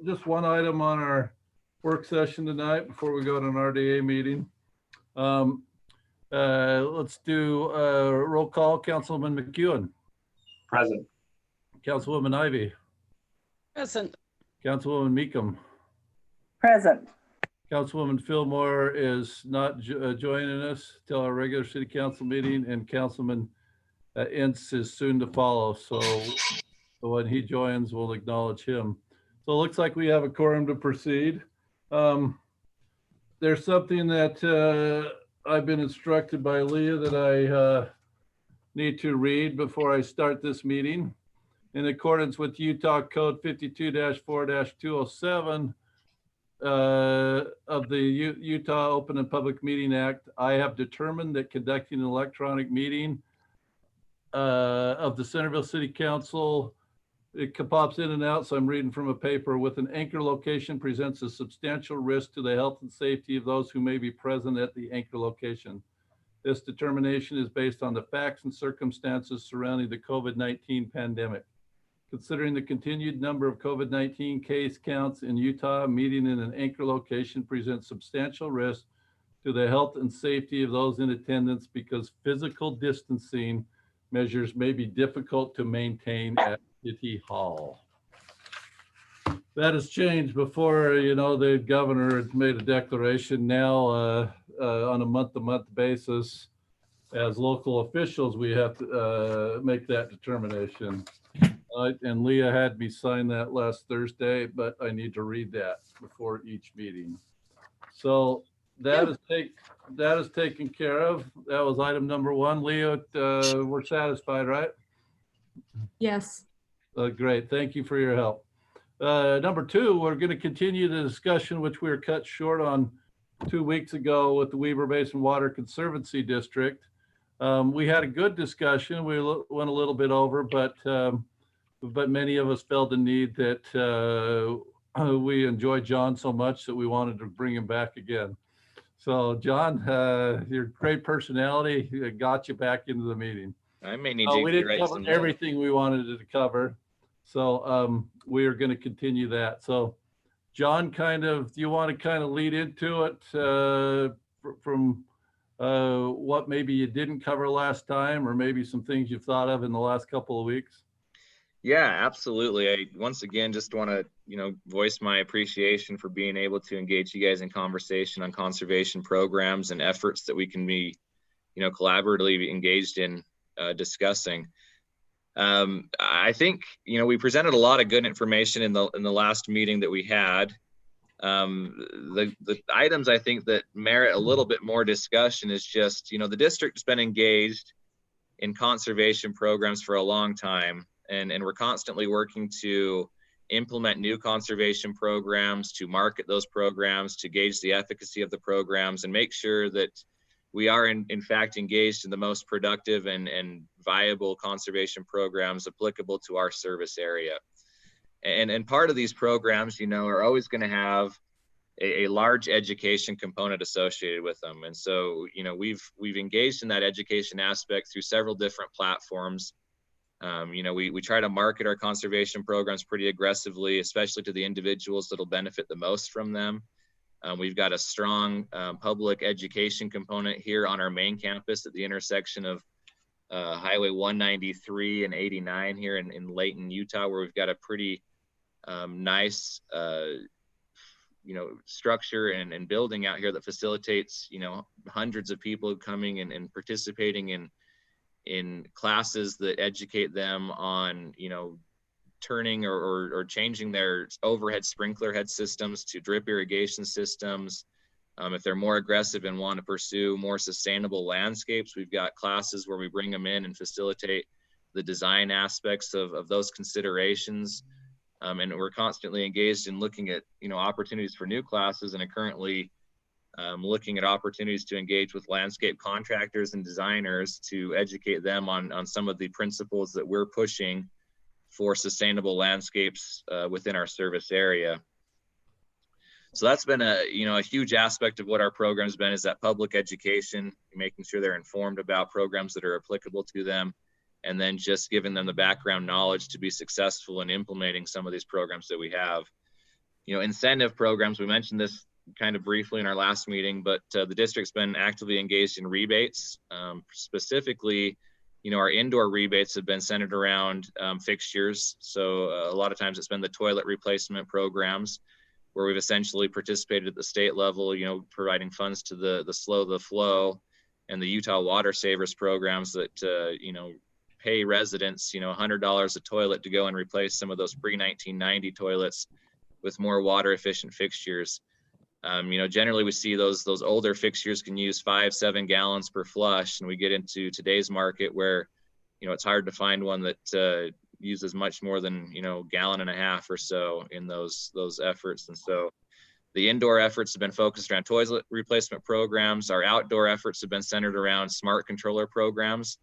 just one item on our work session tonight before we go to an RDA meeting. Let's do a roll call. Councilman McEwen. Present. Councilwoman Ivy. Present. Councilwoman Meekum. Present. Councilwoman Fillmore is not joining us till our regular city council meeting, and Councilman Ince is soon to follow. So when he joins, we'll acknowledge him. So it looks like we have a quorum to proceed. There's something that I've been instructed by Leah that I need to read before I start this meeting. In accordance with Utah Code 52-4-207 of the Utah Open and Public Meeting Act, I have determined that conducting an electronic meeting of the Centerville City Council, it pops in and out, so I'm reading from a paper, with an anchor location presents a substantial risk to the health and safety of those who may be present at the anchor location. This determination is based on the facts and circumstances surrounding the COVID-19 pandemic. Considering the continued number of COVID-19 case counts in Utah, meeting in an anchor location presents substantial risk to the health and safety of those in attendance because physical distancing measures may be difficult to maintain at City Hall. That has changed. Before, you know, the governor had made a declaration. Now on a month-to-month basis, as local officials, we have to make that determination. And Leah had me sign that last Thursday, but I need to read that before each meeting. So that is taken care of. That was item number one. Leah, we're satisfied, right? Yes. Great. Thank you for your help. Number two, we're going to continue the discussion, which we were cut short on 2 weeks ago with the Weber Basin Water Conservancy District. We had a good discussion. We went a little bit over, but many of us felt the need that we enjoyed John so much that we wanted to bring him back again. So John, your great personality got you back into the meeting. I may need you. We didn't cover everything we wanted to cover. So we are going to continue that. So John, do you want to kind of lead into it from what maybe you didn't cover last time, or maybe some things you've thought of in the last couple of weeks? Yeah, absolutely. I once again just want to, voice my appreciation for being able to engage you guys in conversation on conservation programs and efforts that we can be, collaboratively engaged in discussing. I think, we presented a lot of good information in the last meeting that we had. The items I think that merit a little bit more discussion is just, the district's been engaged in conservation programs for a long time, and we're constantly working to implement new conservation programs, to market those programs, to gauge the efficacy of the programs, and make sure that we are in fact engaged in the most productive and viable conservation programs applicable to our service area. And part of these programs, are always going to have a large education component associated with them. And so, we've engaged in that education aspect through several different platforms. We try to market our conservation programs pretty aggressively, especially to the individuals that'll benefit the most from them. We've got a strong public education component here on our main campus at the intersection of Highway 193 and 89 here in Layton, Utah, where we've got a pretty nice, structure and building out here that facilitates, hundreds of people coming and participating in classes that educate them on, turning or changing their overhead sprinkler head systems to drip irrigation systems. If they're more aggressive and want to pursue more sustainable landscapes, we've got classes where we bring them in and facilitate the design aspects of those considerations. And we're constantly engaged in looking at, opportunities for new classes, and are currently looking at opportunities to engage with landscape contractors and designers to educate them on some of the principles that we're pushing for sustainable landscapes within our service area. So that's been a huge aspect of what our program's been, is that public education, making sure they're informed about programs that are applicable to them, and then just giving them the background knowledge to be successful in implementing some of these programs that we have. incentive programs. We mentioned this kind of briefly in our last meeting, but the district's been actively engaged in rebates. Specifically, our indoor rebates have been centered around fixtures. So a lot of times it's been the toilet replacement programs where we've essentially participated at the state level, providing funds to the Slow the Flow and the Utah Water Savers programs that, pay residents, $100 a toilet to go and replace some of those pre-1990 toilets with more water efficient fixtures. Generally we see those older fixtures can use 5-7 gallons per flush, and we get into today's market where, it's hard to find one that uses much more than, gallon and a half or so in those efforts. And so the indoor efforts have been focused around toilet replacement programs. Our outdoor efforts have been centered around smart controller programs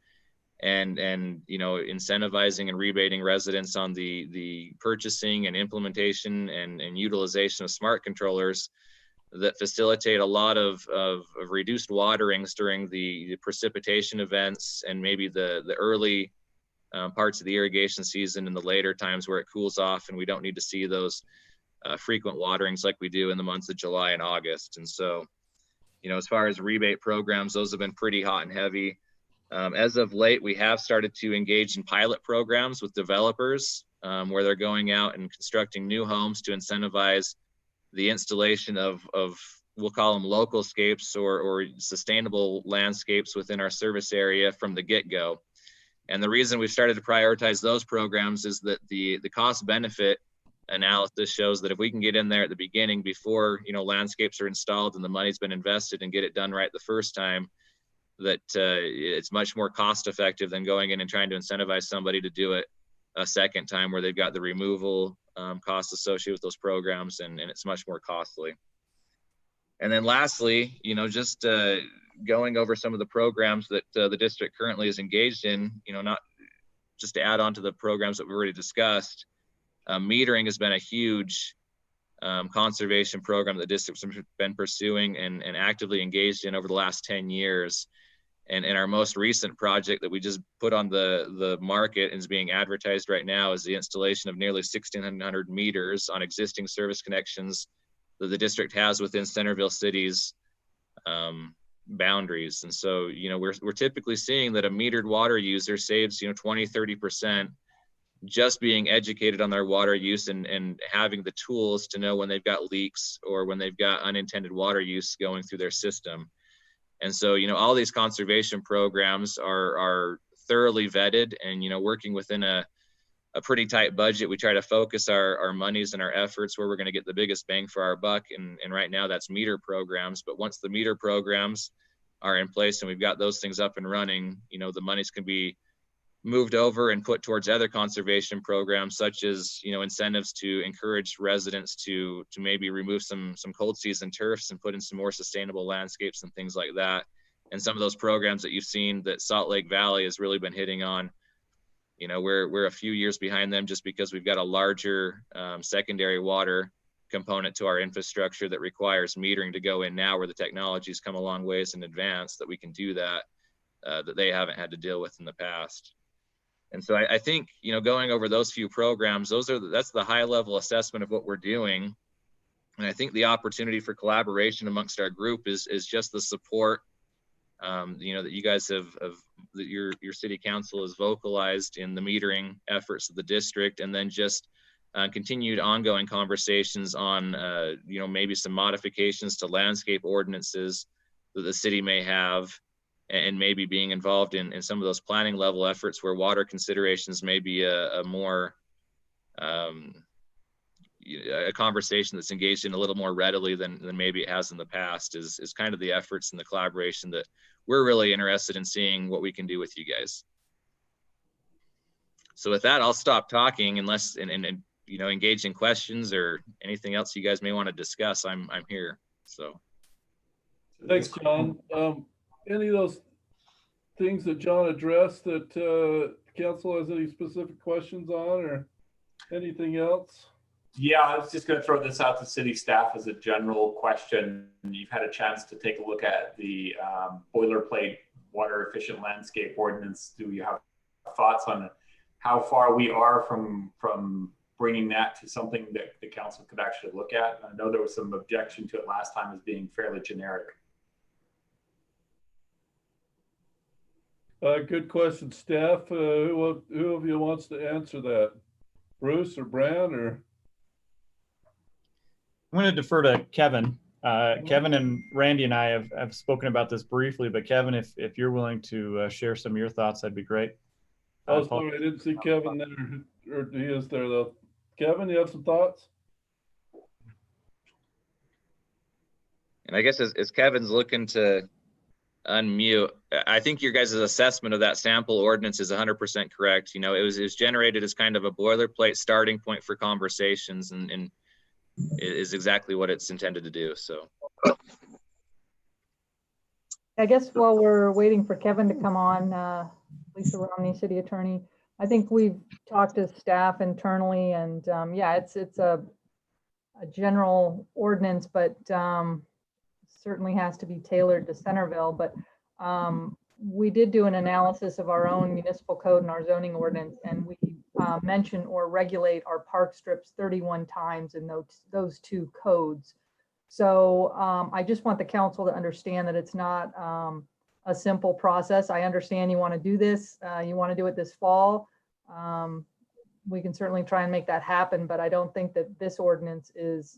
and incentivizing and rebating residents on the purchasing and implementation and utilization of smart controllers that facilitate a lot of reduced waterings during the precipitation events and maybe the early parts of the irrigation season and the later times where it cools off and we don't need to see those frequent waterings like we do in the months of July and August. And so, as far as rebate programs, those have been pretty hot and heavy. As of late, we have started to engage in pilot programs with developers where they're going out and constructing new homes to incentivize the installation of we'll call them local scapes or sustainable landscapes within our service area from the get-go. And the reason we've started to prioritize those programs is that the cost benefit analysis shows that if we can get in there at the beginning before landscapes are installed and the money's been invested and get it done right the first time, that it's much more cost effective than going in and trying to incentivize somebody to do it a second time where they've got the removal costs associated with those programs, and it's much more costly. And then lastly, just going over some of the programs that the district currently is engaged in, not just to add on to the programs that we've already discussed, metering has been a huge conservation program the district's been pursuing and actively engaged in over the last 10 years. And in our most recent project that we just put on the market and is being advertised right now is the installation of nearly 1,600 meters on existing service connections that the district has within Centerville City's boundaries. And so, we're typically seeing that a metered water user saves, 20-30% just being educated on their water use and having the tools to know when they've got leaks or when they've got unintended water use going through their system. And so, all these conservation programs are thoroughly vetted and, working within a pretty tight budget. We try to focus our monies and our efforts where we're going to get the biggest bang for our buck. And right now that's meter programs. But once the meter programs are in place and we've got those things up and running, the monies can be moved over and put towards other conservation programs, such as, incentives to encourage residents to maybe remove some cold season turfs and put in some more sustainable landscapes and things like that. And some of those programs that you've seen that Salt Lake Valley has really been hitting on, we're a few years behind them just because we've got a larger secondary water component to our infrastructure that requires metering to go in now, where the technology's come a long ways in advance that we can do that they haven't had to deal with in the past. And so I think, going over those few programs, that's the high level assessment of what we're doing. And I think the opportunity for collaboration amongst our group is just the support, that you guys that your city council has vocalized in the metering efforts of the district, and then just continued ongoing conversations on, maybe some modifications to landscape ordinances that the city may have, and maybe being involved in some of those planning level efforts where water considerations may be a more a conversation that's engaged in a little more readily than maybe it has in the past is kind of the efforts and the collaboration that we're really interested in seeing what we can do with you guys. So with that, I'll stop talking unless and engage in questions or anything else you guys may want to discuss. I'm here. So Thanks, John. Any of those things that John addressed that council has any specific questions on, or anything else? Yeah, I was just going to throw this out to city staff as a general question. You've had a chance to take a look at the boilerplate water efficient landscape ordinance. Do you have thoughts on how far we are from bringing that to something that the council could actually look at. I know there was some objection to it last time as being fairly generic. Good question, staff. Who of you wants to answer that? Bruce or Bran or? I'm going to defer to Kevin. Kevin and Randy and I have spoken about this briefly, but Kevin, if you're willing to share some of your thoughts, that'd be great. Oh, sorry, I didn't see Kevin there, or he is there though. Kevin, you have some thoughts? And I guess as Kevin's looking to unmute, I think your guys' assessment of that sample ordinance is 100% correct. You know, it was generated as kind of a boilerplate starting point for conversations, and it is exactly what it's intended to do. So I guess while we're waiting for Kevin to come on, Lisa Romney, City Attorney, I think we've talked to staff internally, and yeah, it's a general ordinance, but certainly has to be tailored to Centerville. But we did do an analysis of our own municipal code and our zoning ordinance, and we mention or regulate our park strips 31 times in those two codes. So I just want the council to understand that it's not a simple process. I understand you want to do this, you want to do it this fall. We can certainly try and make that happen, but I don't think that this ordinance is,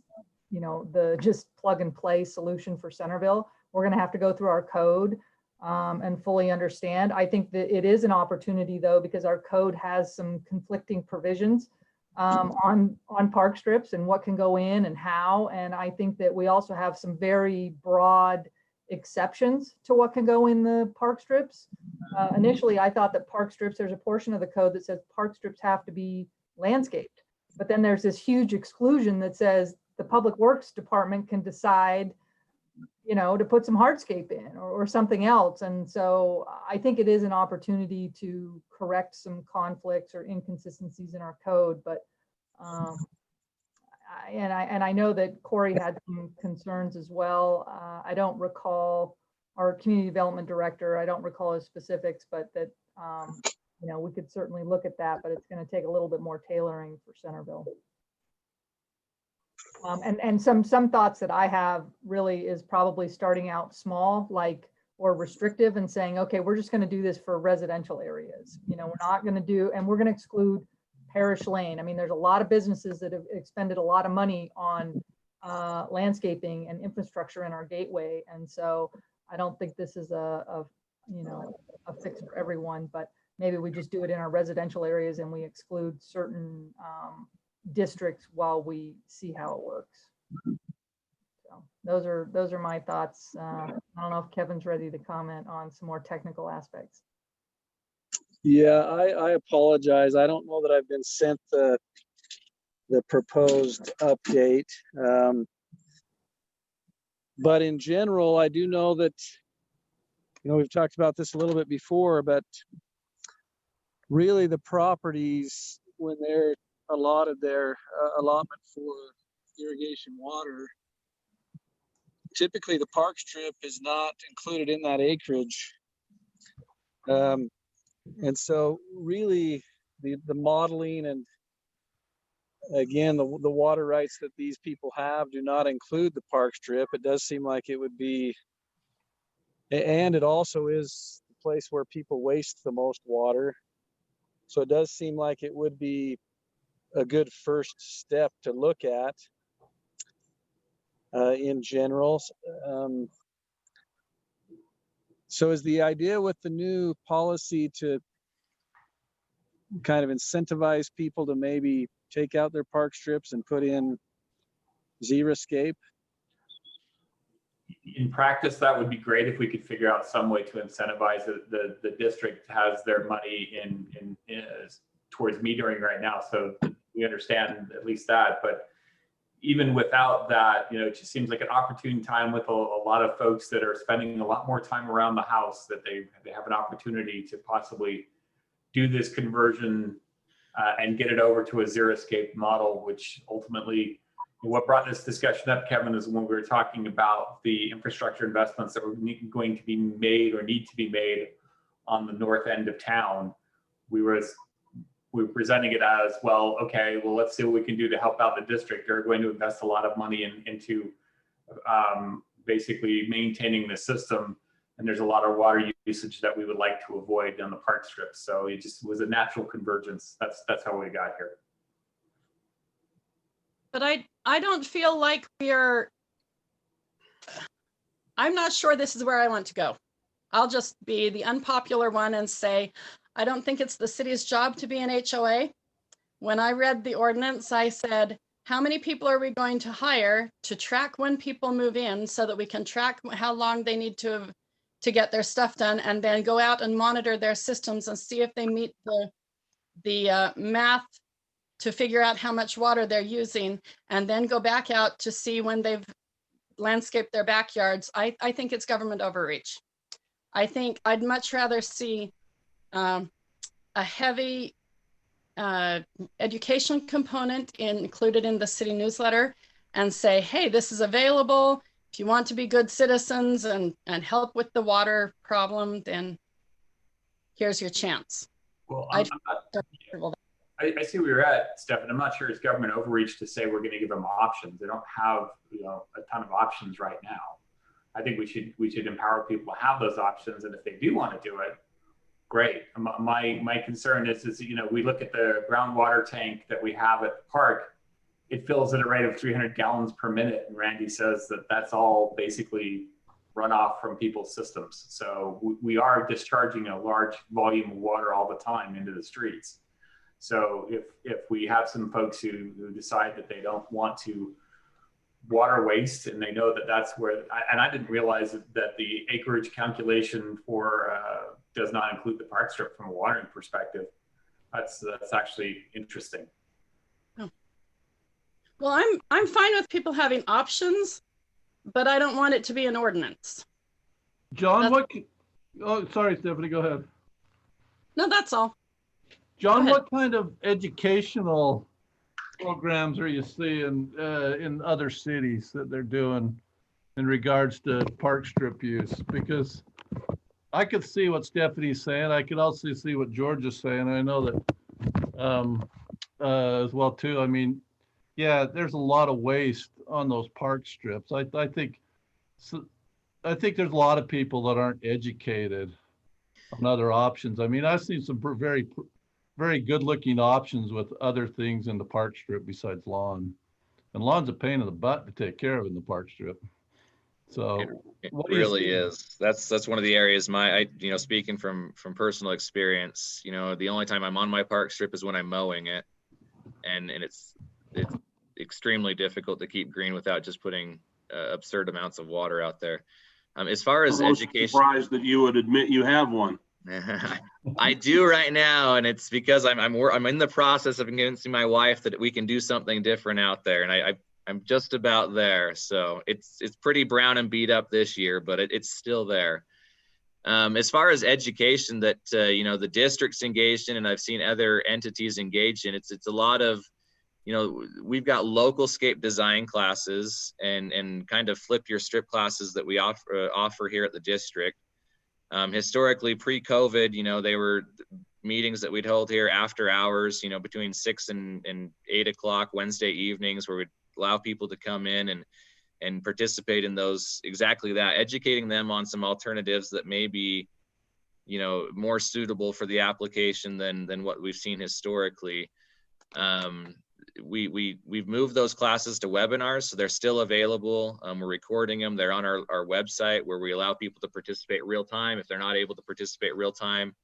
you know, the just plug and play solution for Centerville. We're going to have to go through our code and fully understand. I think that it is an opportunity though, because our code has some conflicting provisions on park strips and what can go in and how. And I think that we also have some very broad exceptions to what can go in the park strips. Initially, I thought that park strips, there's a portion of the code that says park strips have to be landscaped. But then there's this huge exclusion that says the Public Works Department can decide, you know, to put some hardscape in or something else. And so I think it is an opportunity to correct some conflicts or inconsistencies in our code. But I know that Corey had some concerns as well. I don't recall our community development director. I don't recall his specifics, but that, you know, we could certainly look at that, but it's going to take a little bit more tailoring for Centerville. And some thoughts that I have really is probably starting out small, like, or restrictive, and saying, okay, we're just going to do this for residential areas. You know, we're not going to do, and we're going to exclude Parish Lane. I mean, there's a lot of businesses that have expended a lot of money on landscaping and infrastructure in our gateway. And so I don't think this is a you know, a fix for everyone, but maybe we just do it in our residential areas and we exclude certain districts while we see how it works. So those are my thoughts. I don't know if Kevin's ready to comment on some more technical aspects. Yeah, I apologize. I don't know that I've been sent the proposed update. But in general, I do know that, you know, we've talked about this a little bit before, but really the properties, when they're allotted their allotment for irrigation water, typically the park strip is not included in that acreage. And so really the modeling and again, the water rights that these people have do not include the park strip. It does seem like it would be, and it also is the place where people waste the most water. So it does seem like it would be a good first step to look at in general. So is the idea with the new policy to kind of incentivize people to maybe take out their park strips and put in xeriscape? In practice, that would be great if we could figure out some way to incentivize the district has their money in towards metering right now. So we understand at least that, but even without that, you know, it just seems like an opportune time with a lot of folks that are spending a lot more time around the house, that they have an opportunity to possibly do this conversion and get it over to a xeriscape model, which ultimately, what brought this discussion up, Kevin, is when we were talking about the infrastructure investments that were going to be made or need to be made on the north end of town. We were we're presenting it as, well, okay, well, let's see what we can do to help out the district. They're going to invest a lot of money into basically maintaining the system. And there's a lot of water usage that we would like to avoid on the park strip. So it just was a natural convergence. That's how we got here. But I don't feel like I'm not sure this is where I want to go. I'll just be the unpopular one and say, I don't think it's the city's job to be an HOA. When I read the ordinance, I said, how many people are we going to hire to track when people move in so that we can track how long they need to get their stuff done, and then go out and monitor their systems and see if they meet the math to figure out how much water they're using, and then go back out to see when they've landscaped their backyards. I think it's government overreach. I think I'd much rather see a heavy education component included in the city newsletter, and say, hey, this is available. If you want to be good citizens and help with the water problem, then here's your chance. Well, I see where you're at, Stephan. I'm not sure it's government overreach to say we're going to give them options. They don't have, a ton of options right now. I think we should empower people to have those options, and if they do want to do it, great. My concern is we look at the groundwater tank that we have at the park. It fills at a rate of 300 gallons per minute, and Randy says that that's all basically runoff from people's systems. So we are discharging a large volume of water all the time into the streets. So if we have some folks who decide that they don't want to water waste, and they know that that's where, and I didn't realize that the acreage calculation for does not include the park strip from a watering perspective. That's actually interesting. Oh. Well, I'm fine with people having options, but I don't want it to be an ordinance. John, sorry, Stephanie, go ahead. No, that's all. John, what kind of educational programs are you seeing in other cities that they're doing in regards to park strip use? Because I could see what Stephanie's saying. I could also see what George is saying. I know that as well too. I mean, yeah, there's a lot of waste on those park strips. I think there's a lot of people that aren't educated on other options. I mean, I've seen some very good looking options with other things in the park strip besides lawn. And lawn's a pain in the butt to take care of in the park strip. So it really is. That's one of the areas speaking from personal experience, the only time I'm on my park strip is when I'm mowing it. And it's extremely difficult to keep green without just putting absurd amounts of water out there. As far as education, surprised that you would admit you have one. I do right now, and it's because I'm in the process of convincing my wife that we can do something different out there, and I'm just about there. So it's pretty brown and beat up this year, but it's still there. As far as education that the district's engaged in, and I've seen other entities engaged in, it's a lot of, we've got local scape design classes and kind of flip your strip classes that we offer here at the district. Historically, pre-COVID, they were meetings that we'd hold here after hours, between 6 and 8 o'clock Wednesday evenings, where we'd allow people to come in and participate in those, exactly that, educating them on some alternatives that may be, more suitable for the application than what we've seen historically. We've moved those classes to webinars, so they're still available. We're recording them. They're on our website, where we allow people to participate real time. If they're not able to participate real time,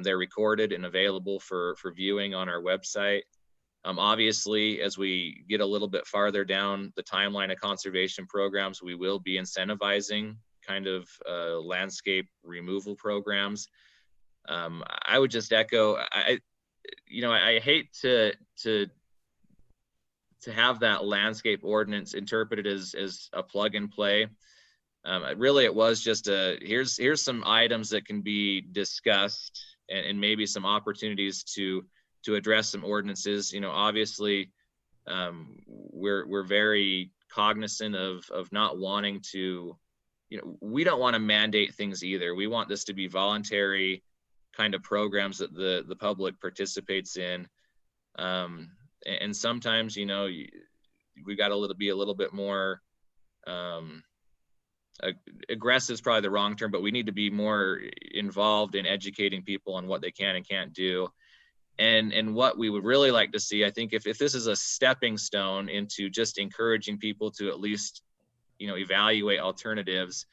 they're recorded and available for viewing on our website. Obviously, as we get a little bit farther down the timeline of conservation programs, we will be incentivizing kind of landscape removal programs. I would just echo, I hate to have that landscape ordinance interpreted as a plug and play. Really, it was just here's some items that can be discussed and maybe some opportunities to address some ordinances. Obviously, we're very cognizant of not wanting to, we don't want to mandate things either. We want this to be voluntary kind of programs that the public participates in. And sometimes, you know, we got to be a little bit more aggressive is probably the wrong term, but we need to be more involved in educating people on what they can and can't do. And what we would really like to see, I think if this is a stepping stone into just encouraging people to at least, you know, evaluate alternatives,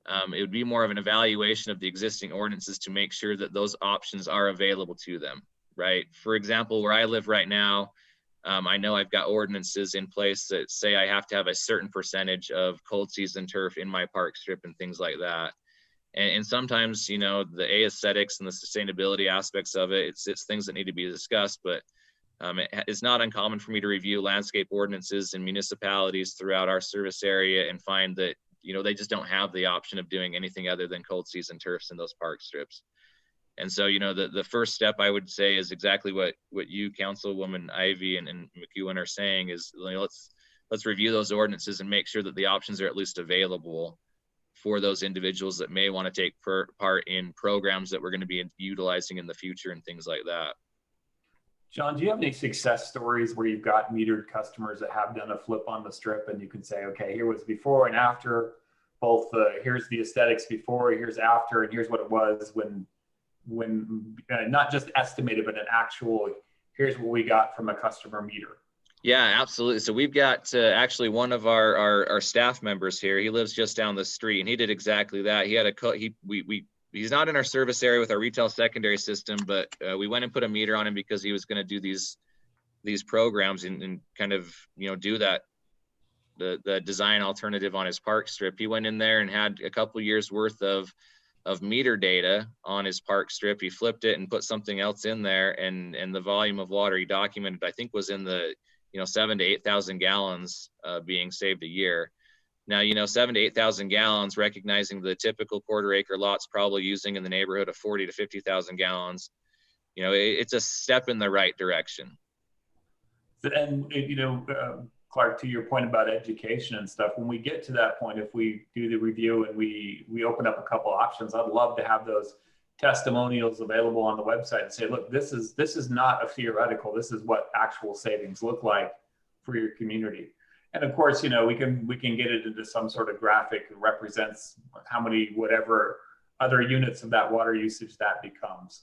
it would be more of an evaluation of the existing ordinances to make sure that those options are available to them, right? For example, where I live right now, I know I've got ordinances in place that say I have to have a certain percentage of cold season turf in my park strip and things like that. And sometimes, you know, the aesthetics and the sustainability aspects of it, it's things that need to be discussed, but it's not uncommon for me to review landscape ordinances in municipalities throughout our service area and find that, you know, they just don't have the option of doing anything other than cold season turfs in those park strips. And so, you know, the first step I would say is exactly what you, Councilwoman Ivy and McEwen are saying is, you know, let's review those ordinances and make sure that the options are at least available for those individuals that may want to take part in programs that we're going to be utilizing in the future and things like that. John, do you have any success stories where you've got metered customers that have done a flip on the strip and you can say, okay, here was before and after, both here's the aesthetics before, here's after, and here's what it was when not just estimated, but an actual, here's what we got from a customer meter? Yeah, absolutely. So we've got actually one of our staff members here. He lives just down the street, and he did exactly that. He had he's not in our service area with our retail secondary system, but we went and put a meter on him because he was going to do these programs and kind of, you know, do that the design alternative on his park strip. He went in there and had a couple years worth of meter data on his park strip. He flipped it and put something else in there, and the volume of water he documented, I think, was in the 7,000 to 8,000 gallons being saved a year. Now, 7,000 to 8,000 gallons, recognizing the typical quarter acre lots probably using in the neighborhood of 40 to 50,000 gallons, it's a step in the right direction. And, Clark, to your point about education and stuff, when we get to that point, if we do the review and we open up a couple options, I'd love to have those testimonials available on the website and say, look, this is not a theoretical, this is what actual savings look like for your community. And of course, we can get it into some sort of graphic that represents how many, whatever other units of that water usage that becomes.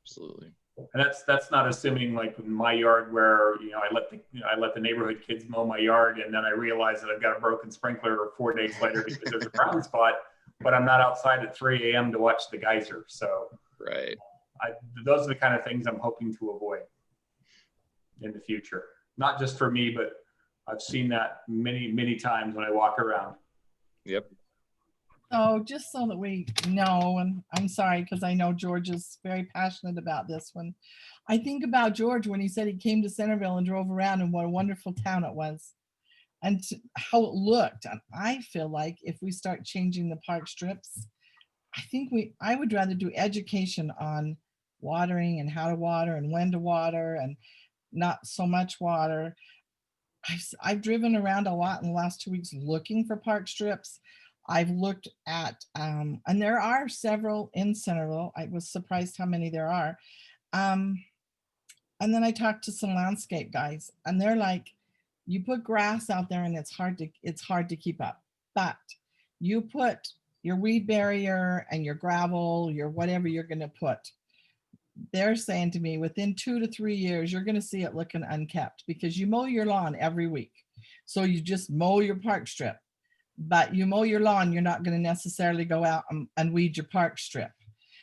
Absolutely. And that's not assuming, like in my yard where I let the neighborhood kids mow my yard, and then I realize that I've got a broken sprinkler 4 days later because there's a brown spot, but I'm not outside at 3 a.m. to watch the geyser. So right, those are the kind of things I'm hoping to avoid in the future. Not just for me, but I've seen that many times when I walk around. Yep. So just so that we know, and I'm sorry, because I know George is very passionate about this one. I think about George when he said he came to Centerville and drove around, and what a wonderful town it was and how it looked. And I feel like if we start changing the park strips, I would rather do education on watering and how to water and when to water and not so much water. I've driven around a lot in the last 2 weeks looking for park strips. I've looked at, and there are several in Centerville. I was surprised how many there are. And then I talked to some landscape guys, and they're like, you put grass out there and it's hard to keep up. But you put your weed barrier and your gravel, your whatever you're gonna put, they're saying to me within 2 to 3 years, you're gonna see it looking unkept because you mow your lawn every week. So you just mow your park strip. But you mow your lawn, you're not going to necessarily go out and weed your park strip.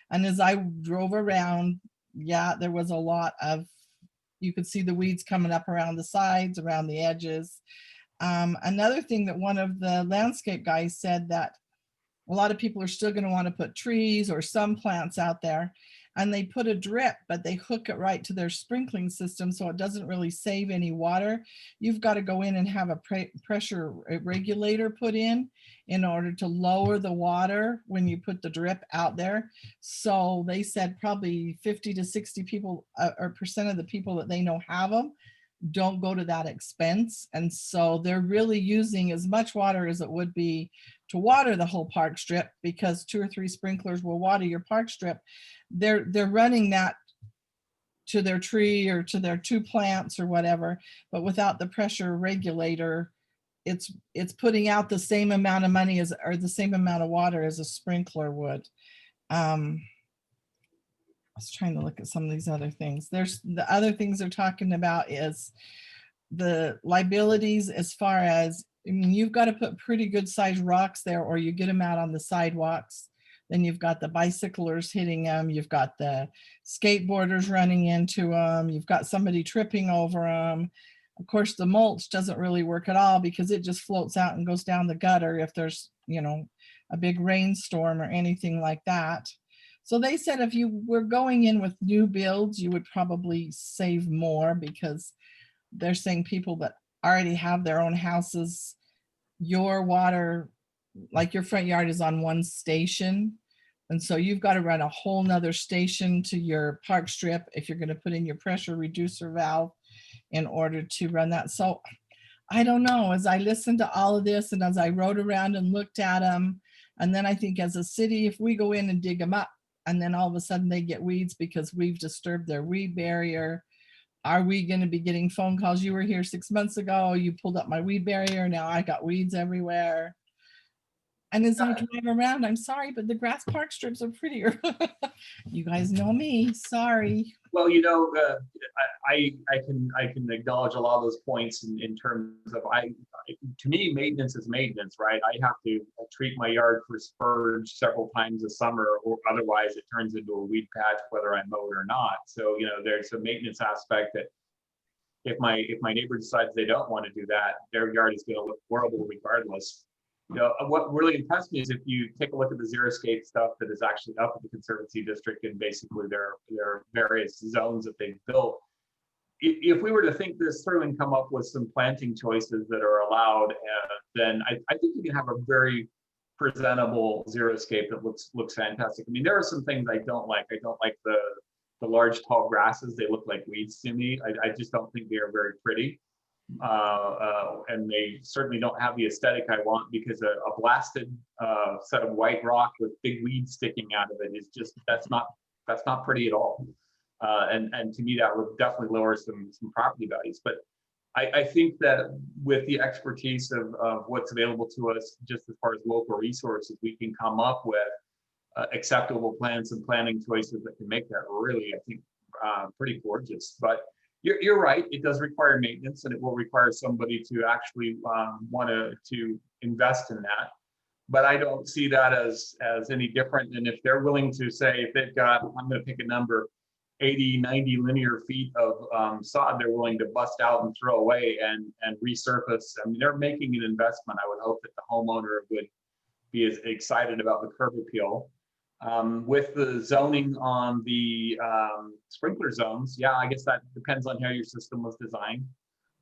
And as I drove around, yeah, there was a lot of, you could see the weeds coming up around the sides, around the edges. Another thing that one of the landscape guys said, that a lot of people are still going to want to put trees or some plants out there, and they put a drip, but they hook it right to their sprinkling system, so it doesn't really save any water. You've got to go in and have a pressure regulator put in order to lower the water when you put the drip out there. So they said probably 50 to 60 people or percent of the people that they know have them. don't go to that expense. And so they're really using as much water as it would be to water the whole park strip, because 2 or 3 sprinklers will water your park strip. They're running that to their tree or to their 2 plants or whatever, but without the pressure regulator, it's putting out the same amount of money as, or the same amount of water as a sprinkler would. I was trying to look at some of these other things. There's the other things they're talking about is the liabilities as far as, I mean, you've got to put pretty good sized rocks there or you get them out on the sidewalks. Then you've got the bicyclers hitting them. You've got the skateboarders running into them. You've got somebody tripping over them. Of course, the mulch doesn't really work at all because it just floats out and goes down the gutter if there's, you know, a big rainstorm or anything like that. So they said if you were going in with new builds, you would probably save more, because they're saying people that already have their own houses, your water, like your front yard is on one station. And so you've got to run a whole nother station to your park strip if you're going to put in your pressure reducer valve in order to run that. So I don't know, as I listened to all of this and as I rode around and looked at them, and then I think as a city, if we go in and dig them up and then all of a sudden they get weeds because we've disturbed their weed barrier, are we going to be getting phone calls? You were here 6 months ago, you pulled up my weed barrier, now I got weeds everywhere. And as I drive around, I'm sorry, but the grass park strips are prettier. You guys know me, sorry. Well, you know, I can acknowledge a lot of those points in terms of, to me, maintenance is maintenance, right? I have to treat my yard for spurge several times a summer, or otherwise it turns into a weed patch, whether I mow it or not. So, you know, there's a maintenance aspect that if my neighbor decides they don't want to do that, their yard is going to look horrible regardless. You know, what really impressed me is if you take a look at the xeriscape stuff that is actually up at the Conservancy District and basically their various zones that they've built. If we were to think this through and come up with some planting choices that are allowed, then I think you can have a very presentable xeriscape that looks fantastic. I mean, there are some things I don't like. I don't like the large tall grasses. They look like weeds to me. I just don't think they are very pretty. And they certainly don't have the aesthetic I want, because a blasted set of white rock with big weeds sticking out of it is just, that's not pretty at all. And to me, that would definitely lower some property values. But I think that with the expertise of what's available to us, just as far as local resources, we can come up with acceptable plans and planning choices that can make that really, I think, pretty gorgeous. But you're right, it does require maintenance, and it will require somebody to actually want to invest in that. But I don't see that as any different than if they're willing to say, if they've got, I'm going to pick a number, 80, 90 linear feet of sod they're willing to bust out and throw away and resurface. I mean, they're making an investment. I would hope that the homeowner would be as excited about the curb appeal. With the zoning on the sprinkler zones, yeah, I guess that depends on how your system was designed.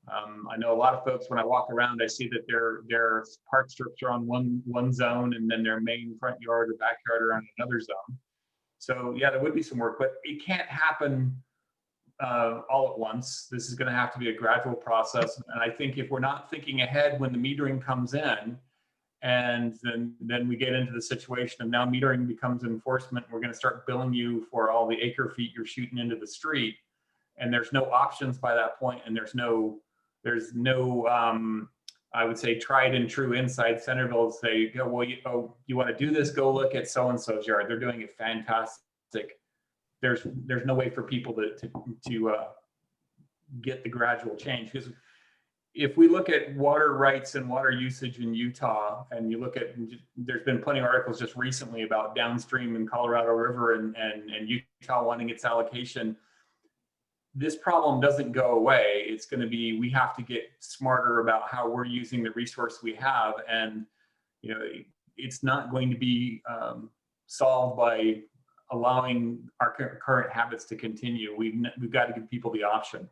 I know a lot of folks, when I walk around, I see that their park strips are on one zone, and then their main front yard or backyard are on another zone. So yeah, there would be some work, but it can't happen all at once. This is going to have to be a gradual process. And I think if we're not thinking ahead when the metering comes in, and then we get into the situation of now metering becomes enforcement, we're going to start billing you for all the acre feet you're shooting into the street, and there's no options by that point, and there's no I would say tried and true inside Centerville to say, well, you want to do this, go look at so and so's yard, they're doing it fantastic. There's no way for people to get the gradual change, because if we look at water rights and water usage in Utah, and you look at, there's been plenty of articles just recently about downstream in Colorado River and Utah wanting its allocation. This problem doesn't go away. It's going to be, we have to get smarter about how we're using the resource we have. And, you know, it's not going to be solved by allowing our current habits to continue. We've got to give people the option.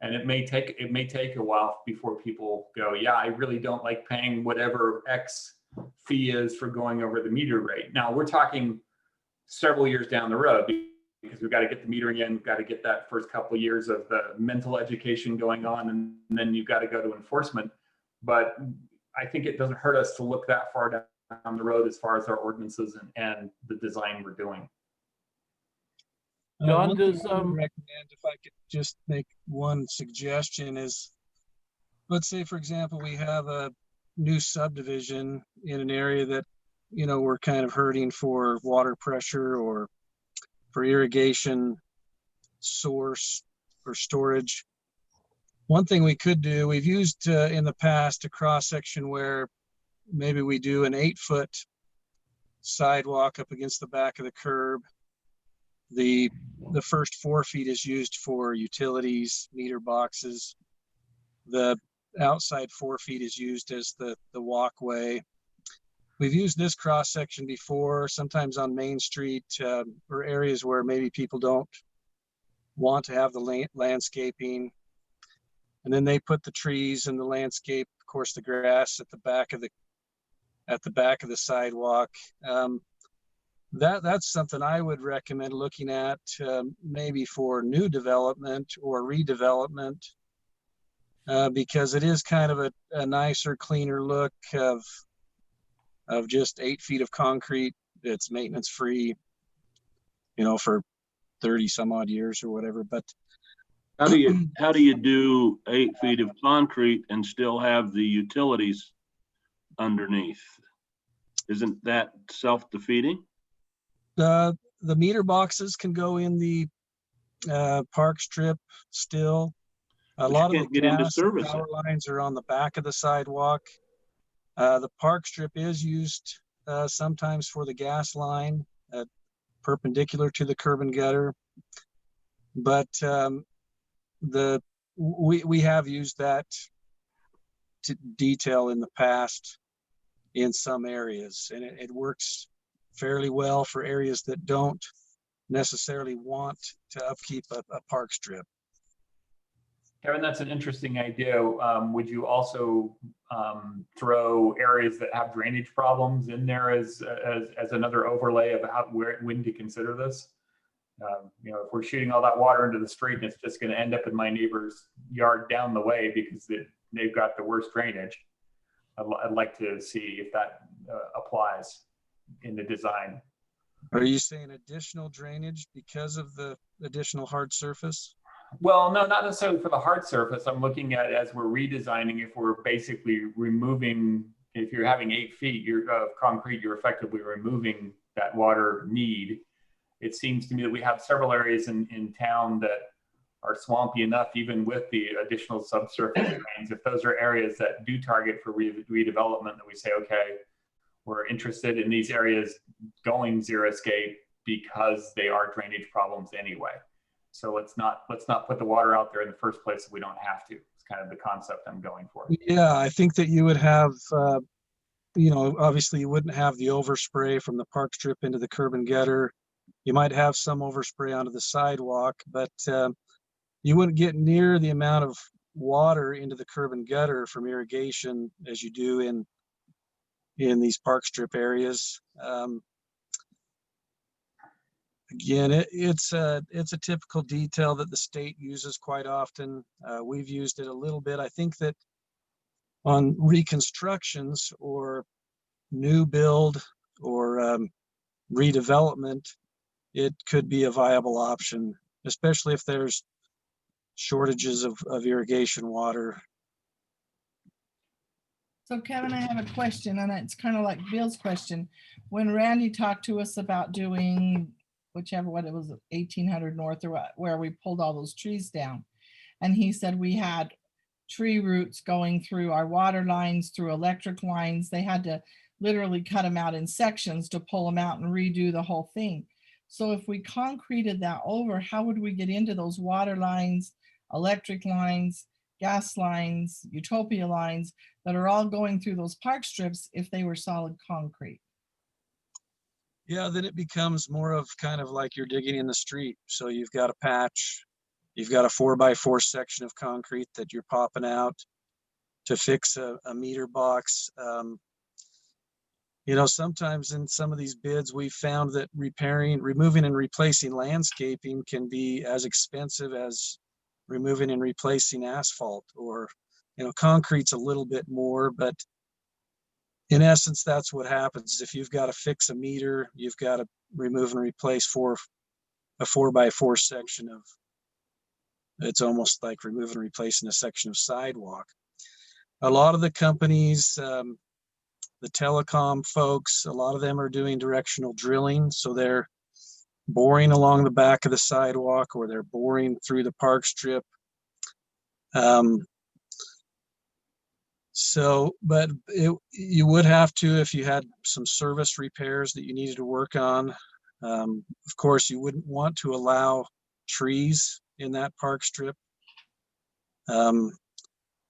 And it may take a while before people go, yeah, I really don't like paying whatever X fee is for going over the meter rate. Now we're talking several years down the road, because we've got to get the metering in, we've got to get that first couple of years of the mental education going on, and then you've got to go to enforcement. But I think it doesn't hurt us to look that far down the road as far as our ordinances and the design we're doing. John, one thing does, I would recommend, if I could just make one suggestion, is, let's say, for example, we have a new subdivision in an area that, you know, we're kind of hurting for water pressure or for irrigation source or storage. One thing we could do, we've used in the past a cross section where maybe we do an 8-foot sidewalk up against the back of the curb. The first 4 feet is used for utilities, meter boxes. The outside 4 feet is used as the walkway. We've used this cross section before, sometimes on Main Street, or areas where maybe people don't want to have the landscaping. And then they put the trees and the landscape, of course, the grass at the back of the sidewalk. That's something I would recommend looking at, maybe for new development or redevelopment, because it is kind of a nicer, cleaner look of just 8 feet of concrete. It's maintenance free, you know, for 30 some odd years or whatever. But how do you do 8 feet of concrete and still have the utilities underneath? Isn't that self-defeating? The meter boxes can go in the park strip still. A lot of the gas and power lines are on the back of the sidewalk. The park strip is used sometimes for the gas line, perpendicular to the curb and gutter. But we have used that to detail in the past in some areas, and it works fairly well for areas that don't necessarily want to upkeep a park strip. Kevin, that's an interesting idea. Would you also throw areas that have drainage problems in there as another overlay of when to consider this? You know, if we're shooting all that water into the street and it's just going to end up in my neighbor's yard down the way because they've got the worst drainage, I'd like to see if that applies in the design. Are you saying additional drainage because of the additional hard surface? Well, no, not necessarily for the hard surface. I'm looking at, as we're redesigning, if we're basically removing, if you're having 8 feet of concrete, you're effectively removing that water need. It seems to me that we have several areas in town that are swampy enough, even with the additional subsurface drains. If those are areas that do target for redevelopment, that we say, okay, we're interested in these areas going zero escape because they are drainage problems anyway. So let's not put the water out there in the first place if we don't have to. It's kind of the concept I'm going for. Yeah, I think that you would have, you know, obviously you wouldn't have the overspray from the park strip into the curb and gutter. You might have some overspray onto the sidewalk, but you wouldn't get near the amount of water into the curb and gutter from irrigation as you do in these park strip areas. Again, it's a typical detail that the state uses quite often. We've used it a little bit. I think that on reconstructions or new build or redevelopment, it could be a viable option, especially if there's shortages of irrigation water. So Kevin, I have a question, and it's kind of like Bill's question. When Randy talked to us about doing what it was, 1800 North or where we pulled all those trees down, and he said we had tree roots going through our water lines, through electric lines. They had to literally cut them out in sections to pull them out and redo the whole thing. So if we concreted that over, how would we get into those water lines, electric lines, gas lines, utopia lines that are all going through those park strips if they were solid concrete? Yeah, then it becomes more of kind of like you're digging in the street. So you've got a patch, you've got a 4x4 section of concrete that you're popping out to fix a meter box. You know, sometimes in some of these bids, we found that removing and replacing landscaping can be as expensive as removing and replacing asphalt, or, you know, concrete's a little bit more, but in essence, that's what happens. If you've got to fix a meter, you've got to remove and replace a 4x4 section of, it's almost like removing and replacing a section of sidewalk. A lot of the companies, the telecom folks, a lot of them are doing directional drilling. So they're boring along the back of the sidewalk, or they're boring through the park strip. But you would have to, if you had some service repairs that you needed to work on. Of course, you wouldn't want to allow trees in that park strip. That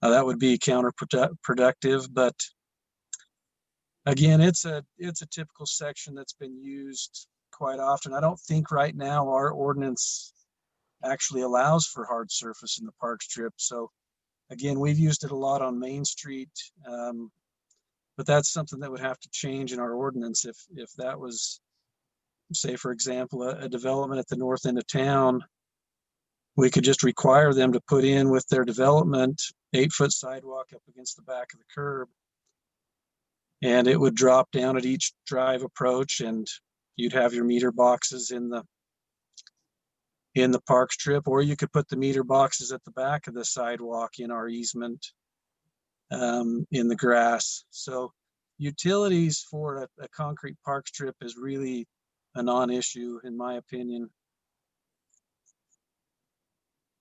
would be counterproductive, but again, it's a typical section that's been used quite often. I don't think right now our ordinance actually allows for hard surface in the park strip. So again, we've used it a lot on Main Street, but that's something that would have to change in our ordinance. If that was, say, for example, a development at the north end of town, we could just require them to put in with their development 8-foot sidewalk up against the back of the curb. And it would drop down at each drive approach, and you'd have your meter boxes in the park strip, or you could put the meter boxes at the back of the sidewalk in our easement, in the grass. So utilities for a concrete park strip is really a non-issue, in my opinion.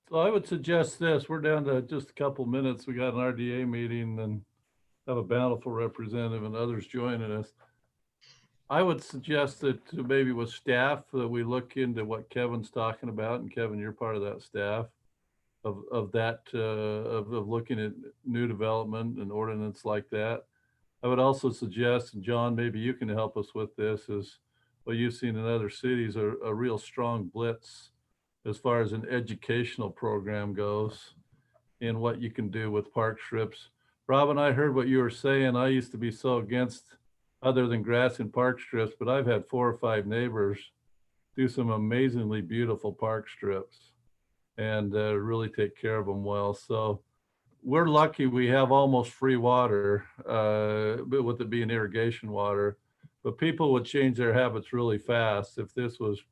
So I would suggest this, we're down to just a couple minutes. We got an RDA meeting and have a bountiful representative and others joining us. I would suggest that maybe with staff that we look into what Kevin's talking about, and Kevin, you're part of that staff, of looking at new development and ordinance like that. I would also suggest, and John, maybe you can help us with this, is what you've seen in other cities, a real strong blitz as far as an educational program goes in what you can do with park strips. Robin, I heard what you were saying. I used to be so against other than grass and park strips, but I've had 4 or 5 neighbors do some amazingly beautiful park strips and really take care of them well. So we're lucky we have almost free water, but with it being irrigation water, but people would change their habits really fast if this was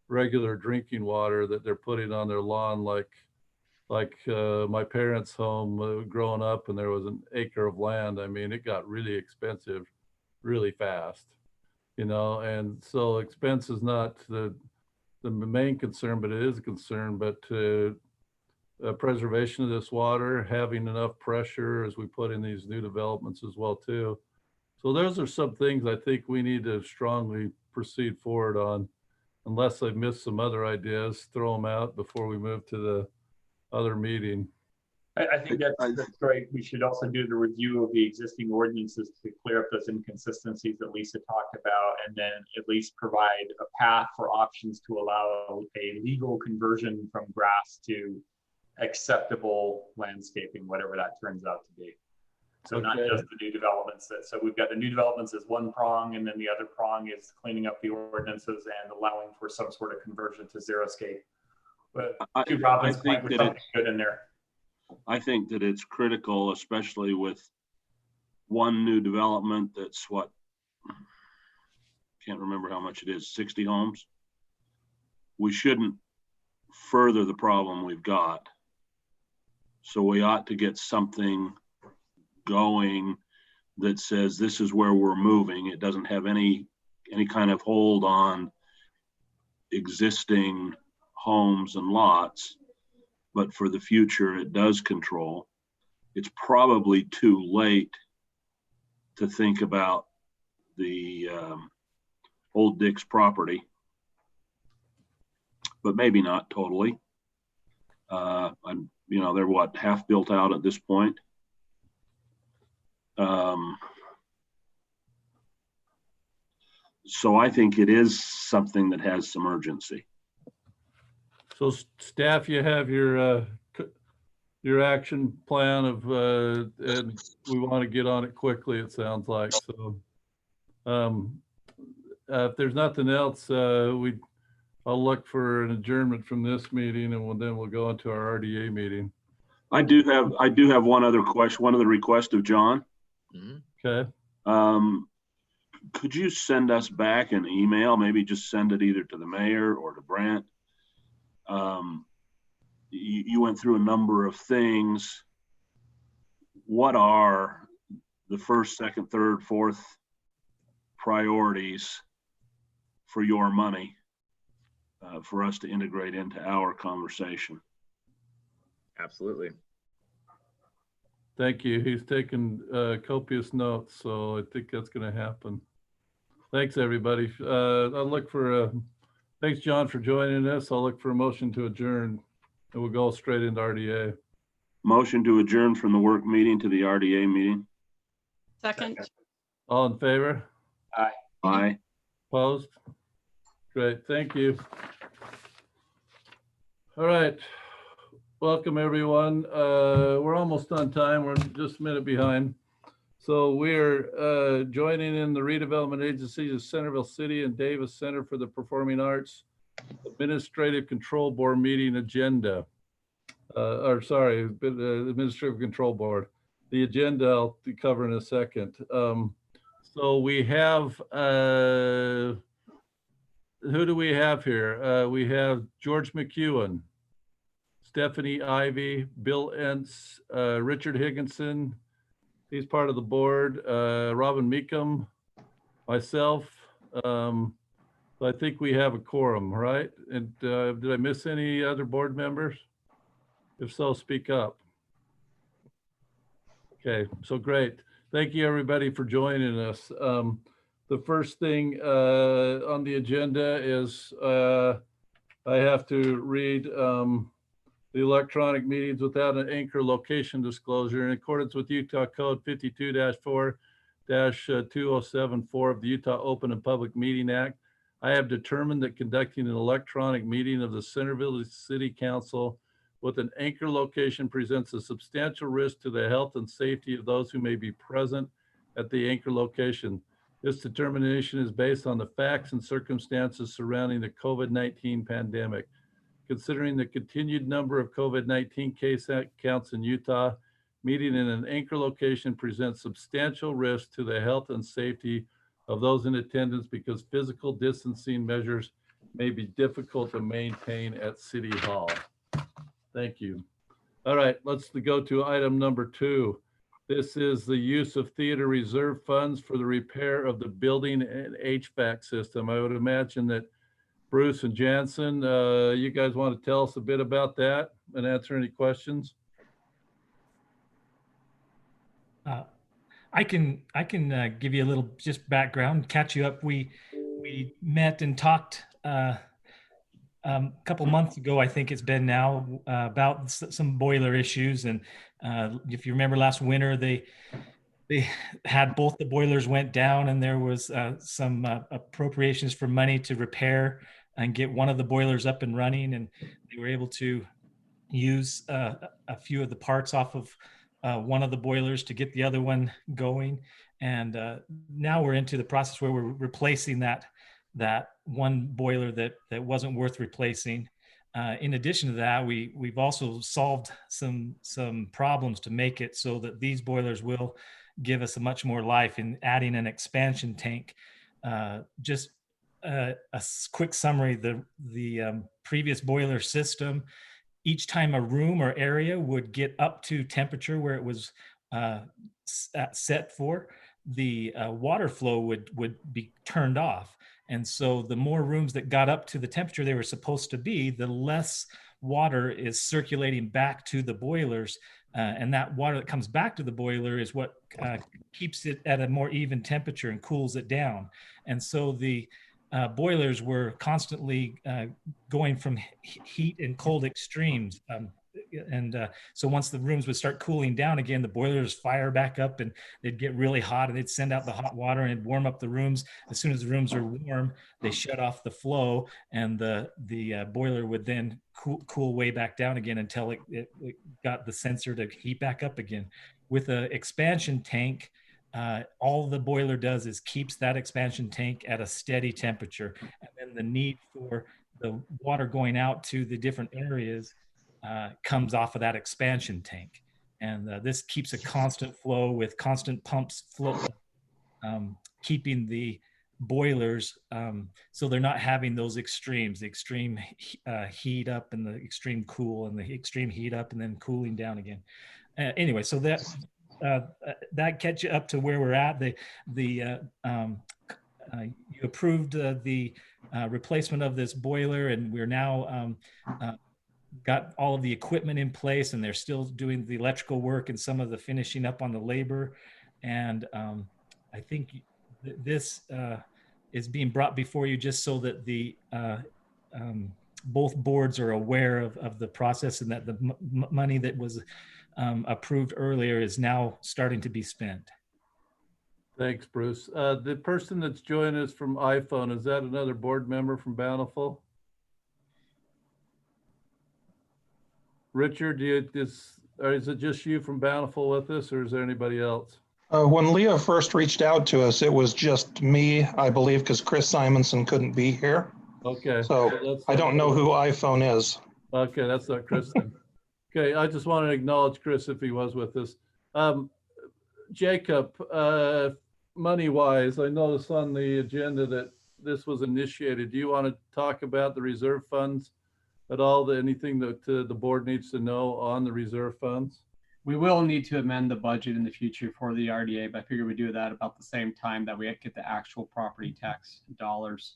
regular drinking water that they're putting on their lawn, like my parents' home growing up, and there was an acre of land. I mean, it got really expensive really fast, you know, and so expense is not the main concern, but it is a concern. But preservation of this water, having enough pressure as we put in these new developments as well too. So those are some things I think we need to strongly proceed forward on. Unless I've missed some other ideas, throw them out before we move to the other meeting. I think that's great. We should also do the review of the existing ordinances to clear up those inconsistencies that Lisa talked about, and then at least provide a path for options to allow a legal conversion from grass to acceptable landscaping, whatever that turns out to be. So not just the new developments. So we've got the new developments as one prong, and then the other prong is cleaning up the ordinances and allowing for some sort of conversion to xeriscape. But to Robin's point, there's something good in there. I think that it's critical, especially with one new development that's what, can't remember how much it is, 60 homes. We shouldn't further the problem we've got. So we ought to get something going that says this is where we're moving. It doesn't have any kind of hold on existing homes and lots, but for the future it does control. It's probably too late to think about the old Dick's property, but maybe not totally. They're what, half built out at this point. So I think it is something that has some urgency. So staff, you have your action plan of, and we want to get on it quickly, it sounds like. So If there's nothing else, I'll look for an adjournment from this meeting, and then we'll go into our RDA meeting. I do have one other question, one other request of John. Okay. Could you send us back an email? Maybe just send it either to the mayor or to Brent. You went through a number of things. What are the first, second, third, fourth priorities for your money for us to integrate into our conversation? Absolutely. Thank you. He's taken copious notes, so I think that's going to happen. Thanks, everybody. I'll look for thanks, John, for joining us. I'll look for a motion to adjourn, and we'll go straight into RDA. Motion to adjourn from the work meeting to the RDA meeting. Second. All in favor? Aye. Aye. Opposed? Great, thank you. All right, welcome everyone. We're almost on time. We're just a minute behind. So we're joining in the redevelopment agencies of Centerville City and Davis Center for the Performing Arts Administrative Control Board meeting agenda. Administrative Control Board. The agenda I'll cover in a second. So we have, who do we have here? We have George McEwen, Stephanie Ivy, Bill Entz, Richard Higginson. He's part of the board. Robin Meekum, myself. So I think we have a quorum, right? And did I miss any other board members? If so, speak up. Okay, so great. Thank you everybody for joining us. The first thing on the agenda is I have to read the electronic meetings without an anchor location disclosure in accordance with Utah Code 52-4-2074 of the Utah Open and Public Meeting Act. I have determined that conducting an electronic meeting of the Centerville City Council with an anchor location presents a substantial risk to the health and safety of those who may be present at the anchor location. This determination is based on the facts and circumstances surrounding the COVID-19 pandemic. Considering the continued number of COVID-19 case counts in Utah, meeting in an anchor location presents substantial risk to the health and safety of those in attendance because physical distancing measures may be difficult to maintain at City Hall. Thank you. All right, let's go to item number 2. This is the use of theater reserve funds for the repair of the building and HVAC system. I would imagine that Bruce and Jansen, you guys want to tell us a bit about that and answer any questions? I can give you a little just background, catch you up. We met and talked a couple months ago, I think it's been now, about some boiler issues. And if you remember last winter, they had both the boilers went down, and there was some appropriations for money to repair and get one of the boilers up and running. And they were able to use a few of the parts off of one of the boilers to get the other one going. And now we're into the process where we're replacing that one boiler that wasn't worth replacing. In addition to that, we've also solved some problems to make it so that these boilers will give us a much more life in adding an expansion tank. Just a quick summary, the previous boiler system, each time a room or area would get up to temperature where it was set for, the water flow would be turned off. And so the more rooms that got up to the temperature they were supposed to be, the less water is circulating back to the boilers. And that water that comes back to the boiler is what keeps it at a more even temperature and cools it down. And so the boilers were constantly going from heat and cold extremes. So once the rooms would start cooling down again, the boilers fire back up and they'd get really hot, and they'd send out the hot water and it'd warm up the rooms. As soon as the rooms are warm, they shut off the flow, and the boiler would then cool way back down again until it got the sensor to heat back up again. With an expansion tank, all the boiler does is keeps that expansion tank at a steady temperature. And then the need for the water going out to the different areas comes off of that expansion tank. And this keeps a constant flow with constant pumps keeping the boilers so they're not having those extremes, the extreme heat up and the extreme cool and the extreme heat up and then cooling down again. Anyway, so that gets you up to where we're at. You approved the replacement of this boiler, and we're now got all of the equipment in place, and they're still doing the electrical work and some of the finishing up on the labor. And I think this is being brought before you just so that the both boards are aware of the process, and that the money that was approved earlier is now starting to be spent. Thanks, Bruce. The person that's joining us from iPhone, is that another board member from Bountiful? Richard, is it just you from Bountiful with us, or is there anybody else? When Leah first reached out to us, it was just me, I believe, because Chris Simonson couldn't be here. Okay. So I don't know who iPhone is. Okay, that's not Chris then. Okay, I just want to acknowledge Chris if he was with us. Jacob, money-wise, I noticed on the agenda that this was initiated. Do you want to talk about the reserve funds at all? Anything that the board needs to know on the reserve funds? We will need to amend the budget in the future for the RDA, but I figure we do that about the same time that we get the actual property tax dollars.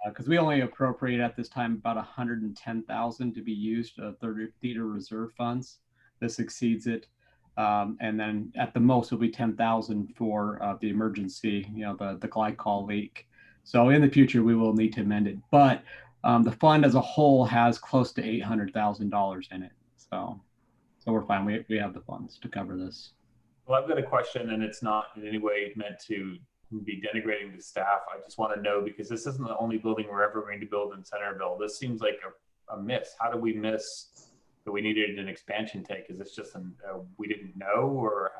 Because we only appropriate at this time about 110,000 to be used of the theater reserve funds. This exceeds it. And then at the most it'll be 10,000 for the emergency, the glycol leak. So in the future we will need to amend it, but the fund as a whole has close to $800,000 in it. So we're fine. We have the funds to cover this. Well, I've got a question, and it's not in any way meant to be denigrating to staff. I just want to know, because this isn't the only building we're ever going to build in Centerville. This seems like a miss. How do we miss that we needed an expansion tank? Is this just we didn't know, or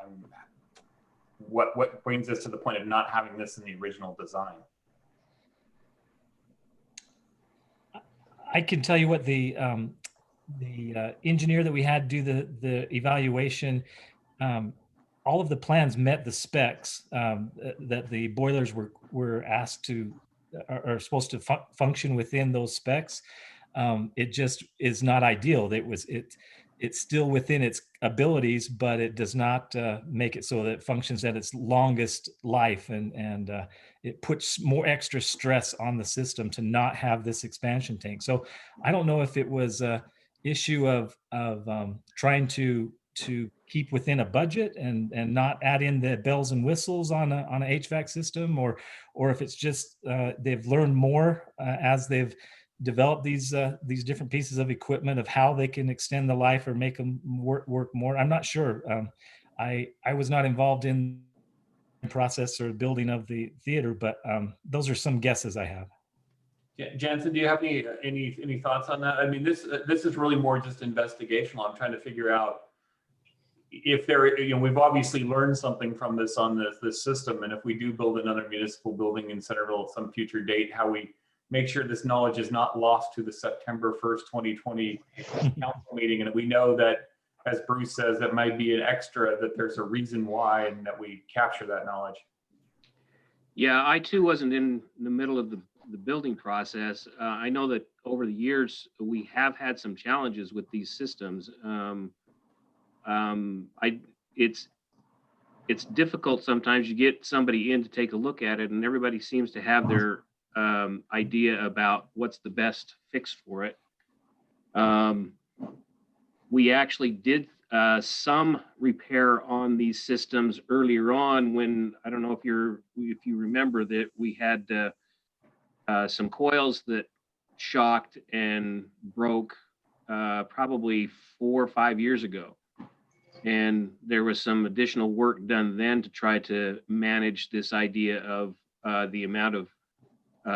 what brings us to the point of not having this in the original design? I can tell you what the engineer that we had do the evaluation, all of the plans met the specs that the boilers were asked to, are supposed to function within those specs. It just is not ideal. It's still within its abilities, but it does not make it so that it functions at its longest life, and it puts more extra stress on the system to not have this expansion tank. So I don't know if it was a issue of trying to keep within a budget and not add in the bells and whistles on an HVAC system, or if it's just they've learned more as they've developed these different pieces of equipment of how they can extend the life or make them work more. I'm not sure. I was not involved in the process or building of the theater, but those are some guesses I have. Jansen, do you have any thoughts on that? I mean, this is really more just investigational. I'm trying to figure out if there, we've obviously learned something from this on this system, and if we do build another municipal building in Centerville at some future date, how we make sure this knowledge is not lost to the September 1st, 2020 council meeting, and that we know that, as Bruce says, that might be an extra, that there's a reason why, and that we capture that knowledge. Yeah, I too wasn't in the middle of the building process. I know that over the years we have had some challenges with these systems. It's difficult sometimes. You get somebody in to take a look at it, and everybody seems to have their idea about what's the best fix for it. We actually did some repair on these systems earlier on, when, I don't know if you remember, that we had some coils that shocked and broke probably 4 or 5 years ago. And there was some additional work done then to try to manage this idea of the amount of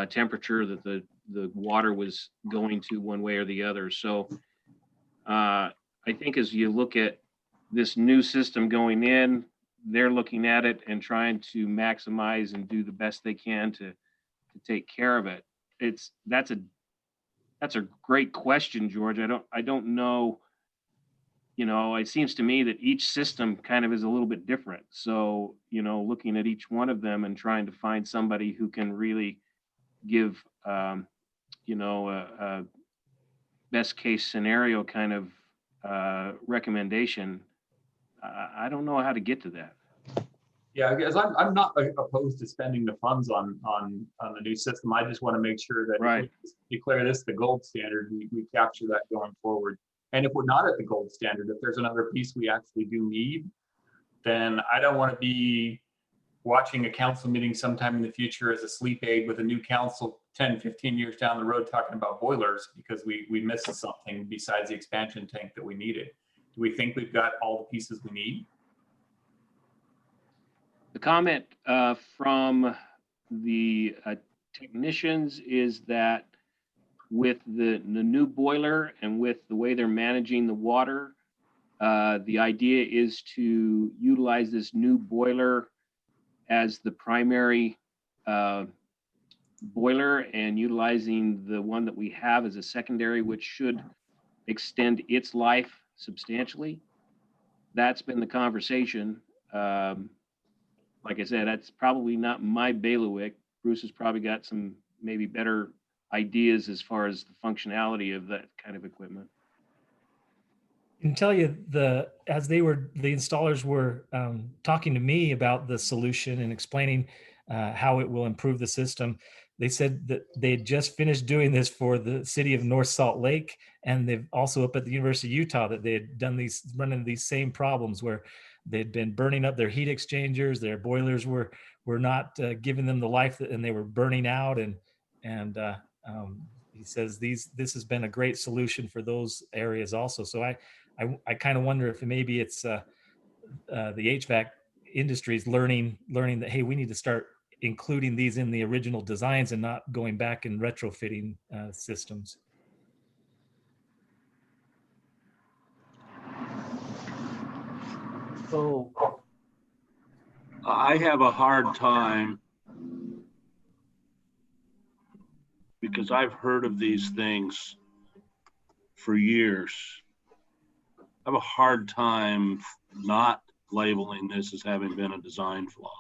temperature that the water was going to one way or the other. So I think as you look at this new system going in, they're looking at it and trying to maximize and do the best they can to take care of it. That's a great question, George. I don't know. You know, it seems to me that each system kind of is a little bit different. So, you know, looking at each one of them and trying to find somebody who can really give, you know, a best case scenario kind of recommendation. I don't know how to get to that. Yeah, because I'm not opposed to spending the funds on the new system. I just want to make sure that if we declare this the gold standard, we capture that going forward. And if we're not at the gold standard, if there's another piece we actually do need, then I don't want to be watching a council meeting sometime in the future as a sleep aid with a new council 10, 15 years down the road talking about boilers because we missed something besides the expansion tank that we needed. Do we think we've got all the pieces we need? The comment from the technicians is that with the new boiler and with the way they're managing the water, the idea is to utilize this new boiler as the primary boiler and utilizing the one that we have as a secondary, which should extend its life substantially. That's been the conversation. Like I said, that's probably not my bailiwick. Bruce has probably got some maybe better ideas as far as the functionality of that kind of equipment. I can tell you as the installers were talking to me about the solution and explaining how it will improve the system, they said that they had just finished doing this for the city of North Salt Lake, and they've also up at the University of Utah that they had run into these same problems where they'd been burning up their heat exchangers, their boilers were not giving them the life and they were burning out, and he says this has been a great solution for those areas also. So I kind of wonder if maybe it's the HVAC industry's learning that, hey, we need to start including these in the original designs and not going back and retrofitting systems. So I have a hard time because I've heard of these things for years. I have a hard time not labeling this as having been a design flaw.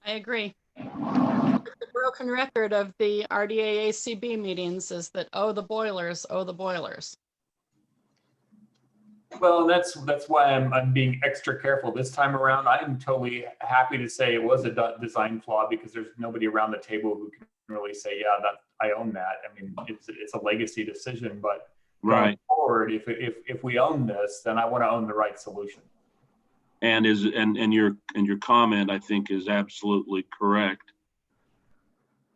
I agree. The broken record of the RDA ACB meetings is that, oh, the boilers, oh, the boilers. Well, that's why I'm being extra careful this time around. I'm totally happy to say it was a design flaw because there's nobody around the table who can really say, yeah, that I own that. I mean, it's a legacy decision, but going forward, if we own this, then I want to own the right solution. And your comment, I think, is absolutely correct.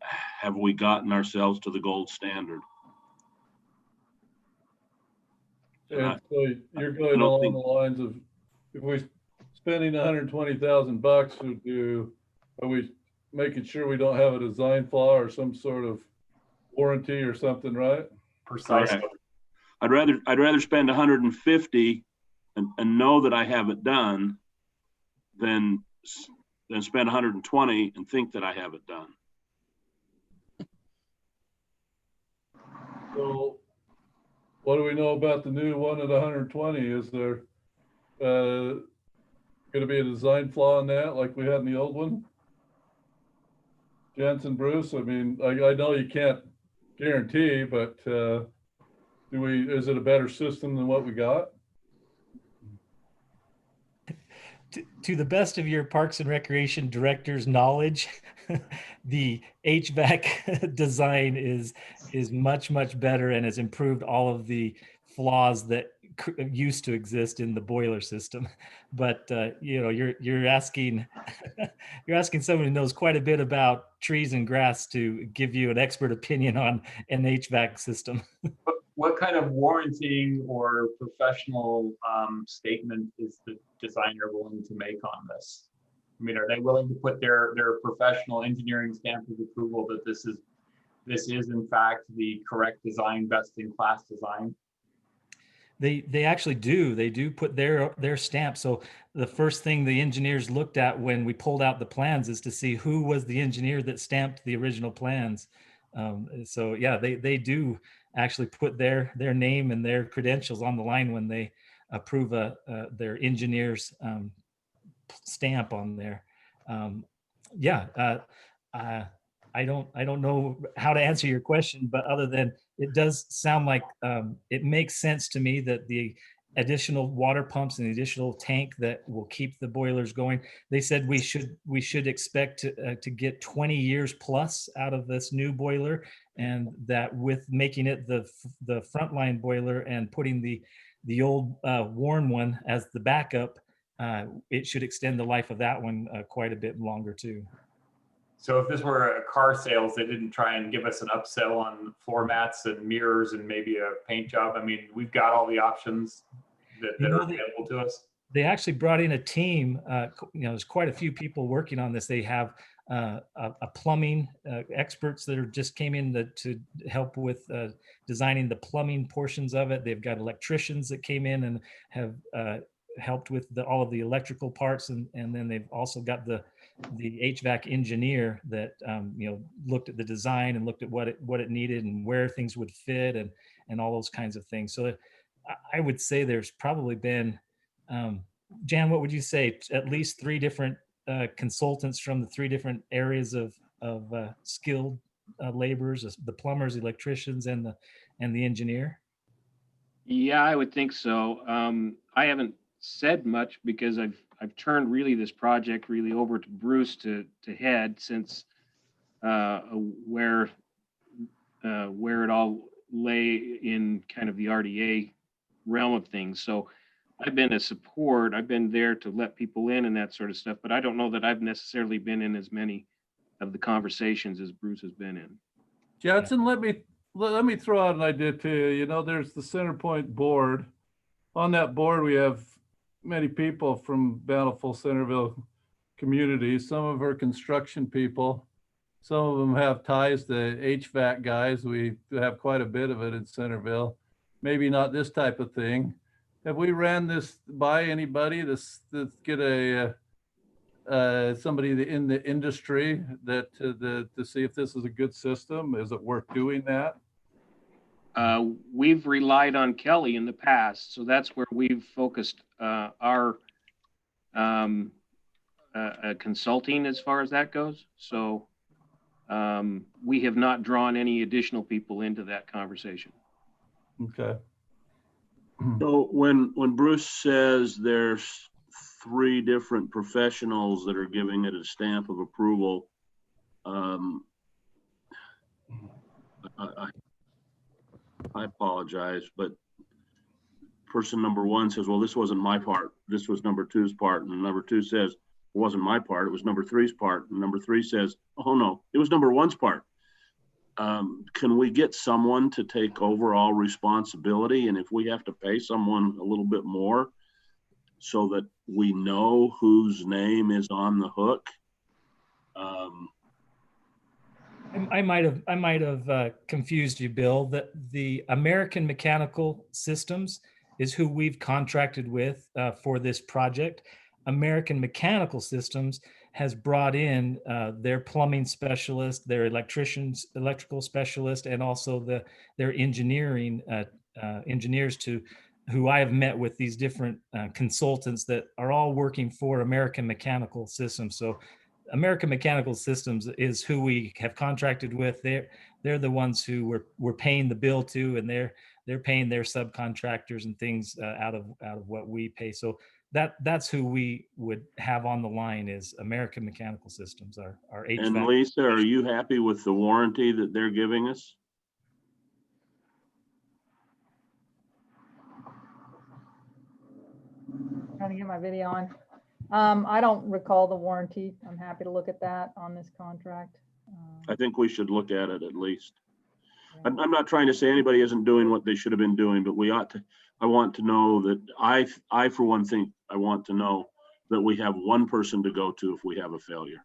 Have we gotten ourselves to the gold standard? And so you're going along the lines of, if we're spending $120,000, are we making sure we don't have a design flaw or some sort of warranty or something, right? Precisely. Correct. I'd rather spend 150 and know that I have it done than spend 120 and think that I have it done. So what do we know about the new one at 120? Is there going to be a design flaw in that like we had in the old one? Jensen, Bruce, I mean, I know you can't guarantee, but is it a better system than what we got? To the best of your Parks and Recreation Director's knowledge, the HVAC design is much, much better and has improved all of the flaws that used to exist in the boiler system. But you're asking you're asking someone who knows quite a bit about trees and grass to give you an expert opinion on an HVAC system. What kind of warranting or professional statement is the designer willing to make on this? I mean, are they willing to put their professional engineering stamp of approval that this is in fact the correct design, best in class design? They actually do. They do put their stamp. So the first thing the engineers looked at when we pulled out the plans is to see who was the engineer that stamped the original plans. So yeah, they do actually put their name and their credentials on the line when they approve their engineer's stamp on there. I don't know how to answer your question, but other than it does sound like it makes sense to me that the additional water pumps and the additional tank that will keep the boilers going. They said we should expect to get 20 years plus out of this new boiler, and that with making it the frontline boiler and putting the old worn one as the backup, it should extend the life of that one quite a bit longer too. So if this were a car sales, they didn't try and give us an upsell on floor mats and mirrors and maybe a paint job. I mean, we've got all the options that are available to us. They actually brought in a team. There's quite a few people working on this. They have a plumbing experts that are just came in to help with designing the plumbing portions of it. They've got electricians that came in and have helped with all of the electrical parts, and then they've also got the HVAC engineer that looked at the design and looked at what it needed and where things would fit and all those kinds of things. So I would say there's probably been, Jan, what would you say? At least 3 different consultants from the 3 different areas of skilled laborers, the plumbers, electricians, and the engineer. Yeah, I would think so. I haven't said much because I've turned really this project really over to Bruce to head, since where it all lay in kind of the RDA realm of things. So I've been a support. I've been there to let people in and that sort of stuff, but I don't know that I've necessarily been in as many of the conversations as Bruce has been in. Judson, let me throw out an idea to you. There's the Centerpoint board. On that board, we have many people from bountiful Centerville community. Some of our construction people, some of them have ties to HVAC guys. We have quite a bit of it in Centerville. Maybe not this type of thing. Have we ran this by anybody to get somebody in the industry to see if this is a good system? Is it worth doing that? We've relied on Kelly in the past, so that's where we've focused our consulting as far as that goes. So we have not drawn any additional people into that conversation. Okay. So when Bruce says there's 3 different professionals that are giving it a stamp of approval, I apologize, but person number 1 says, well, this wasn't my part. This was number 2's part. And number 2 says, it wasn't my part. It was number 3's part. And number 3 says, oh no, it was number 1's part. Can we get someone to take overall responsibility? And if we have to pay someone a little bit more so that we know whose name is on the hook? I might have confused you, Bill. That the American Mechanical Systems is who we've contracted with for this project. American Mechanical Systems has brought in their plumbing specialist, their electrical specialist, and also their engineering engineers who I have met with, these different consultants that are all working for American Mechanical Systems. So American Mechanical Systems is who we have contracted with. They're the ones who we're paying the bill to, and they're paying their subcontractors and things out of what we pay. So that's who we would have on the line, is American Mechanical Systems, our HVAC. And Lisa, are you happy with the warranty that they're giving us? Trying to get my video on. I don't recall the warranty. I'm happy to look at that on this contract. I think we should look at it at least. I'm not trying to say anybody isn't doing what they should have been doing, but we ought to. I want to know that I for one think I want to know that we have one person to go to if we have a failure.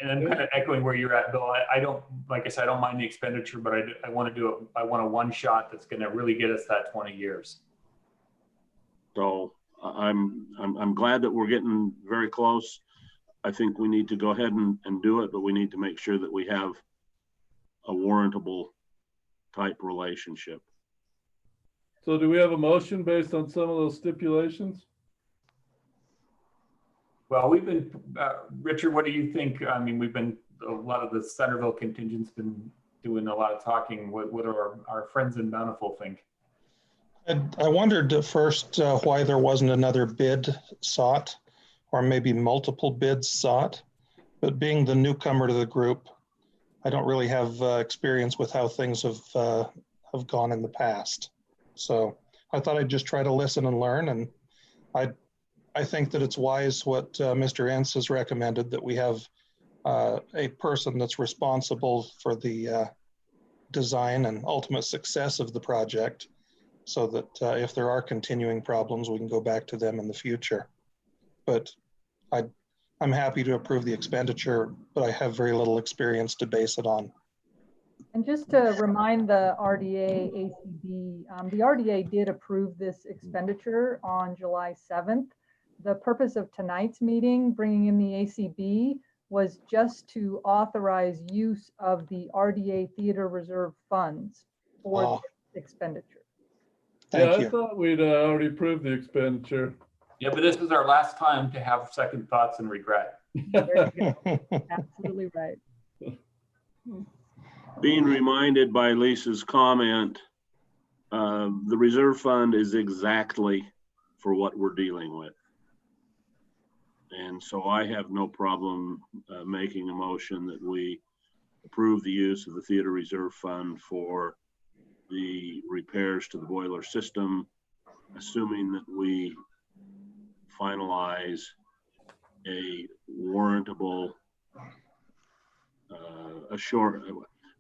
And I'm kind of echoing where you're at, Bill. I don't, like I said, I don't mind the expenditure, but I want to do it. I want a one shot that's going to really get us that 20 years. So I'm glad that we're getting very close. I think we need to go ahead and do it, but we need to make sure that we have a warrantable type relationship. So do we have a motion based on some of those stipulations? Well, we've been, Richard, what do you think? I mean, a lot of the Centerville contingent's been doing a lot of talking. What do our friends in Bountiful think? I wondered at first why there wasn't another bid sought, or maybe multiple bids sought. But being the newcomer to the group, I don't really have experience with how things have gone in the past. So I thought I'd just try to listen and learn. And I think that it's wise what Mr. Entz has recommended, that we have a person that's responsible for the design and ultimate success of the project, so that if there are continuing problems, we can go back to them in the future. But I'm happy to approve the expenditure, but I have very little experience to base it on. And just to remind the RDA, ACB, the RDA did approve this expenditure on July 7th. The purpose of tonight's meeting, bringing in the ACB, was just to authorize use of the RDA Theater Reserve funds for the expenditure. Yeah, I thought we'd already approved the expenditure. Yeah, but this is our last time to have second thoughts and regret. There you go. Absolutely right. Being reminded by Lisa's comment, the reserve fund is exactly for what we're dealing with. And so I have no problem making a motion that we approve the use of the theater reserve fund for the repairs to the boiler system, assuming that we finalize a warrantable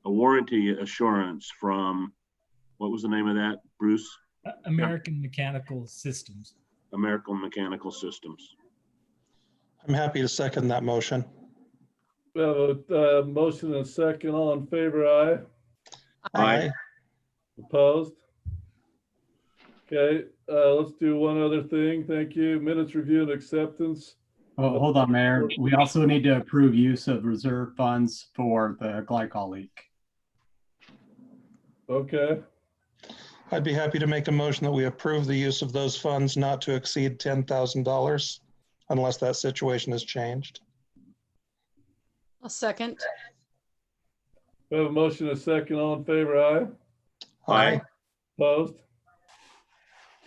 a warranty assurance from, what was the name of that, Bruce? American Mechanical Systems. American Mechanical Systems. I'm happy to second that motion. We have a motion and a second. All in favor, aye. Aye. Opposed? Okay, let's do one other thing. Thank you. Minutes review and acceptance. Oh, hold on, Mayor. We also need to approve use of reserve funds for the glycol leak. Okay. I'd be happy to make a motion that we approve the use of those funds not to exceed $10,000 unless that situation has changed. I'll second. We have a motion and a second. All in favor, aye. Aye. Opposed?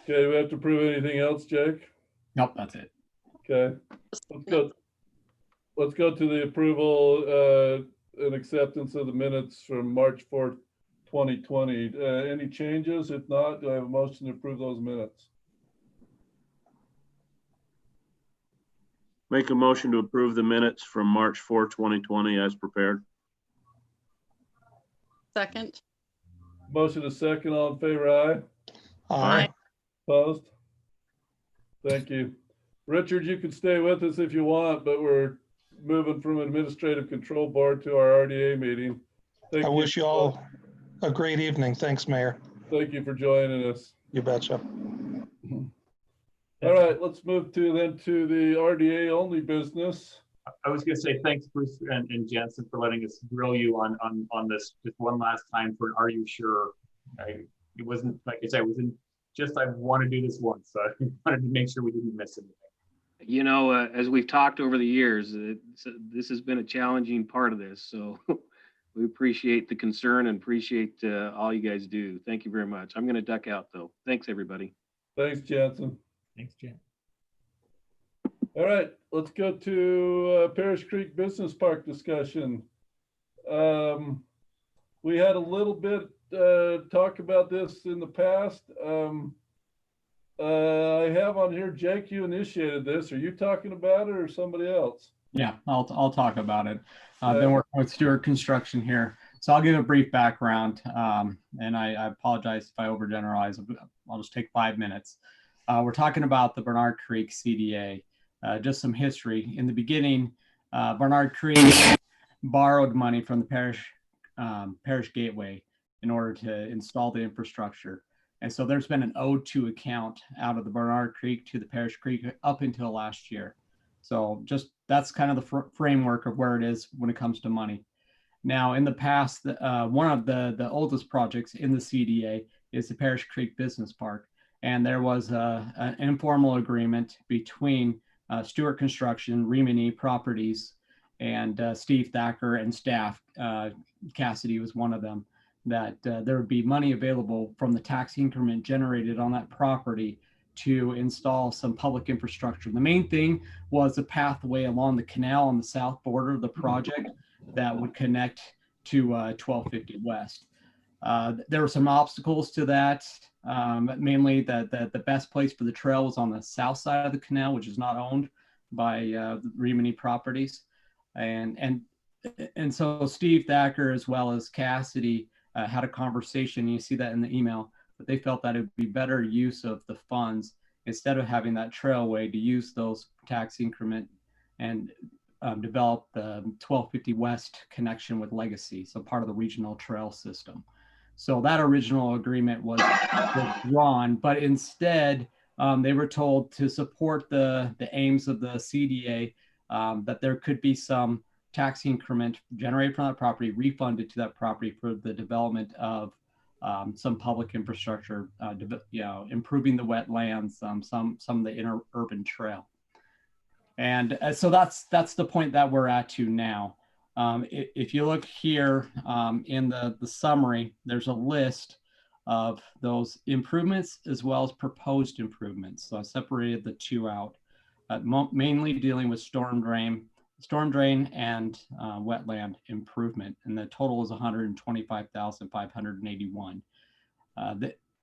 Okay, do we have to prove anything else, Jake? Nope, that's it. Okay, let's go to the approval and acceptance of the minutes from March 4th, 2020. Any changes? If not, do I have a motion to approve those minutes? Make a motion to approve the minutes from March 4, 2020 as prepared. Second. Motion is second. All in favor, aye. Aye. Opposed? Thank you. Richard, you can stay with us if you want, but we're moving from administrative control board to our RDA meeting. I wish you all a great evening. Thanks, Mayor. Thank you for joining us. You betcha. All right, let's move to the RDA only business. I was going to say thanks, Bruce and Jansen, for letting us grill you on this just one last time for an "Are you sure?" It wasn't, like I said, it wasn't just I want to do this once. So I wanted to make sure we didn't miss anything. You know, as we've talked over the years, this has been a challenging part of this. So we appreciate the concern and appreciate all you guys do. Thank you very much. I'm going to duck out, though. Thanks, everybody. Thanks, Jansen. Thanks, Jan. All right, let's go to Parish Creek Business Park discussion. We had a little bit talk about this in the past. I have on here, Jake, you initiated this. Are you talking about it or somebody else? Yeah, I'll talk about it. I've been working with Stewart Construction here. So I'll give a brief background, and I apologize if I overgeneralize. I'll just take 5 minutes. We're talking about the Bernard Creek CDA. Just some history. In the beginning, Bernard Creek borrowed money from the parish gateway in order to install the infrastructure. And so there's been an O2 account out of the Bernard Creek to the Parish Creek up until last year. So just that's kind of the framework of where it is when it comes to money. Now, in the past, one of the oldest projects in the CDA is the Parish Creek Business Park. And there was an informal agreement between Stewart Construction, Rimini Properties, and Steve Thacker and staff. Cassidy was one of them, that there would be money available from the tax increment generated on that property to install some public infrastructure. The main thing was a pathway along the canal on the south border of the project that would connect to 1250 West. There were some obstacles to that, mainly that the best place for the trail was on the south side of the canal, which is not owned by Rimini Properties. And so Steve Thacker, as well as Cassidy, had a conversation. You see that in the email, but they felt that it would be better use of the funds instead of having that trailway to use those tax increment and develop the 1250 West connection with Legacy, so part of the regional trail system. So that original agreement was withdrawn, but instead they were told to support the aims of the CDA, that there could be some tax increment generated from that property refunded to that property for the development of some public infrastructure, improving the wetlands, some of the interurban trail. And so that's the point that we're at to now. If you look here in the summary, there's a list of those improvements as well as proposed improvements. So I separated the two out, mainly dealing with storm drain and wetland improvement. And the total is 125,581.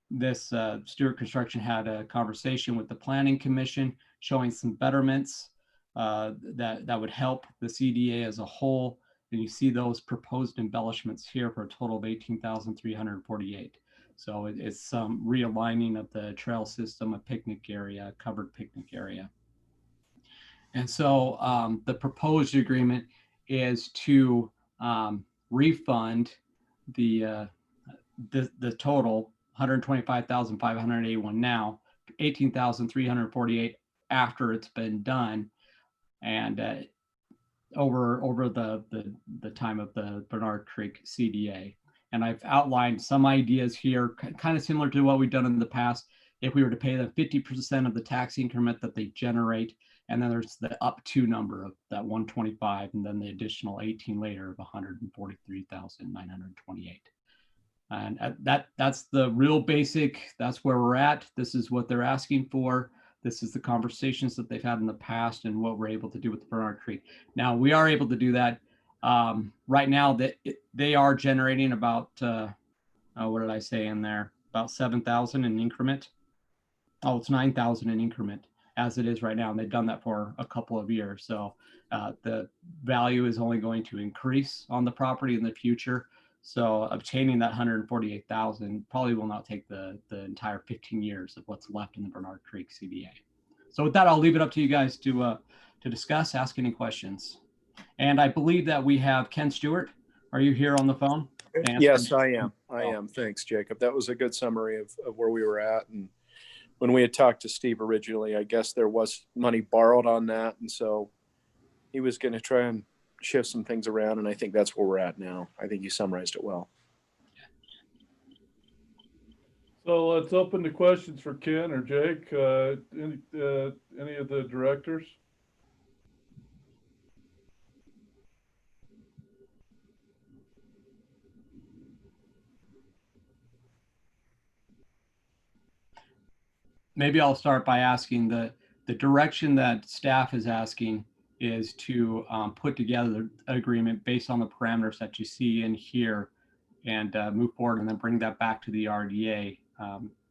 This Stewart Construction had a conversation with the Planning Commission showing some betterments that would help the CDA as a whole. And you see those proposed embellishments here for a total of 18,348. So it's some realigning of the trail system, a picnic area, covered picnic area. And so the proposed agreement is to refund the total 125,581 now, 18,348 after it's been done, and over the time of the Bernard Creek CDA. And I've outlined some ideas here, kind of similar to what we've done in the past. If we were to pay them 50% of the tax increment that they generate, and then there's the up to number of that 125, and then the additional 18 later of 143,928. And that's the real basic, that's where we're at. This is what they're asking for. This is the conversations that they've had in the past and what we're able to do with Bernard Creek. Now we are able to do that. Right now that they are generating about, what did I say in there? About 7,000 in increment. Oh, it's 9,000 in increment as it is right now. And they've done that for a couple of years. So the value is only going to increase on the property in the future. So obtaining that 148,000 probably will not take the entire 15 years of what's left in the Bernard Creek CDA. So with that, I'll leave it up to you guys to discuss, ask any questions. And I believe that we have Ken Stewart. Are you here on the phone? Yes, I am. I am. Thanks, Jacob. That was a good summary of where we were at. And when we had talked to Steve originally, I guess there was money borrowed on that. And so he was going to try and shift some things around. And I think that's where we're at now. I think you summarized it well. So let's open the questions for Ken or Jake, any of the directors. Maybe I'll start by asking the direction that staff is asking is to put together an agreement based on the parameters that you see in here and move forward, and then bring that back to the RDA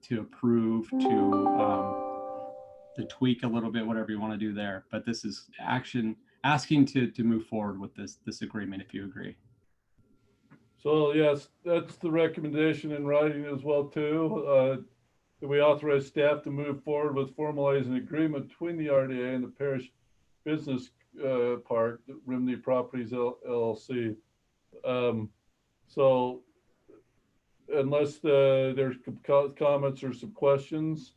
to approve, to tweak a little bit, whatever you want to do there. But this is asking to move forward with this agreement, if you agree. So yes, that's the recommendation in writing as well too. That we authorize staff to move forward with formalizing an agreement between the RDA and the Parish Business Park, Rimney Properties LLC. So unless there's comments or some questions,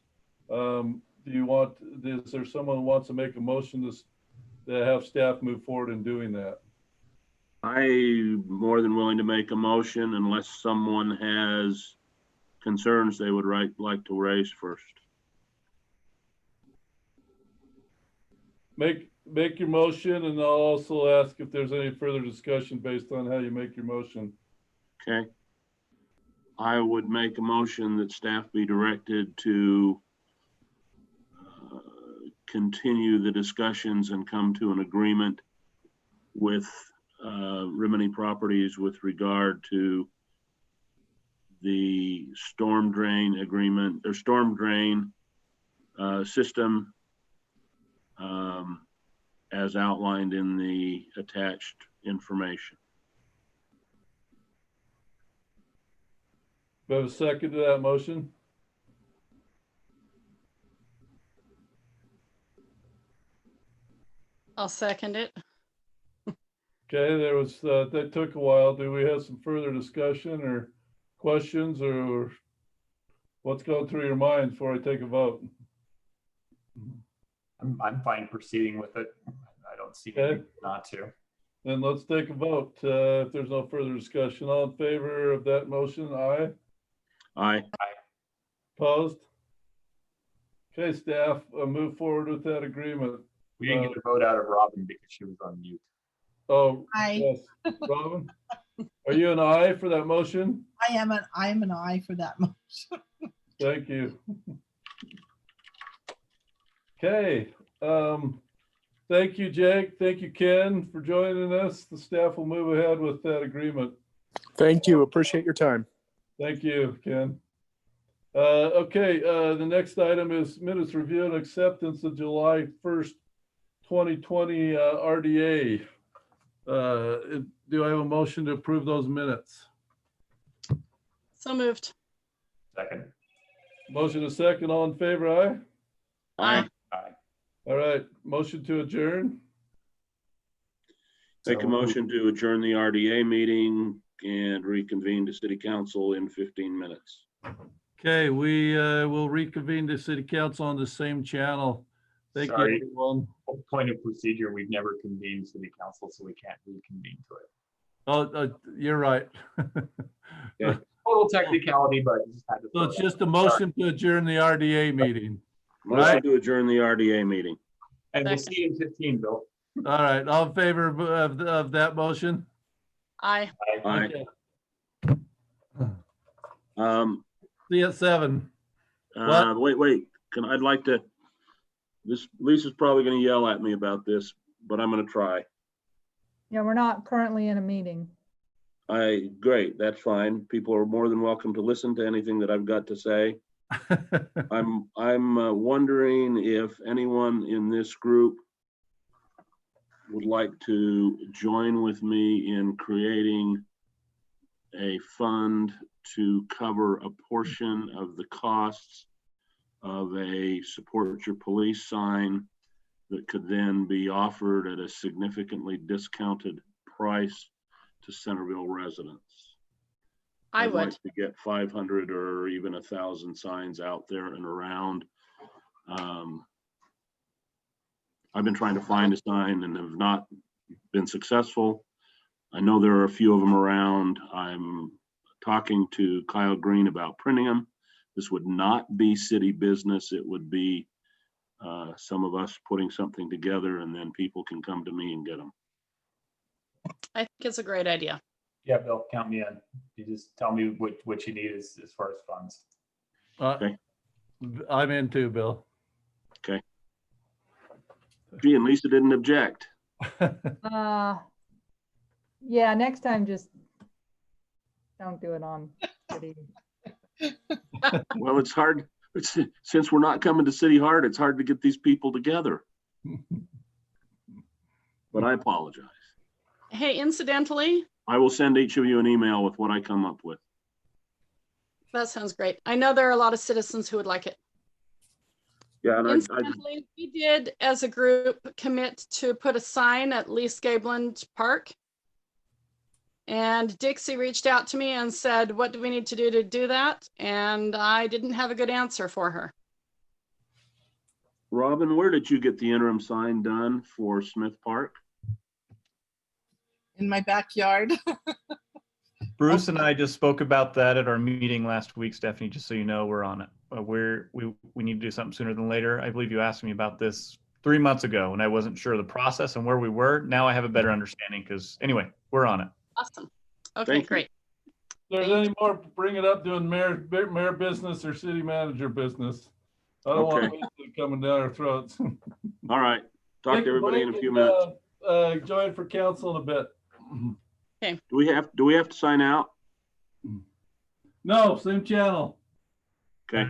is there someone who wants to make a motion to have staff move forward in doing that? I'm more than willing to make a motion unless someone has concerns they would like to raise first. Make your motion, and I'll also ask if there's any further discussion based on how you make your motion. Okay. I would make a motion that staff be directed to continue the discussions and come to an agreement with Rimini Properties with regard to the storm drain agreement, or storm drain system as outlined in the attached information. Do I have a second to that motion? I'll second it. Okay, there was that took a while. Do we have some further discussion or questions, or what's going through your mind before I take a vote? I'm fine proceeding with it. I don't see any reason not to. Then let's take a vote. If there's no further discussion, all in favor of that motion, aye. Aye. Opposed? Okay, staff, move forward with that agreement. We didn't get a vote out of Robin because she was on mute. Oh, Aye. yes. Robin, are you an aye for that motion? I am an aye for that motion. Thank you. Okay. Thank you, Jake. Thank you, Ken, for joining us. The staff will move ahead with that agreement. Thank you. Appreciate your time. Thank you, Ken. Okay, the next item is minutes review and acceptance of July 1st, 2020 RDA. Do I have a motion to approve those minutes? So moved. Second. Motion is second. All in favor, aye? Aye. Aye. All right, motion to adjourn. Make a motion to adjourn the RDA meeting and reconvene to City Council in 15 minutes. Okay, we will reconvene to City Council on the same channel. Thank you, Sorry. everyone. Point of procedure, we've never convened City Council, so we can't reconvene to it. Oh, you're right. Yeah. Total technicality, but just had to. So it's just a motion to adjourn the RDA meeting. Motion Right. to adjourn the RDA meeting. And we'll see you in 15, Bill. All right, all in favor of that motion? Aye. Aye. Okay. See you at 7. Wait. I'd like to, Lisa's probably going to yell at me about this, but I'm going to try. Yeah, we're not currently in a meeting. Great, that's fine. People are more than welcome to listen to anything that I've got to say. I'm wondering if anyone in this group would like to join with me in creating a fund to cover a portion of the costs of a support your police sign that could then be offered at a significantly discounted price to Centerville residents. I I'd would. like to get 500 or even 1,000 signs out there and around. I've been trying to find a sign and have not been successful. I know there are a few of them around. I'm talking to Kyle Green about printing them. This would not be city business. It would be some of us putting something together, and then people can come to me and get them. I think it's a great idea. Yeah, Bill, count me in. You just tell me what you need as far as funds. Okay. I'm in too, Bill. Okay. Gee, and Lisa didn't object. Yeah, next time just don't do it on city. Well, it's hard. Since we're not coming to City Hart, it's hard to get these people together. But I apologize. Hey, incidentally, I will send each of you an email with what I come up with. that sounds great. I know there are a lot of citizens who would like it. Yeah, and I Incidentally, we did as a group commit to put a sign at Lee Scabland Park. And Dixie reached out to me and said, what do we need to do that? And I didn't have a good answer for her. Robin, where did you get the interim sign done for Smith Park? In my backyard. Bruce and I just spoke about that at our meeting last week, Stephanie, just so you know, we're on it. We need to do something sooner than later. I believe you asked me about this 3 months ago and I wasn't sure of the process and where we were. Now I have a better understanding because anyway, we're on it. Awesome. Okay, great. If there's any more, bring it up doing mayor business or city manager business. I don't want it coming down our throats. All right. Talk to everybody in a few minutes. Join for council in a bit. Okay. Do we have to sign out? No, same channel. Okay.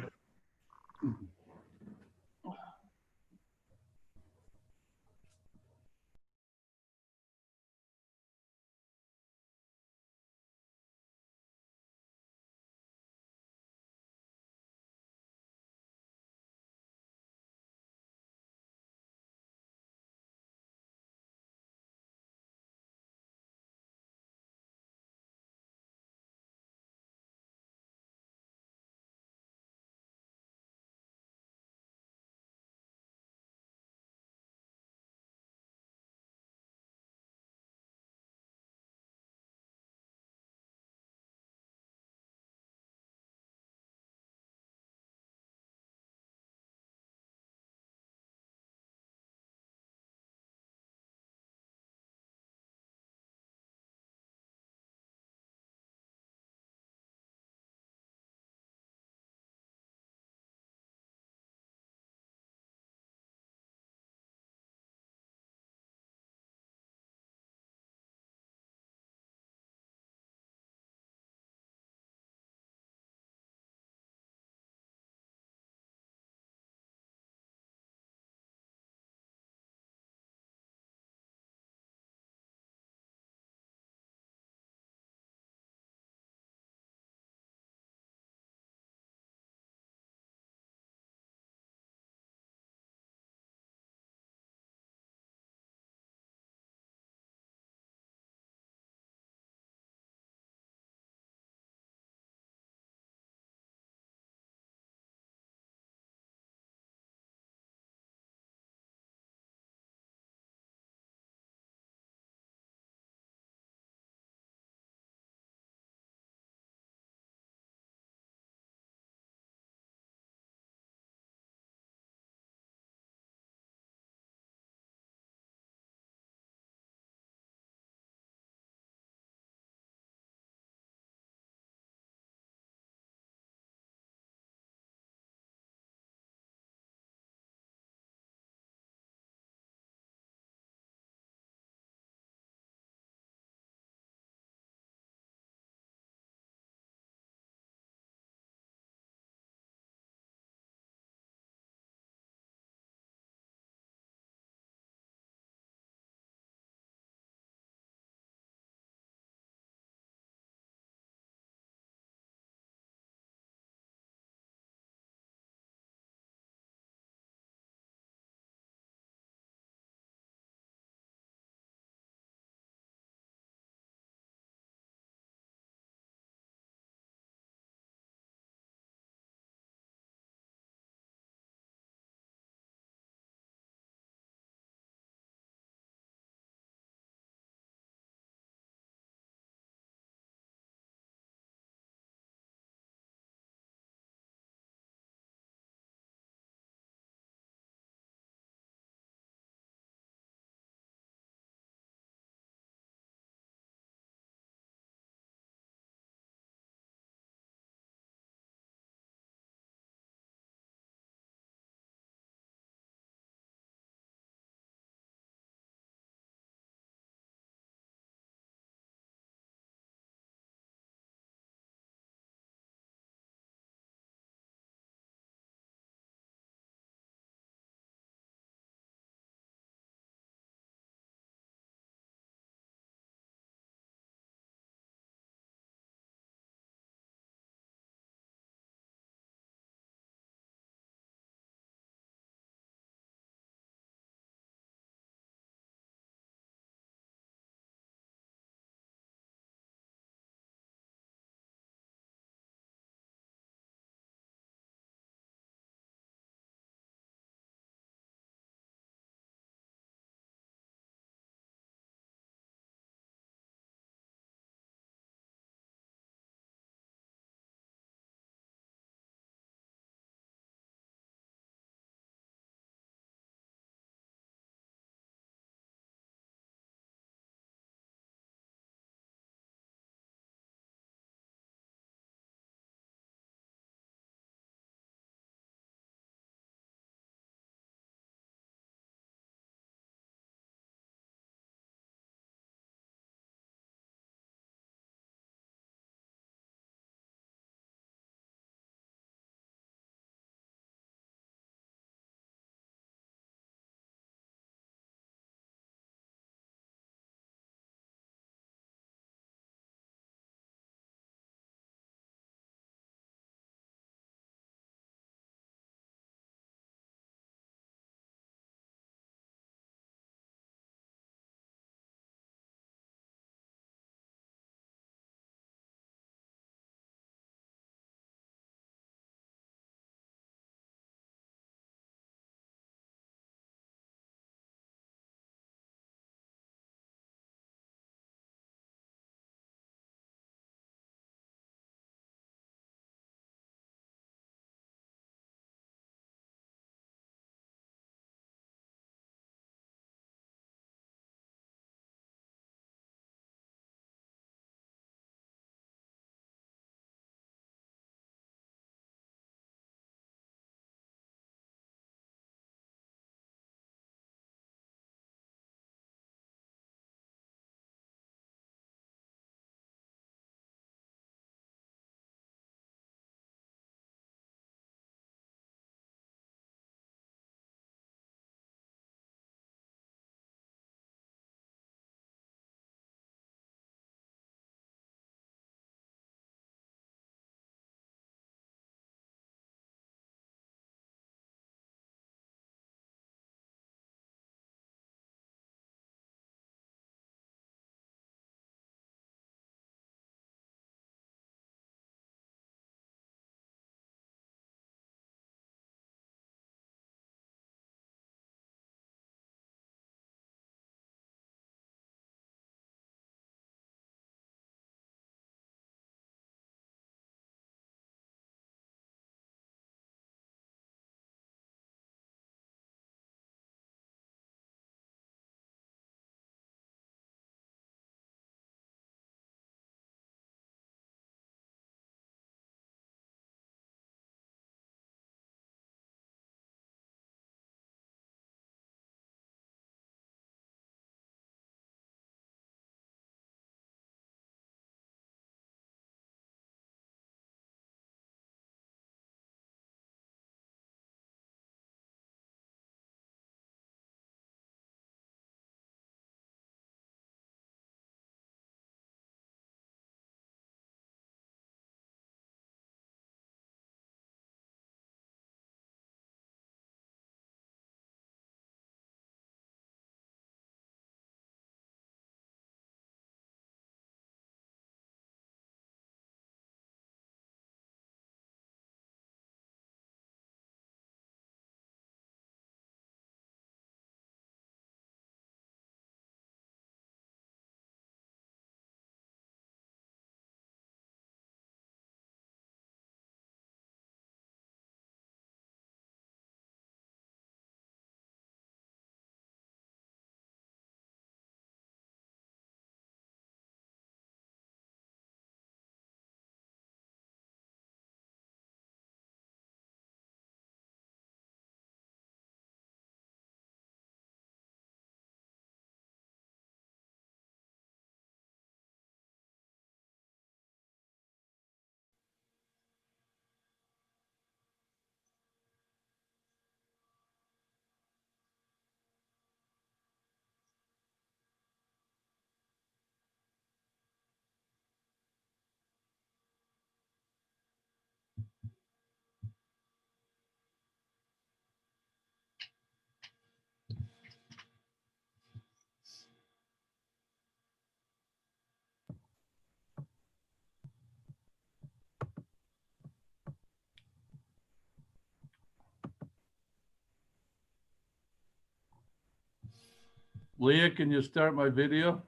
Leah, can you start my video?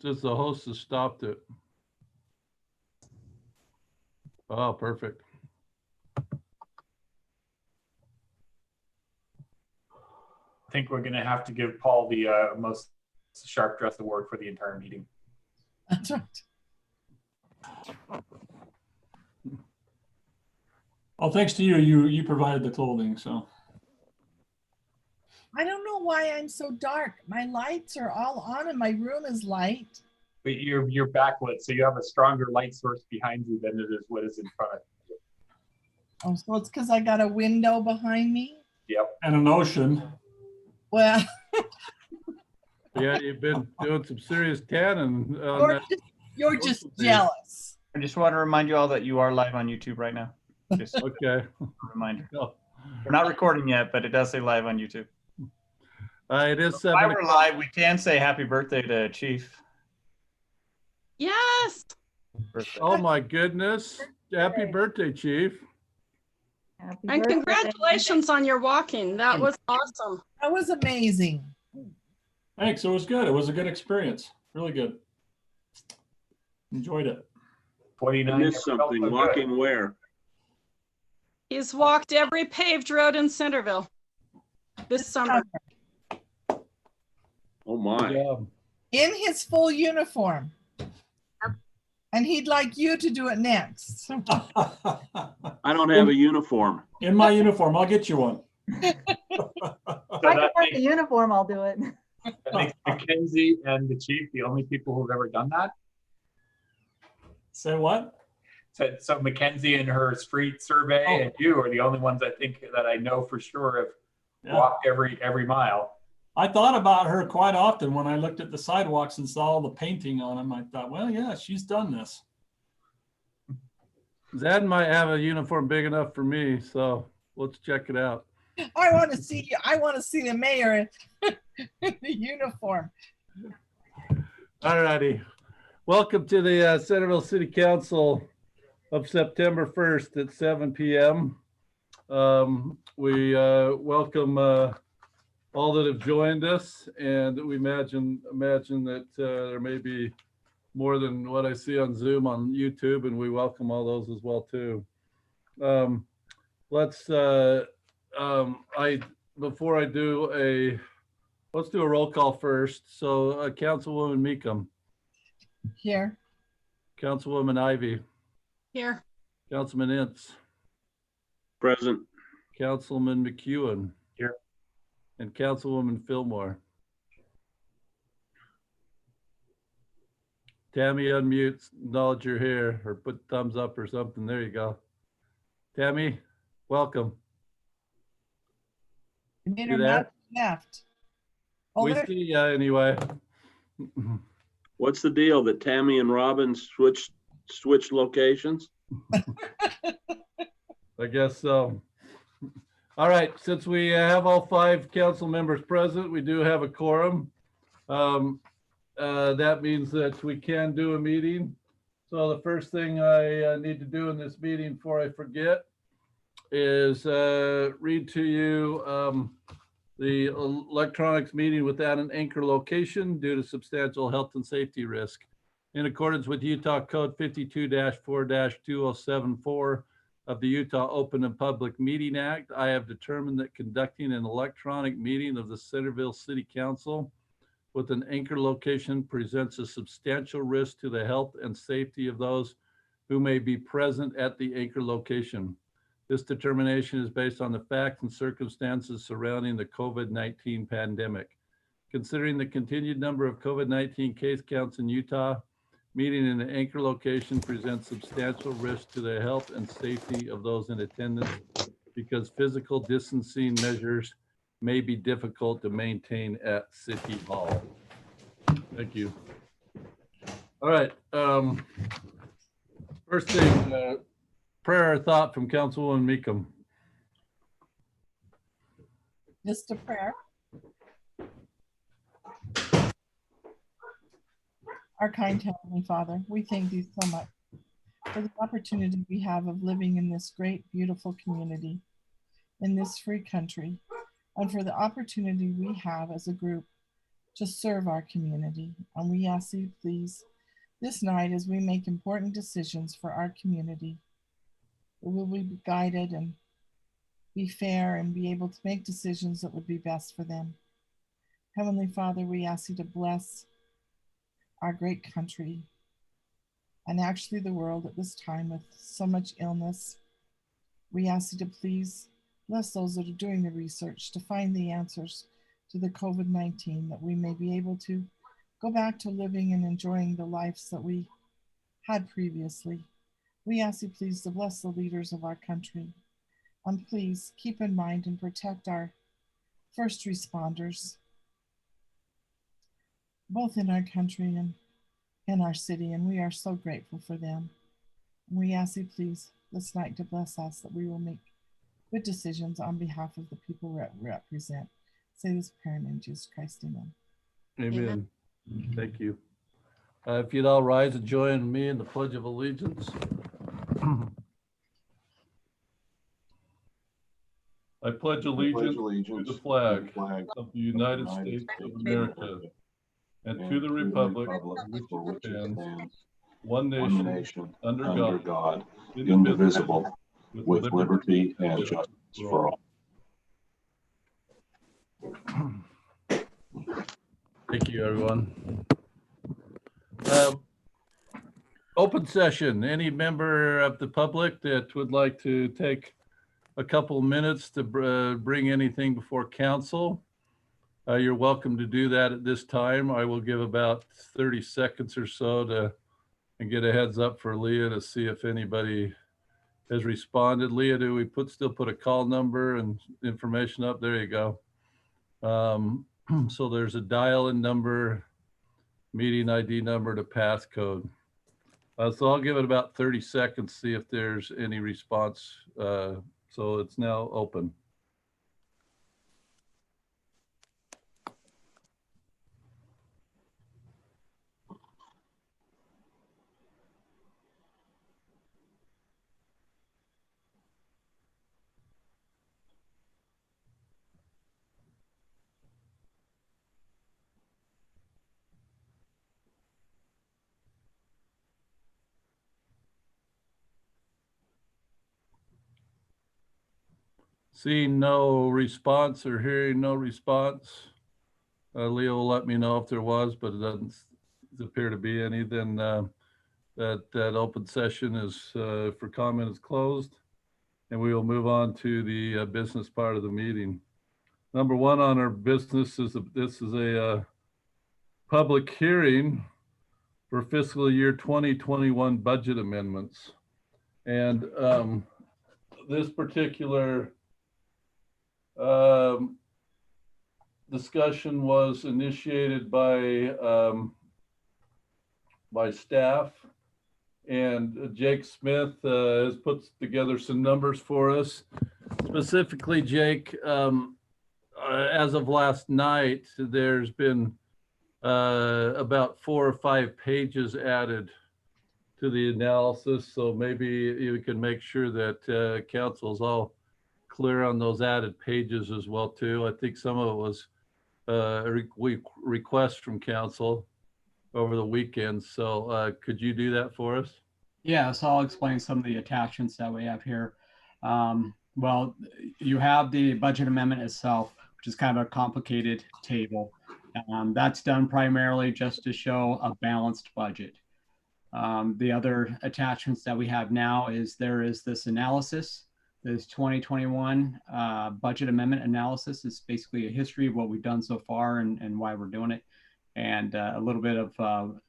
Since the host has stopped it. Oh, perfect. I think we're gonna have to give Paul the most sharp dress award for the entire meeting. That's right. Well, thanks to you, you provided the clothing, so. I don't know why I'm so dark. My lights are all on and my room is light. But you're backlit, so you have a stronger light source behind you than it is what is in front of you. Oh, so it's because I got a window behind me? Yep. And an ocean. Well, Yeah, you've been doing some serious tanning. you're just jealous. I just want to remind you all that you are live on YouTube right now. Just okay. a reminder. We're not recording yet, but it does say live on YouTube. It is So 7 while we're live, we can say happy birthday to Chief. Yes. Birthday. Oh my goodness. Happy birthday, Chief. Happy And birthday. congratulations on your walking. That was awesome. That was amazing. Thanks, it was good. It was a good experience. Really good. Enjoyed it. 49. I missed something. Walking where? He's walked every paved road in Centerville this summer. Oh my. In his full uniform. And he'd like you to do it next. I don't have a uniform. In my uniform, I'll get you one. If I can find the uniform, I'll do it. That makes Mackenzie and the chief the only people who've ever done that. Say what? So Mackenzie and her street survey and you are the only ones I think that I know for sure have walked every mile. I thought about her quite often when I looked at the sidewalks and saw all the painting on them. I thought, well, yeah, she's done this. Zed might have a uniform big enough for me, so let's check it out. I want to see the mayor in the uniform. All righty. Welcome to the Centerville City Council of September 1st at 7 p.m. We welcome all that have joined us, and we imagine that there may be more than what I see on Zoom on YouTube, and we welcome all those as well too. Let's do a roll call first. So Councilwoman Meekum. Here. Councilwoman Ivy. Here. Councilman Ince. Present. Councilman McEwen. Here. And Councilwoman Fillmore. Tammy, unmute, acknowledge you're here, or put thumbs up or something. There you go. Tammy, welcome. You there? Left. Oh, we see you anyway. What's the deal that Tammy and Robin switched locations? I guess so. All right, since we have all 5 council members present, we do have a quorum. That means that we can do a meeting. So the first thing I need to do in this meeting before I forget is read to you the electronics meeting without an anchor location due to substantial health and safety risk. In accordance with Utah Code 52-4-2074 of the Utah Open and Public Meeting Act, I have determined that conducting an electronic meeting of the Centerville City Council with an anchor location presents a substantial risk to the health and safety of those who may be present at the anchor location. This determination is based on the facts and circumstances surrounding the COVID-19 pandemic. Considering the continued number of COVID-19 case counts in Utah, meeting in an anchor location presents substantial risk to the health and safety of those in attendance because physical distancing measures may be difficult to maintain at City Hall. Thank you. All right. First thing, prayer or thought from Councilwoman Meekum. Just a prayer. Our kind Heavenly Father, we thank you so much for the opportunity we have of living in this great, beautiful community, in this free country. and for the opportunity we have as a group to serve our community. And we ask you, please, this night as we make important decisions for our community, will we be guided and be fair and be able to make decisions that would be best for them. Heavenly Father, we ask you to bless our great country and actually the world at this time with so much illness. We ask you to please bless those that are doing the research to find the answers to the COVID-19, that we may be able to go back to living and enjoying the lives that we had previously. We ask you please to bless the leaders of our country, and please keep in mind and protect our first responders, both in our country and in our city, and we are so grateful for them. And we ask you please this night to bless us, that we will make good decisions on behalf of the people we represent. Say this prayer in Jesus Christ, amen. Amen. Thank you. If you'd all rise and join me in the Pledge of Allegiance. I pledge allegiance to the flag of the United States of America and to the republic for which it stands, one nation, under God, indivisible, with liberty and justice for all. Thank you, everyone. Open session. Any member of the public that would like to take a couple minutes to bring anything before council, you're welcome to do that at this time. I will give about 30 seconds or so and get a heads up for Leah to see if anybody has responded. Leah, do we still put a call number and information up? There you go. So there's a dial-in number, meeting ID number to passcode. So I'll give it about 30 seconds, see if there's any response. So it's now open. Seeing no response or hearing no response, Leo will let me know if there was, but it doesn't appear to be any. Then that open session is for comment is closed, and we will move on to the business part of the meeting. Number one on our business is this is a public hearing for fiscal year 2021 budget amendments, and this particular discussion was initiated by staff, and Jake Smith has put together some numbers for us. Specifically, Jake, as of last night, there's been about 4 or 5 pages added to the analysis, so maybe you can make sure that council's all clear on those added pages as well too. I think some of it was a request from council over the weekend. So could you do that for us? Yeah, so I'll explain some of the attachments that we have here. Well, you have the budget amendment itself, which is kind of a complicated table. That's done primarily just to show a balanced budget. The other attachments that we have now is there is this analysis. This 2021 budget amendment analysis is basically a history of what we've done so far and why we're doing it, and a little bit of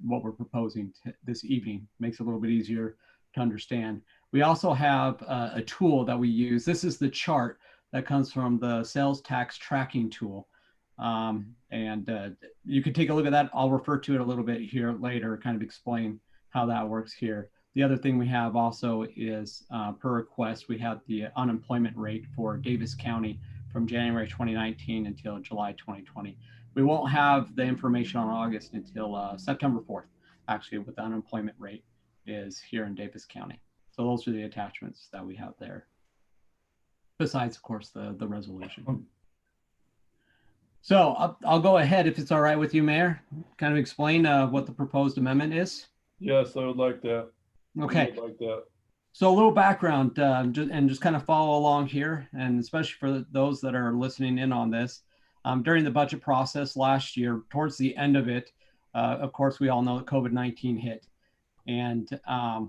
what we're proposing this evening. Makes it a little bit easier to understand. We also have a tool that we use. This is the chart that comes from the sales tax tracking tool. You can take a look at that. I'll refer to it a little bit here later, kind of explain how that works here. The other thing we have also is per request, we have the unemployment rate for Davis County from January 2019 until July 2020. We won't have the information on August until September 4th, actually, what the unemployment rate is here in Davis County. So those are the attachments that we have there. Besides, of course, the resolution. So I'll go ahead if it's all right with you, Mayor. Kind of explain what the proposed amendment is. Yes, I would like that. I Okay. would like that. So a little background and just kind of follow along here, and especially for those that are listening in on this. During the budget process last year, towards the end of it, of course, we all know that COVID-19 hit. And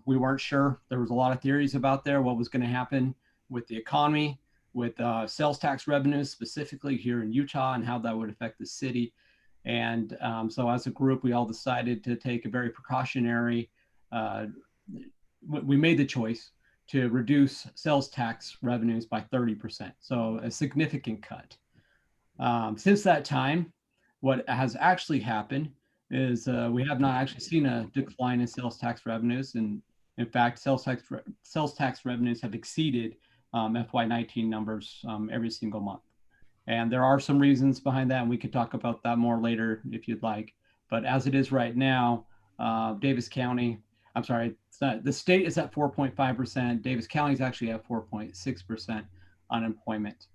we weren't sure. There was a lot of theories about there, what was going to happen with the economy, with sales tax revenues, specifically here in Utah, and how that would affect the city. And so as a group, we all decided to take a very precautionary, we made the choice to reduce sales tax revenues by 30%. So a significant cut. Since that time, what has actually happened is we have not actually seen a decline in sales tax revenues. And in fact, sales tax revenues have exceeded FY19 numbers every single month. And there are some reasons behind that, and we could talk about that more later if you'd like. But as it is right now, Davis County, I'm sorry, the state is at 4.5%. Davis County is actually at 4.6% unemployment.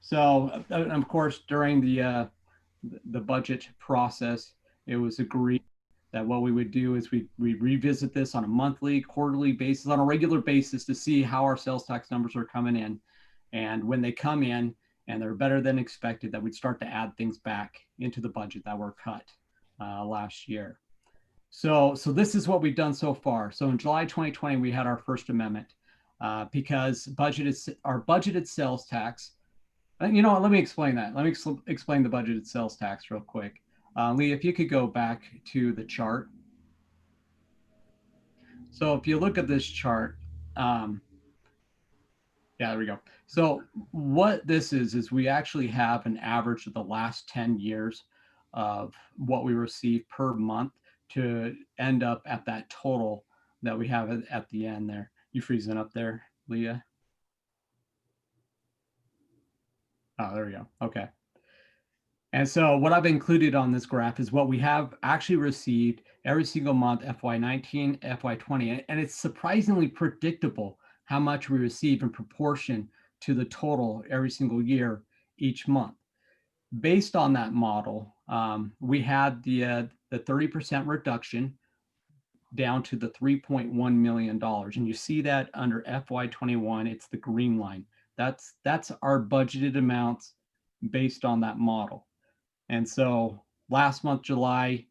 So, of course, during the budget process, it was agreed that what we would do is we revisit this on a monthly, quarterly basis, on a regular basis to see how our sales tax numbers are coming in. And when they come in and they're better than expected, that we'd start to add things back into the budget that were cut last year. So this is what we've done so far. So in July 2020, we had our first amendment because our budgeted sales tax. You know what, let me explain that. Let me explain the budgeted sales tax real quick. Lee, if you could go back to the chart. So if you look at this chart, yeah, there we go. So what this is we actually have an average of the last 10 years of what we receive per month to end up at that total that we have at the end there. You freezing up there, Leah? Oh, there we go. Okay. And so what I've included on this graph is what we have actually received every single month, FY19, FY20, and it's surprisingly predictable how much we receive in proportion to the total every single year, each month. Based on that model, we had the 30% reduction down to the $3.1 million. And you see that under FY21, it's the green line. That's our budgeted amounts based on that model. And so last month, July,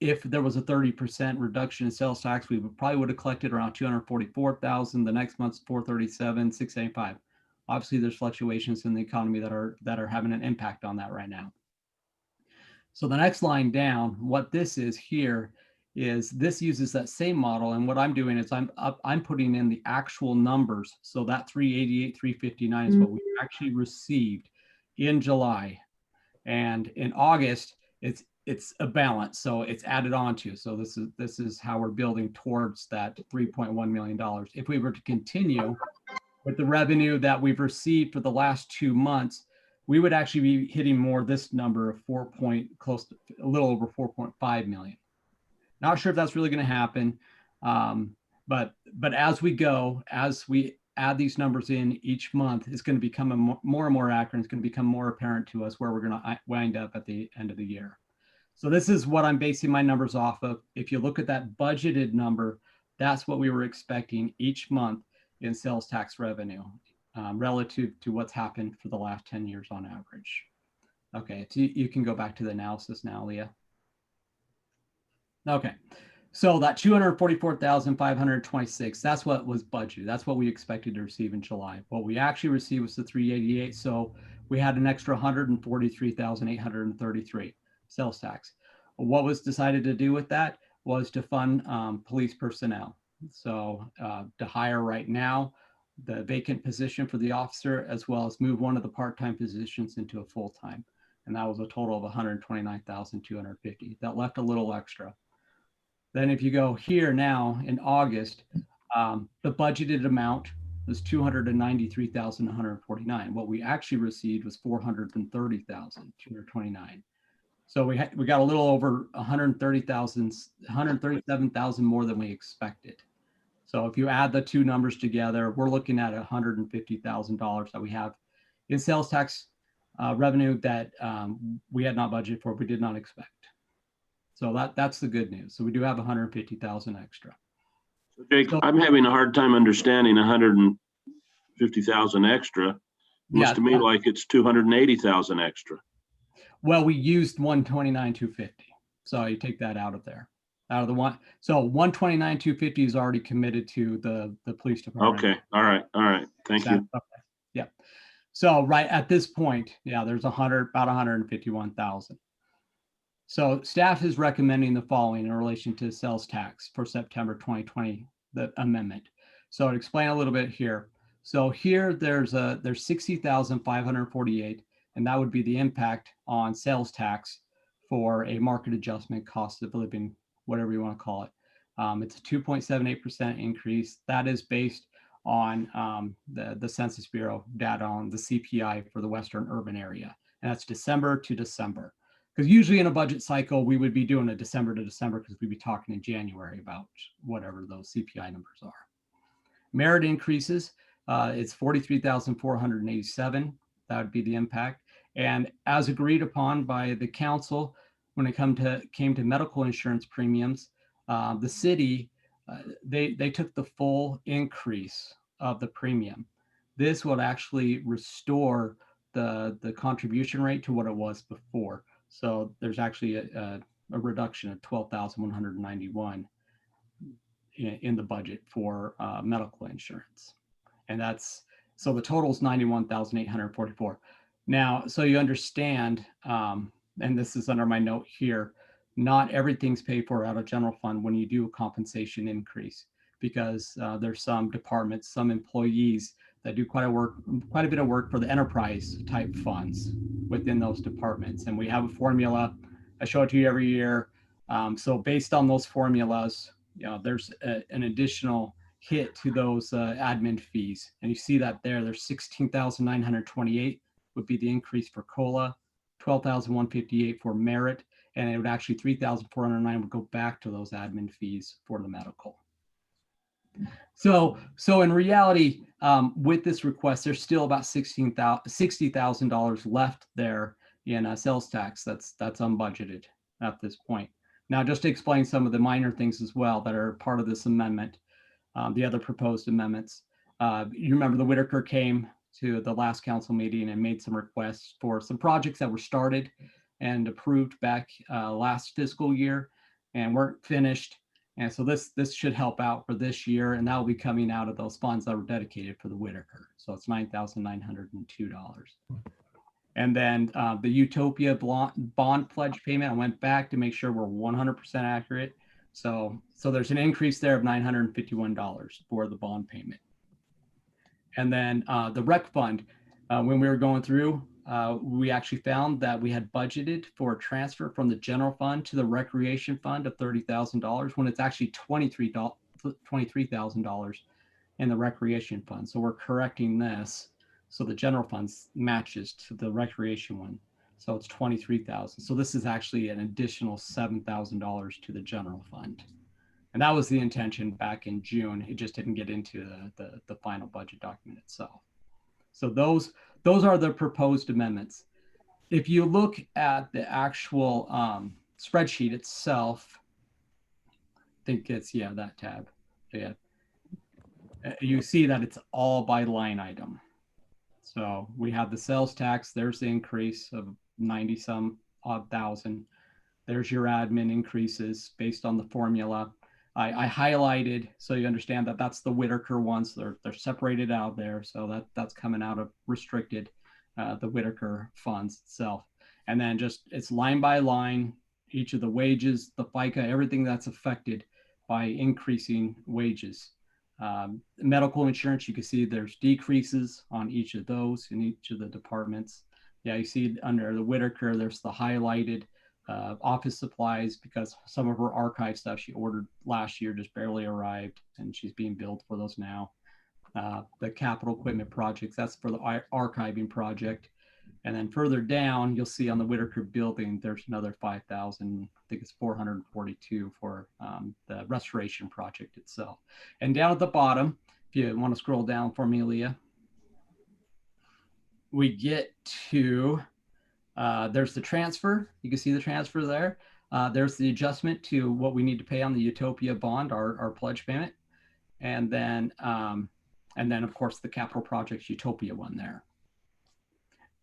if there was a 30% reduction in sales tax, we probably would have collected around $244,000. The next month's $437,000, $685,000. Obviously, there's fluctuations in the economy that are having an impact on that right now. So the next line down, what this is here is this uses that same model, and what I'm doing is I'm putting in the actual numbers. So that 388, 359 is what we actually received in July. And in August, it's a balance, so it's added on to. So this is how we're building towards that $3.1 million. If we were to continue with the revenue that we've received for the last 2 months, we would actually be hitting more this number of close to a little over 4.5 million. Not sure if that's really going to happen, but as we go, as we add these numbers in each month, it's going to become more and more accurate. It's going to become more apparent to us where we're going to wind up at the end of the year. So this is what I'm basing my numbers off of. If you look at that budgeted number, that's what we were expecting each month in sales tax revenue relative to what's happened for the last 10 years on average. Okay, so you can go back to the analysis now, Leah. Okay. So that 244,526, that's what was budgeted. That's what we expected to receive in July. What we actually received was the 388. So we had an extra 143,833 sales tax. What was decided to do with that was to fund police personnel. So to hire right now the vacant position for the officer, as well as move one of the part-time positions into a full-time. And that was a total of 129,250. That left a little extra. Then if you go here now in August, the budgeted amount was 293,149. What we actually received was 430,229. So we got a little over 137,000 more than we expected. So if you add the two numbers together, we're looking at $150,000 that we have in sales tax revenue that we had not budgeted for, we did not expect. So that's the good news. So we do have 150,000 extra. Jake, I'm having a hard time understanding 150,000 extra. Looks Yeah, to me like it's 280,000 extra. Well, we used 129,250. So you take that out of there. Out of the one. So 129,250 is already committed to the police department. Okay. All right. All right. Thank you. Okay. Yeah. So right at this point, yeah, there's about 151,000. So staff is recommending the following in relation to sales tax for September 2020, the amendment. So to explain a little bit here. So here there's 60,548, and that would be the impact on sales tax for a market adjustment cost of living, whatever you want to call it. It's a 2.78% increase. That is based on the Census Bureau data on the CPI for the Western urban area. And that's December to December. Because usually in a budget cycle, we would be doing a December to December because we'd be talking in January about whatever those CPI numbers are. Merit increases, it's 43,487. That would be the impact. And as agreed upon by the council, when it came to medical insurance premiums, the city, they took the full increase of the premium. This would actually restore the contribution rate to what it was before. So there's actually a reduction of 12,191 in the budget for medical insurance. And so the total is 91,844. Now, so you understand, and this is under my note here, not everything's paid for out of general fund when you do a compensation increase, because there's some departments, some employees that do quite a bit of work for the enterprise type funds within those departments. And we have a formula. I show it to you every year. So based on those formulas, there's an additional hit to those admin fees. And you see that there's 16,928 would be the increase for COLA, 12,158 for merit, and it would actually 3,409 would go back to those admin fees for the medical. So in reality, with this request, there's still about $60,000 left there in sales tax that's unbudgeted at this point. Now, just to explain some of the minor things as well that are part of this amendment, the other proposed amendments. You remember the Whitaker came to the last council meeting and made some requests for some projects that were started and approved back last fiscal year and weren't finished. And so this should help out for this year, and that will be coming out of those funds that were dedicated for the Whitaker. So it's $9,902. And then the Utopia bond pledge payment, I went back to make sure we're 100% accurate. So there's an increase there of $951 for the bond payment. And then the rec fund, when we were going through, we actually found that we had budgeted for a transfer from the general fund to the recreation fund of $30,000 when it's actually $23,000 in the recreation fund. So we're correcting this. So the general funds matches to the recreation one. So it's $23,000. So this is actually an additional $7,000 to the general fund. And that was the intention back in June. It just didn't get into the final budget document itself. So those are the proposed amendments. If you look at the actual spreadsheet itself, I think it's, that tab. Yeah. You see that it's all by line item. So we have the sales tax, there's the increase of 90 some odd thousand. There's your admin increases based on the formula. I highlighted so you understand that that's the Whitaker ones. They're separated out there. So that's coming out of restricted, the Whitaker funds itself. And then just it's line by line, each of the wages, the FICA, everything that's affected by increasing wages. Medical insurance, you can see there's decreases on each of those in each of the departments. Yeah, you see under the Whitaker, there's the highlighted office supplies because some of her archive stuff she ordered last year just barely arrived and she's being billed for those now. The capital equipment projects, that's for the archiving project. And then further down, you'll see on the Whitaker building, there's another 5,000, I think it's 442 for the restoration project itself. And down at the bottom, if you want to scroll down for me, Leah, we get to There's the transfer. You can see the transfer there. There's the adjustment to what we need to pay on the Utopia bond, our pledge payment. And then of course the capital projects Utopia one there.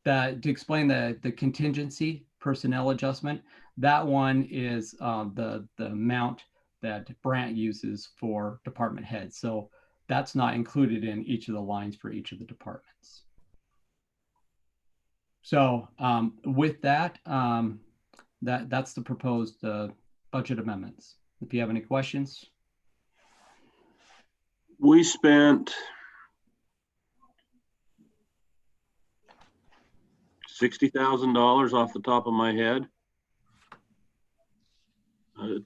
To explain the contingency personnel adjustment, that one is the amount that Brant uses for department heads. So that's not included in each of the lines for each of the departments. So with that, that's the proposed budget amendments. If you have any questions. We spent $60,000 off the top of my head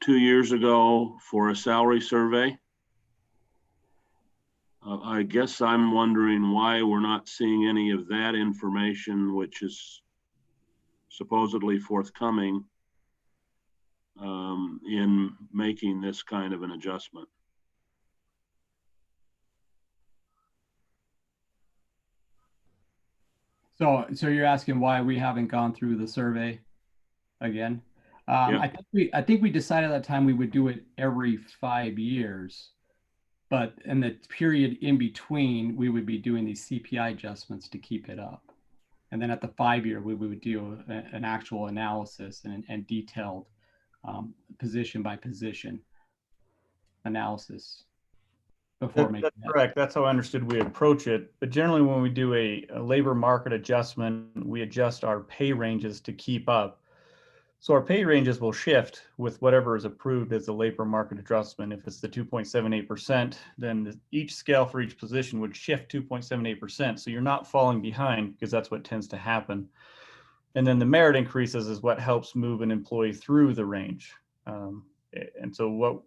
2 years ago for a salary survey. I guess I'm wondering why we're not seeing any of that information, which is supposedly forthcoming in making this kind of an adjustment. So you're asking why we haven't gone through the survey again? Yeah. I think we decided at that time we would do it every 5 years, but in the period in between, we would be doing these CPI adjustments to keep it up. And then at the 5-year, we would do an actual analysis and detailed position by position analysis. That's correct. That's how I understood we approach it. But generally, when we do a labor market adjustment, we adjust our pay ranges to keep up. So our pay ranges will shift with whatever is approved as a labor market adjustment. If it's the 2.78%, then each scale for each position would shift 2.78%. So you're not falling behind, because that's what tends to happen. And then the merit increases is what helps move an employee through the range. And so what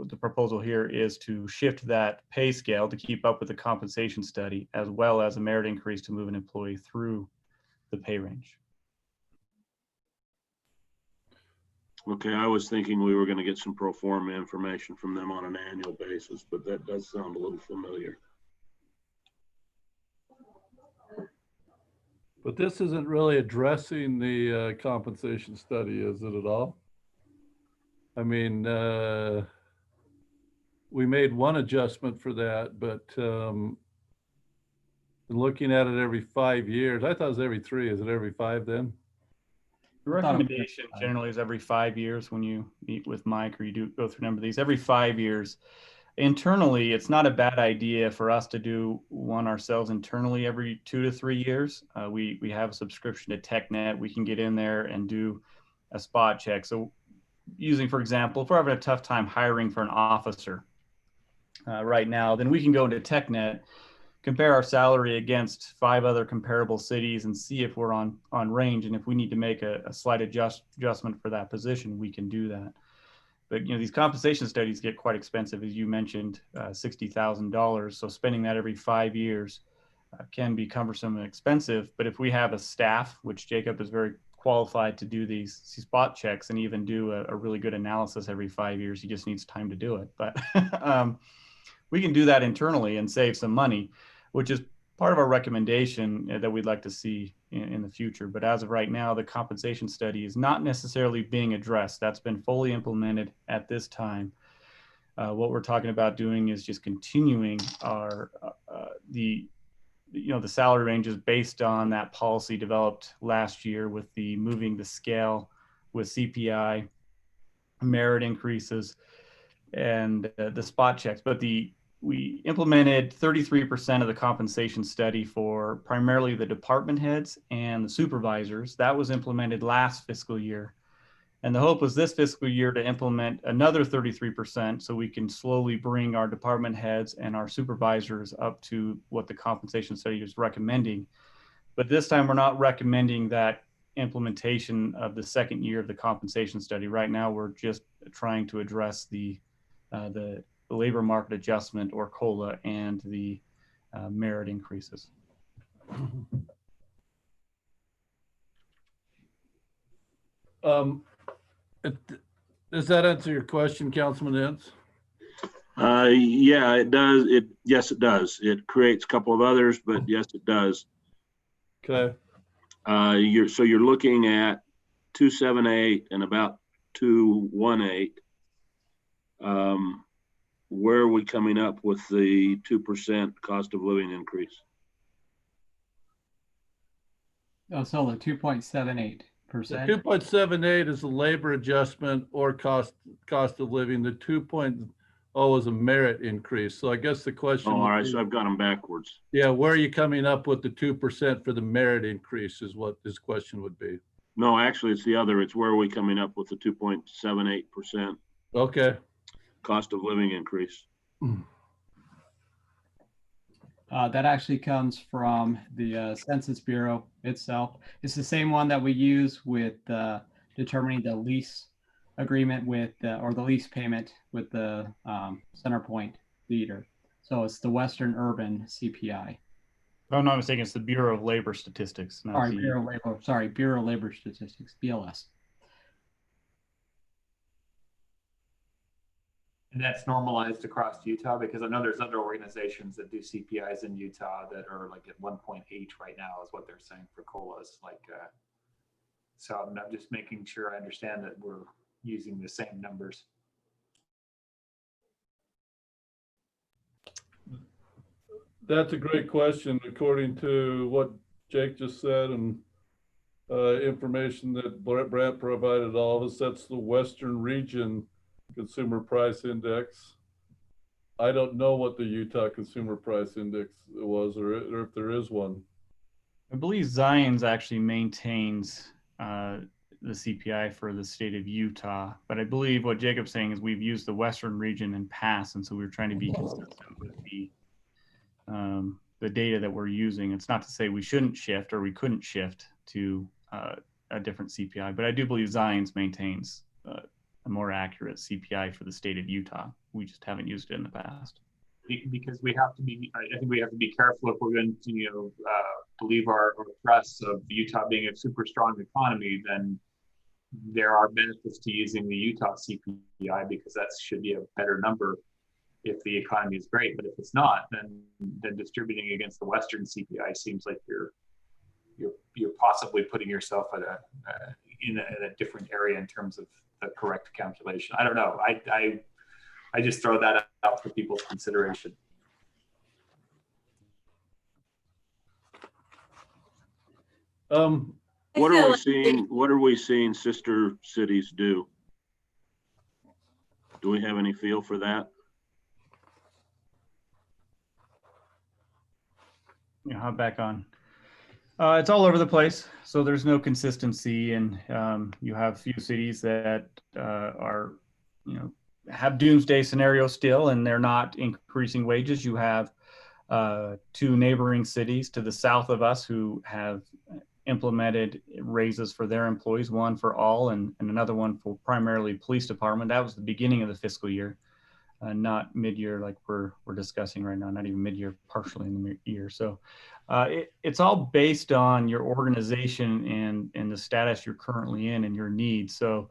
the proposal here is to shift that pay scale to keep up with the compensation study, as well as a merit increase to move an employee through the pay range. Okay, I was thinking we were going to get some pro forma information from them on an annual basis, but that does sound a little familiar. But this isn't really addressing the compensation study, is it at all? I mean, we made one adjustment for that, but looking at it every 5 years, I thought it was every 3. Is it every 5 then? The recommendation generally is every 5 years when you meet with Mike or you do go through a number of these. Every 5 years. Internally, it's not a bad idea for us to do one ourselves internally every 2 to 3 years. We have a subscription to TechNet. We can get in there and do a spot check. So using, for example, if we're having a tough time hiring for an officer right now, then we can go into TechNet, compare our salary against 5 other comparable cities and see if we're on range. And if we need to make a slight adjustment for that position, we can do that. But these compensation studies get quite expensive, as you mentioned, $60,000. So spending that every 5 years can be cumbersome and expensive. But if we have a staff, which Jacob is very qualified to do these spot checks and even do a really good analysis every 5 years, he just needs time to do it. But we can do that internally and save some money, which is part of our recommendation that we'd like to see in the future. But as of right now, the compensation study is not necessarily being addressed. That's been fully implemented at this time. What we're talking about doing is just continuing our the salary ranges based on that policy developed last year with the moving the scale with CPI, merit increases, and the spot checks. But we implemented 33% of the compensation study for primarily the department heads and the supervisors. That was implemented last fiscal year. And the hope was this fiscal year to implement another 33% so we can slowly bring our department heads and our supervisors up to what the compensation study is recommending. But this time we're not recommending that implementation of the second year of the compensation study. Right now, we're just trying to address the labor market adjustment, or COLA, and the merit increases. Does that answer your question, Councilman Ince? Yeah, it does. Yes, it does. It creates a couple of others, but yes, it does. Okay. You're looking at 278 and about 218. Where are we coming up with the 2% cost of living increase? Oh, so the 2.78%. 2.78 is the labor adjustment or cost of living. The 2.0 is a merit increase. So I guess the question. Oh, all right. Be, So I've got them backwards. Yeah, where are you coming up with the 2% for the merit increase is what this question would be. No, actually, it's the other. It's where are we coming up with the 2.78%? Okay. Cost of living increase. That actually comes from the Census Bureau itself. It's the same one that we use with determining the lease agreement with, or the lease payment with the Centerpoint Theater. So it's the Western Urban CPI. If I'm not mistaken, it's the Bureau of Labor Statistics. Bureau of Labor Statistics, BLS. And that's normalized across Utah, because I know there's other organizations that do CPIs in Utah that are like at 1.8 right now is what they're saying for COLAs. So I'm just making sure I understand that we're using the same numbers. That's a great question. According to what Jake just said and information that Brent provided all of us, that's the Western Region Consumer Price Index. I don't know what the Utah Consumer Price Index was, or if there is one. I believe Zions actually maintains the CPI for the state of Utah, but I believe what Jacob's saying is we've used the Western region in past, and so we're trying to be consistent with the data that we're using. It's not to say we shouldn't shift or we couldn't shift to a different CPI, but I do believe Zions maintains a more accurate CPI for the state of Utah. We just haven't used it in the past. Because we have to be, I think we have to be careful if we're going to, believe our press of Utah being a super strong economy, then there are benefits to using the Utah CPI, because that should be a better number if the economy is great. But if it's not, then distributing against the Western CPI seems like you're possibly putting yourself at in a different area in terms of the correct calculation. I don't know. I just throw that out for people's consideration. What are we seeing sister cities do? Do we have any feel for that? Yeah, hop back on. It's all over the place, so there's no consistency, and you have few cities that are, have doomsday scenarios still, and they're not increasing wages. You have two neighboring cities to the south of us who have implemented raises for their employees, one for all and another one for primarily police department. That was the beginning of the fiscal year, not mid-year like we're discussing right now, not even mid-year, partially in the year. So it's all based on your organization and the status you're currently in and your needs. So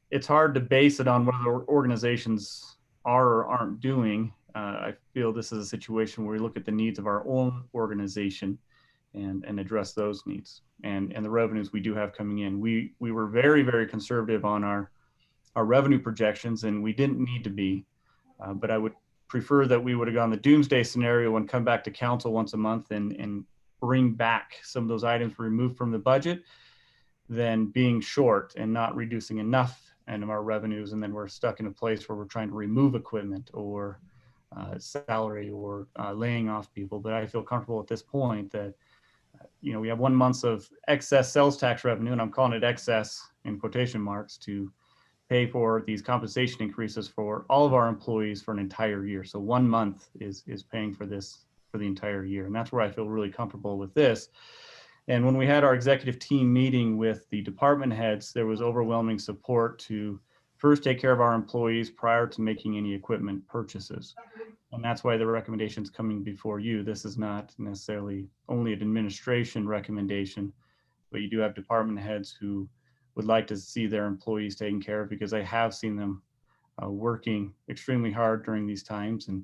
it's hard to base it on what the organizations are or aren't doing. I feel this is a situation where we look at the needs of our own organization and address those needs and the revenues we do have coming in. We were very, very conservative on our revenue projections, and we didn't need to be, but I would prefer that we would have gone the doomsday scenario and come back to council once a month and bring back some of those items removed from the budget than being short and not reducing enough of our revenues. And then we're stuck in a place where we're trying to remove equipment or salary or laying off people. But I feel comfortable at this point that we have 1 month of excess sales tax revenue, and I'm calling it excess in quotation marks, to pay for these compensation increases for all of our employees for an entire year. So 1 month is paying for this for the entire year. And that's where I feel really comfortable with this. And when we had our executive team meeting with the department heads, there was overwhelming support to first take care of our employees prior to making any equipment purchases. And that's why the recommendation's coming before you. This is not necessarily only an administration recommendation, but you do have department heads who would like to see their employees taken care of, because I have seen them working extremely hard during these times. And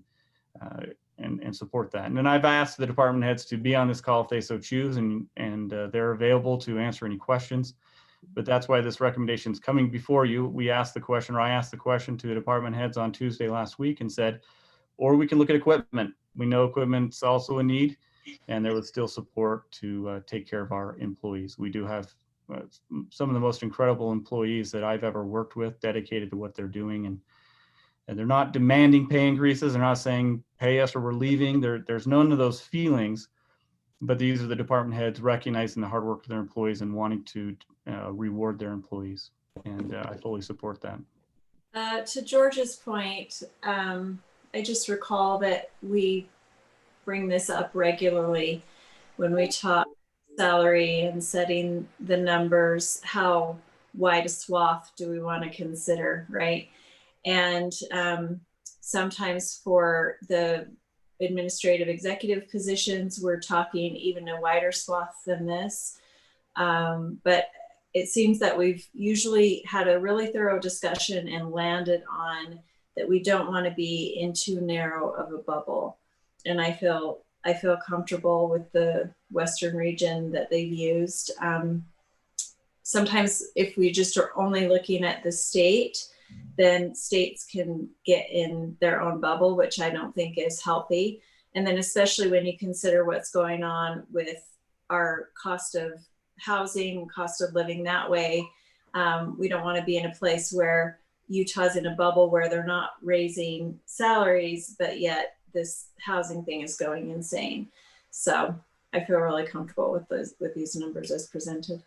and support that. And then I've asked the department heads to be on this call if they so choose, and they're available to answer any questions. But that's why this recommendation is coming before you. We asked the question, or I asked the question to the department heads on Tuesday last week and said, or we can look at equipment. We know equipment's also a need, and there was still support to take care of our employees. We do have some of the most incredible employees that I've ever worked with, dedicated to what they're doing, and they're not demanding pay increases. They're not saying pay us or we're leaving. There's none of those feelings, but these are the department heads recognizing the hard work of their employees and wanting to reward their employees. And I fully support that. To George's point, I just recall that we bring this up regularly when we talk salary and setting the numbers. How wide a swath do we want to consider, right? And sometimes for the administrative executive positions, we're talking even a wider swath than this. But it seems that we've usually had a really thorough discussion and landed on that we don't want to be in too narrow of a bubble. And I feel comfortable with the Western region that they've used. Sometimes if we just are only looking at the state, then states can get in their own bubble, which I don't think is healthy. And then especially when you consider what's going on with our cost of housing, cost of living that way, we don't want to be in a place where Utah's in a bubble where they're not raising salaries, but yet this housing thing is going insane. So I feel really comfortable with these numbers as presented.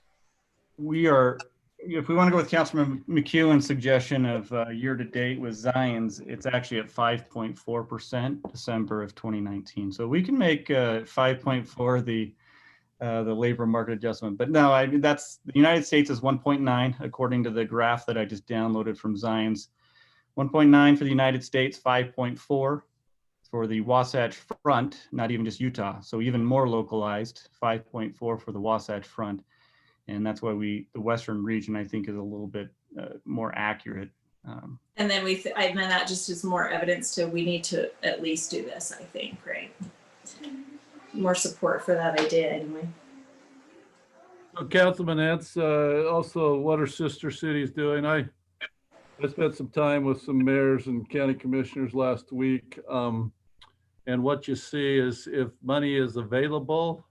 We are, if we want to go with Councilman McEwen's suggestion of year to date with Zion's, it's actually at 5.4% December of 2019. So we can make 5.4 the labor market adjustment. But no, I mean, that's the United States is 1.9 according to the graph that I just downloaded from Zion's. 1.9 for the United States, 5.4 for the Wasatch Front, not even just Utah. So even more localized, 5.4 for the Wasatch Front. And that's why the Western region, I think, is a little bit more accurate. And then and then that just is more evidence to we need to at least do this, I think, right? More support for that idea anyway. So Councilman Ents, also what are sister cities doing? I spent some time with some mayors and county commissioners last week. And what you see is if money is available,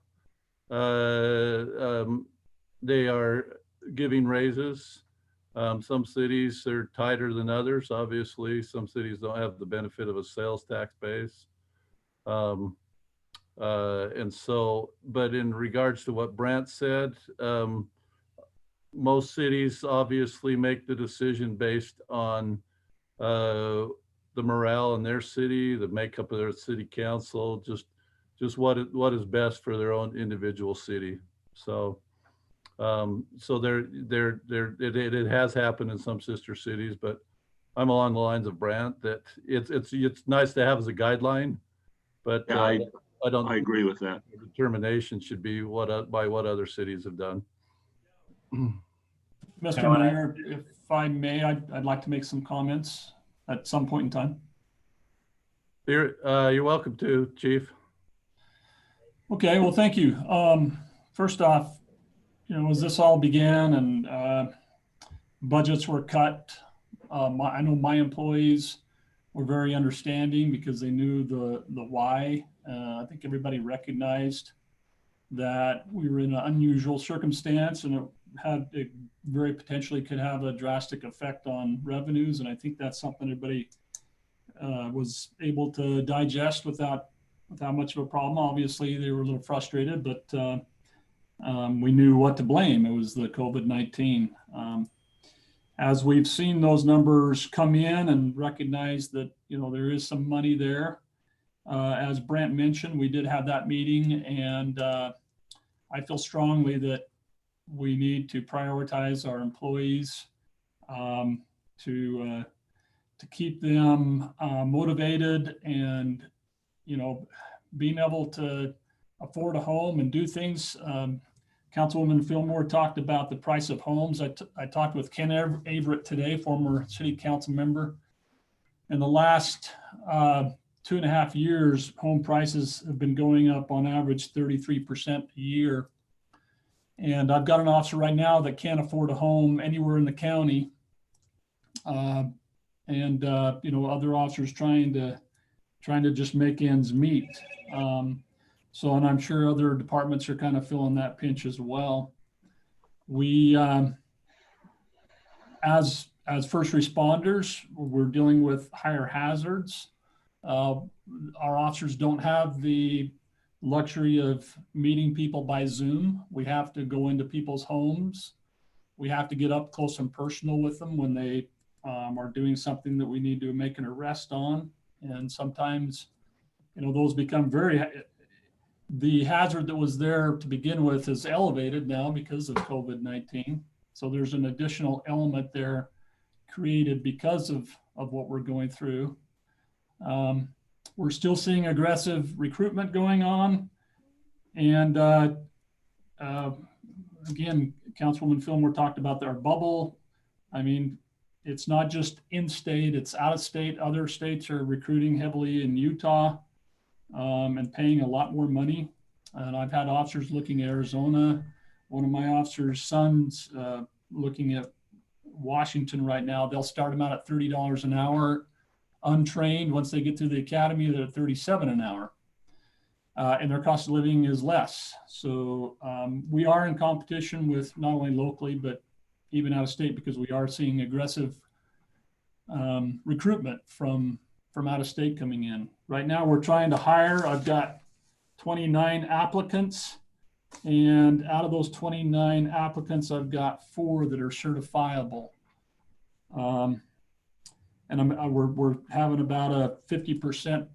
they are giving raises. Some cities are tighter than others. Obviously, some cities don't have the benefit of a sales tax base. And so, but in regards to what Brant said, most cities obviously make the decision based on the morale in their city, the makeup of their city council, just what is best for their own individual city. So, it has happened in some sister cities, but I'm along the lines of Brant that it's nice to have as a guideline, but yeah, I agree with that. Determination should be by what other cities have done. Mr. Mayor, if I may, I'd like to make some comments at some point in time. You're welcome to, Chief. Okay, well, thank you. First off, as this all began and budgets were cut, I know my employees were very understanding because they knew the why. I think everybody recognized that we were in an unusual circumstance and it very potentially could have a drastic effect on revenues. And I think that's something everybody was able to digest without much of a problem. Obviously, they were a little frustrated, but we knew what to blame. It was the COVID-19. As we've seen those numbers come in and recognize that, there is some money there. As Brant mentioned, we did have that meeting, and I feel strongly that we need to prioritize our employees to keep them motivated and, being able to afford a home and do things. Councilwoman Fillmore talked about the price of homes. I talked with Ken Averett today, former city council member. In the last 2.5 years, home prices have been going up on average 33% a year. And I've got an officer right now that can't afford a home anywhere in the county. Other officers trying to just make ends meet. So, and I'm sure other departments are kind of feeling that pinch as well. We, as first responders, we're dealing with higher hazards. Our officers don't have the luxury of meeting people by Zoom. We have to go into people's homes. We have to get up close and personal with them when they are doing something that we need to make an arrest on. And sometimes, those become the hazard that was there to begin with is elevated now because of COVID-19. So there's an additional element there created because of what we're going through. We're still seeing aggressive recruitment going on. And again, Councilwoman Fillmore talked about our bubble. I mean, it's not just in-state, it's out-of-state. Other states are recruiting heavily in Utah and paying a lot more money. And I've had officers looking at Arizona. One of my officers' sons looking at Washington right now. They'll start them out at $30 an hour, untrained. Once they get through the academy, they're at $37 an hour. And their cost of living is less. So we are in competition with not only locally, but even out of state, because we are seeing aggressive recruitment from out of state coming in. Right now we're trying to hire. I've got 29 applicants, and out of those 29 applicants, I've got 4 that are certifiable. And we're having about a 50%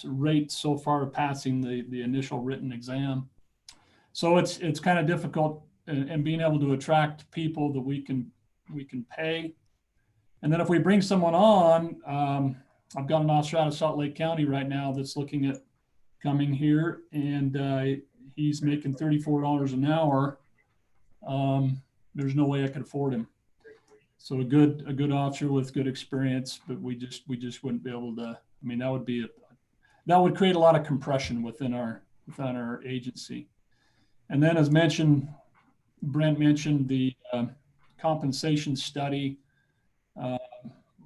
rate so far of passing the initial written exam. So it's kind of difficult, and being able to attract people that we can pay. And then if we bring someone on, I've got an officer out of Salt Lake County right now that's looking at coming here, and he's making $34 an hour. There's no way I could afford him. So a good officer with good experience, but we just wouldn't be able to. I mean, that would create a lot of compression within our agency. And then, as mentioned, Brent mentioned the compensation study.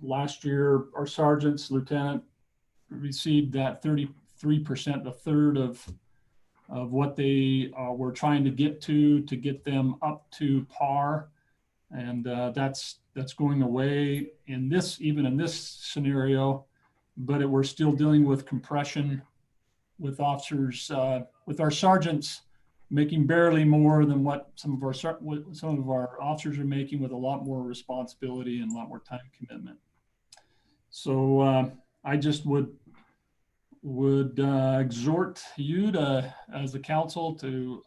Last year, our sergeants, lieutenant received that 33%, a third of what they were trying to get them up to par. And that's going away even in this scenario, but we're still dealing with compression with officers, with our sergeants making barely more than what some of our officers are making, with a lot more responsibility and a lot more time commitment. So I just would exhort you as the council to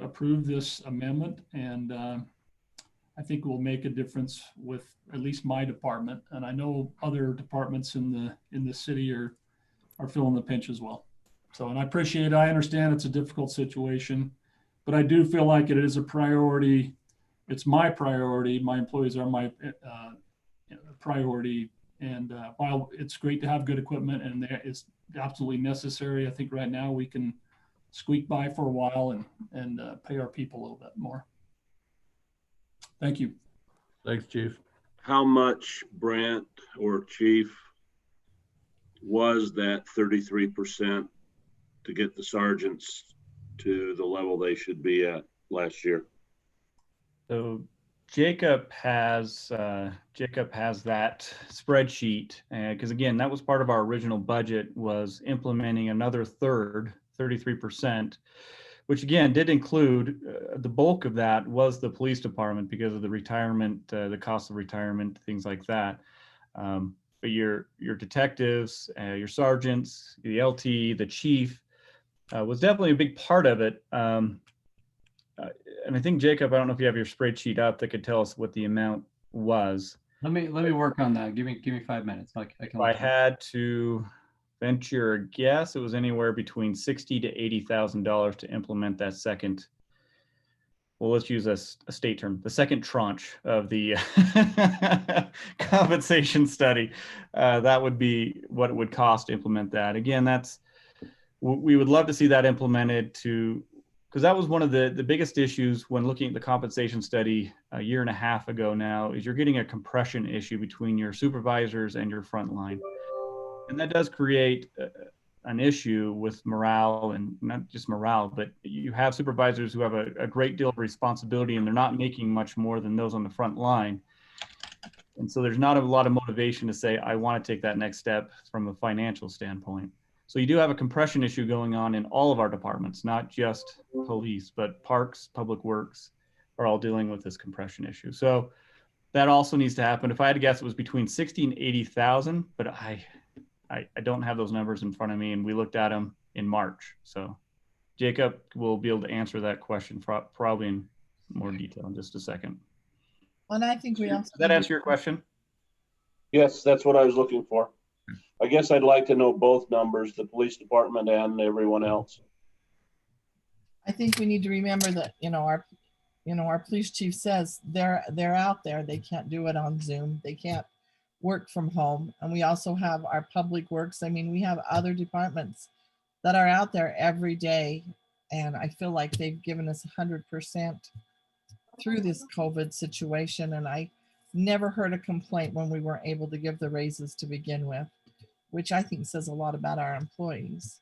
approve this amendment, and I think it will make a difference with at least my department, and I know other departments in the city are feeling the pinch as well. So, and I understand it's a difficult situation, but I do feel like it is a priority. It's my priority. My employees are my priority. And while it's great to have good equipment and it's absolutely necessary, I think right now we can squeak by for a while and pay our people a little bit more. Thank you. Thanks, Chief. How much, Brent or Chief, was that 33% to get the sergeants to the level they should be at last year? So Jacob has that spreadsheet, because again, that was part of our original budget, was implementing another third, 33%, which again did include the bulk of that was the police department because of the retirement, the cost of retirement, things like that. But your detectives, your sergeants, the LT, the chief was definitely a big part of it. And I think, Jacob, I don't know if you have your spreadsheet up that could tell us what the amount was. Let me work on that. Give me 5 minutes. If I had to venture a guess, it was anywhere between $60,000 to $80,000 to implement that second well, let's use a state term, the second tranche of the compensation study. That would be what it would cost to implement that. Again, we would love to see that implemented because that was one of the biggest issues when looking at the compensation study a year and a half ago now, is you're getting a compression issue between your supervisors and your front line. And that does create an issue with morale, and not just morale, but you have supervisors who have a great deal of responsibility and they're not making much more than those on the front line. And so there's not a lot of motivation to say, I want to take that next step from a financial standpoint. So you do have a compression issue going on in all of our departments, not just police, but parks, public works are all dealing with this compression issue. So that also needs to happen. If I had to guess, it was between 60 and 80,000, but I don't have those numbers in front of me, and we looked at them in March. So Jacob will be able to answer that question probably in more detail in just a second. And I think we also. Does that answer your question? Yes, that's what I was looking for. I guess I'd like to know both numbers, the police department and everyone else. I think we need to remember that, our police chief says they're out there. They can't do it on Zoom. They can't work from home. And we also have our public works. I mean, we have other departments that are out there every day. And I feel like they've given us 100% through this COVID situation. And I never heard a complaint when we weren't able to give the raises to begin with, which I think says a lot about our employees.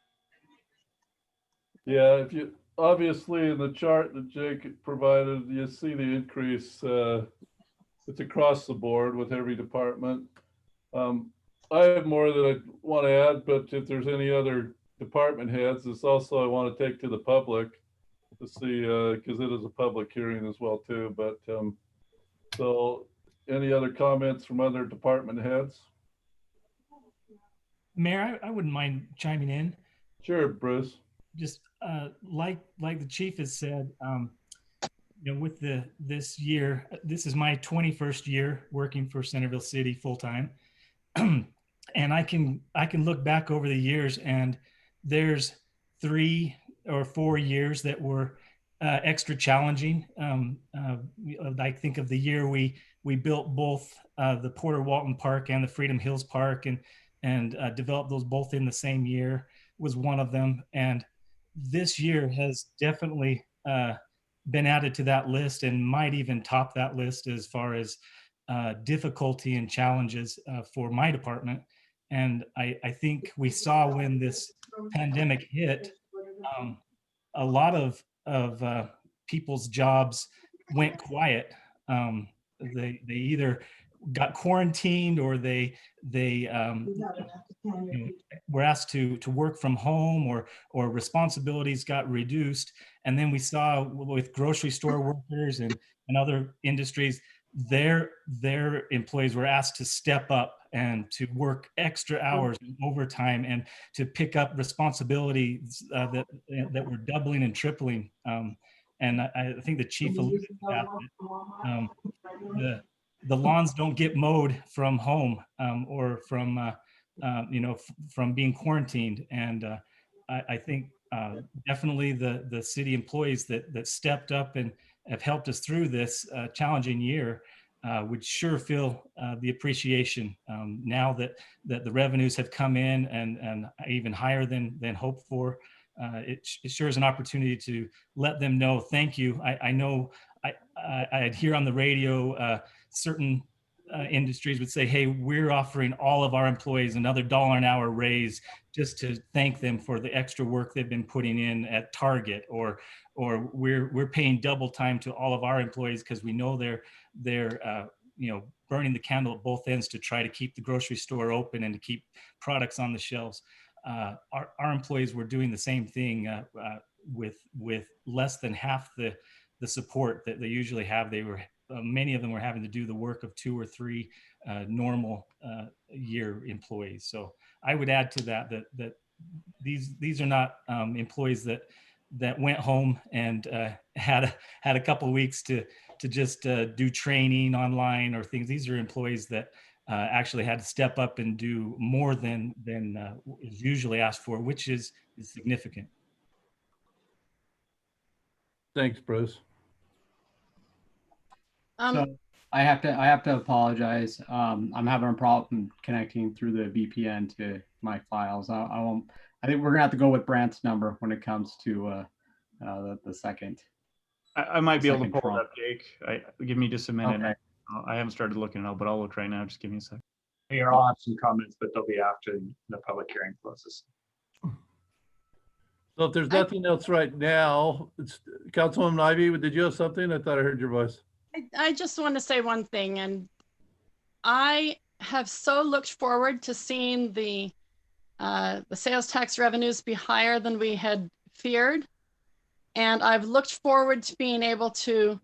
Yeah, if you obviously in the chart that Jake provided, you see the increase. It's across the board with every department. I have more that I want to add, but if there's any other department heads, it's also I want to take to the public to see, because it is a public hearing as well too. But so any other comments from other department heads? Mayor, I wouldn't mind chiming in. Sure, Bruce. Just like the chief has said, with this year, this is my 21st year working for Centerville City full time, and I can look back over the years, and there's 3 or 4 years that were extra challenging. I think of the year we built both the Porter Walton Park and the Freedom Hills Park, and developed those both in the same year was one of them. And this year has definitely been added to that list and might even top that list as far as difficulty and challenges for my department. And I think we saw when this pandemic hit, a lot of people's jobs went quiet. They either got quarantined or they were asked to work from home, or responsibilities got reduced. And then we saw with grocery store workers and other industries, their employees were asked to step up and to work extra hours and overtime and to pick up responsibilities that were doubling and tripling. And I think the chief alluded to that. The lawns don't get mowed from home or from from being quarantined. And I think definitely the city employees that stepped up and have helped us through this challenging year would sure feel the appreciation now that the revenues have come in and even higher than hoped for. It sure is an opportunity to let them know thank you. I know I'd hear on the radio certain industries would say, hey, we're offering all of our employees another $1 an hour raise just to thank them for the extra work they've been putting in at Target, or we're paying double time to all of our employees because we know they're burning the candle at both ends to try to keep the grocery store open and to keep products on the shelves. Our employees were doing the same thing with less than half the support that they usually have. They were many of them were having to do the work of 2 or 3 normal year employees. So I would add to that these are not employees that went home and had a couple of weeks to just do training online or things. These are employees that actually had to step up and do more than is usually asked for, which is significant. Thanks, Bruce. So I have to apologize. I'm having a problem connecting through the VPN to my files. I won't. I think we're gonna have to go with Brant's number when it comes to the second. I might be able to Second pull it Trump. up, Jake. Give me just a minute. Okay. I haven't started looking at it, but I'll look right now. Just give me a sec. Here, I'll have some comments, but they'll be after the public hearing closes. So if there's nothing else right now, it's Councilwoman Ivy, did you have something? I thought I heard your voice. I just want to say one thing, and I have so looked forward to seeing the sales tax revenues be higher than we had feared. And I've looked forward to being able to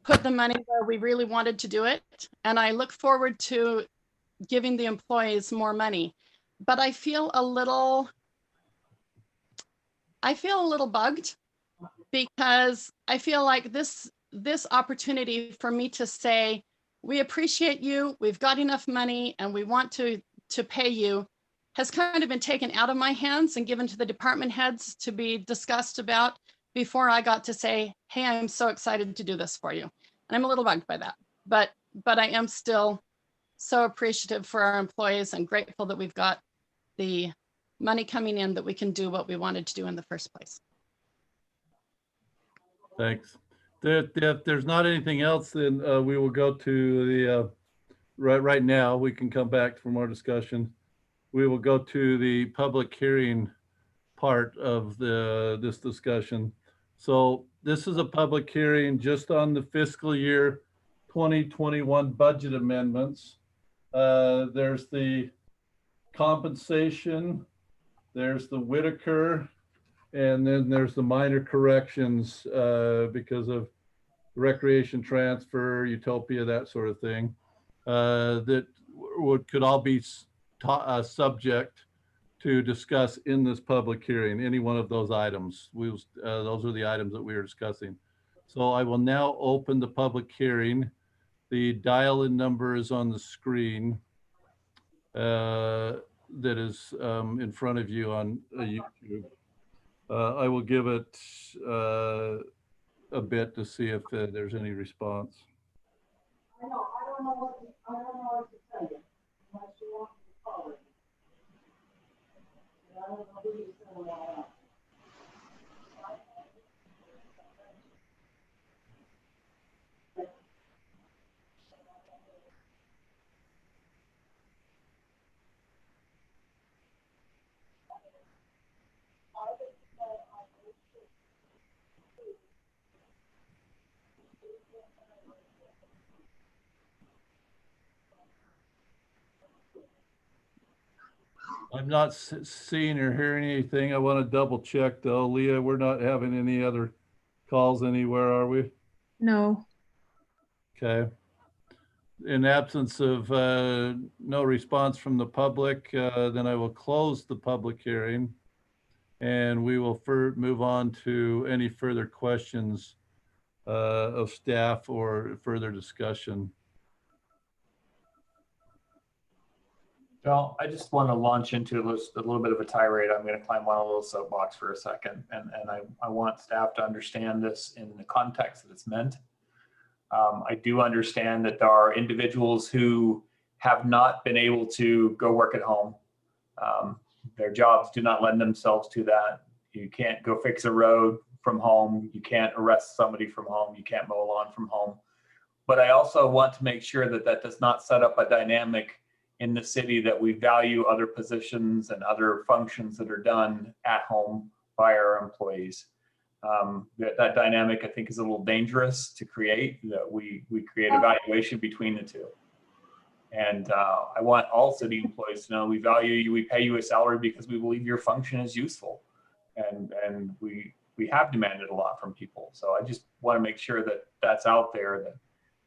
put the money where we really wanted to do it. And I look forward to giving the employees more money. But I feel a little bugged, because I feel like this opportunity for me to say, we appreciate you, we've got enough money, and we want to pay you, has kind of been taken out of my hands and given to the department heads to be discussed about before I got to say, hey, I'm so excited to do this for you. And I'm a little bugged by that, but I am still so appreciative for our employees and grateful that we've got the money coming in that we can do what we wanted to do in the first place. Thanks. If there's not anything else, then we will go to the, right now, we can come back for more discussion. We will go to the public hearing part of this discussion. So this is a public hearing just on the fiscal year 2021 budget amendments. There's the compensation, there's the Whitaker, and then there's the minor corrections because of recreation transfer, utopia, that sort of thing, that could all be subject to discuss in this public hearing, any one of those items. Those are the items that we are discussing. So I will now open the public hearing. The dial-in number is on the screen that is in front of you on YouTube. I will give it a bit to see if there's any response. I don't know what to tell you. Unless you want me to call it. I don't know who you sent that out. I'm not seeing or hearing anything. I want to double check though. Leah, we're not having any other calls anywhere, are we? No. Okay. In absence of no response from the public, then I will close the public hearing and we will move on to any further questions of staff or further discussion. Well, I just want to launch into a little bit of a tirade. I'm going to climb on a little soapbox for a second. And I want staff to understand this in the context that it's meant. I do understand that there are individuals who have not been able to go work at home. Their jobs do not lend themselves to that. You can't go fix a road from home. You can't arrest somebody from home. You can't mow a lawn from home. But I also want to make sure that that does not set up a dynamic in the city that we value other positions and other functions that are done at home by our employees. That dynamic, I think, is a little dangerous to create, that we create evaluation between the two. And I want all city employees to know we value you, we pay you a salary because we believe your function is useful. And we have demanded a lot from people. So I just want to make sure that that's out there, that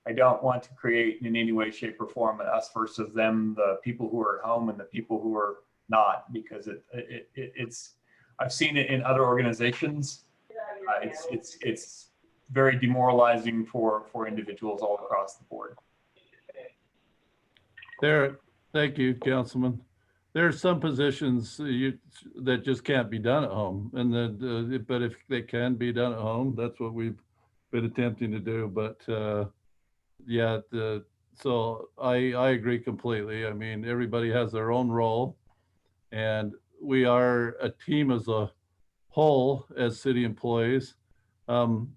I don't want to create in any way, shape, or form an us versus them, the people who are at home and the people who are not, because it's I've seen it in other organizations. It's very demoralizing for individuals all across the board. Thank you, Councilman. There are some positions that just can't be done at home, and but if they can be done at home, that's what we've been attempting to do. But yeah, so I agree completely. I mean, everybody has their own role, and we are a team as a whole as city employees. Um,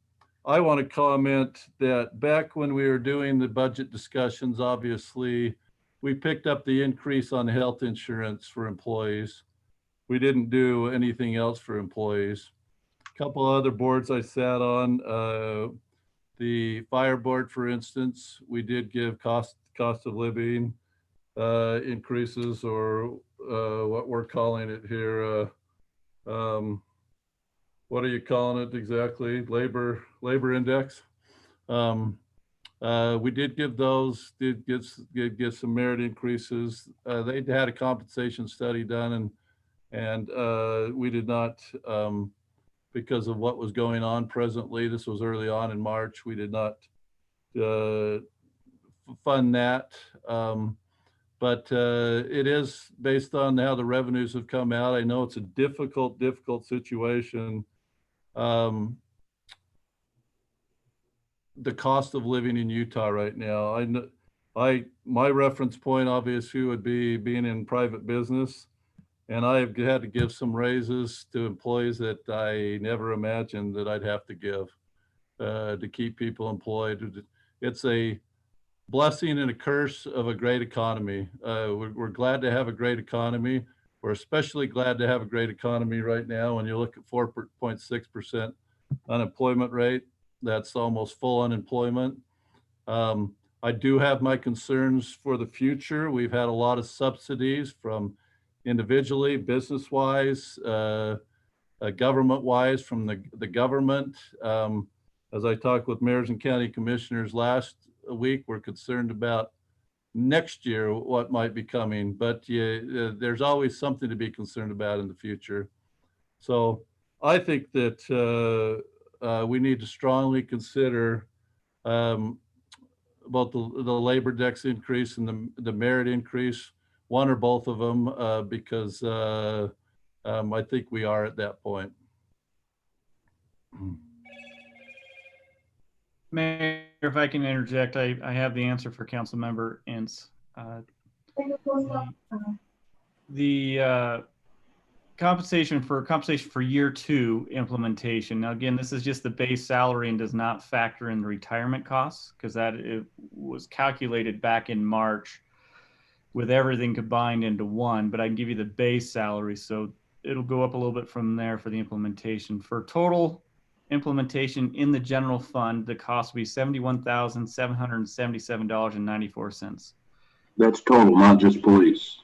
I want to comment that back when we were doing the budget discussions, obviously, we picked up the increase on health insurance for employees. We didn't do anything else for employees. A couple other boards I sat on, the fire board, for instance, we did give cost of living increases, or what we're calling it here. What are you calling it exactly? Labor index. We did give those, did get some merit increases. They had a compensation study done, and we did not, because of what was going on presently. This was early on in March. We did not fund that. But it is based on how the revenues have come out. I know it's a difficult situation. The cost of living in Utah right now, my reference point obviously would be being in private business, and I've had to give some raises to employees that I never imagined that I'd have to give to keep people employed. It's a blessing and a curse of a great economy. We're glad to have a great economy. We're especially glad to have a great economy right now. When you look at 4.6% unemployment rate, that's almost full unemployment. I do have my concerns for the future. We've had a lot of subsidies from individually, business-wise, government-wise, from the government. As I talked with mayors and county commissioners last week, we're concerned about next year what might be coming, but there's always something to be concerned about in the future. So I think that we need to strongly consider both the labor index increase and the merit increase, one or both of them, because I think we are at that point. Mayor, if I can interject, I have the answer for Council Member Ince. The compensation for year 2 implementation. Now, again, this is just the base salary and does not factor in the retirement costs, because it was calculated back in March with everything combined into one, but I can give you the base salary. So it'll go up a little bit from there for the implementation. For total implementation in the general fund, the cost will be $71,777.94. That's total, not just police.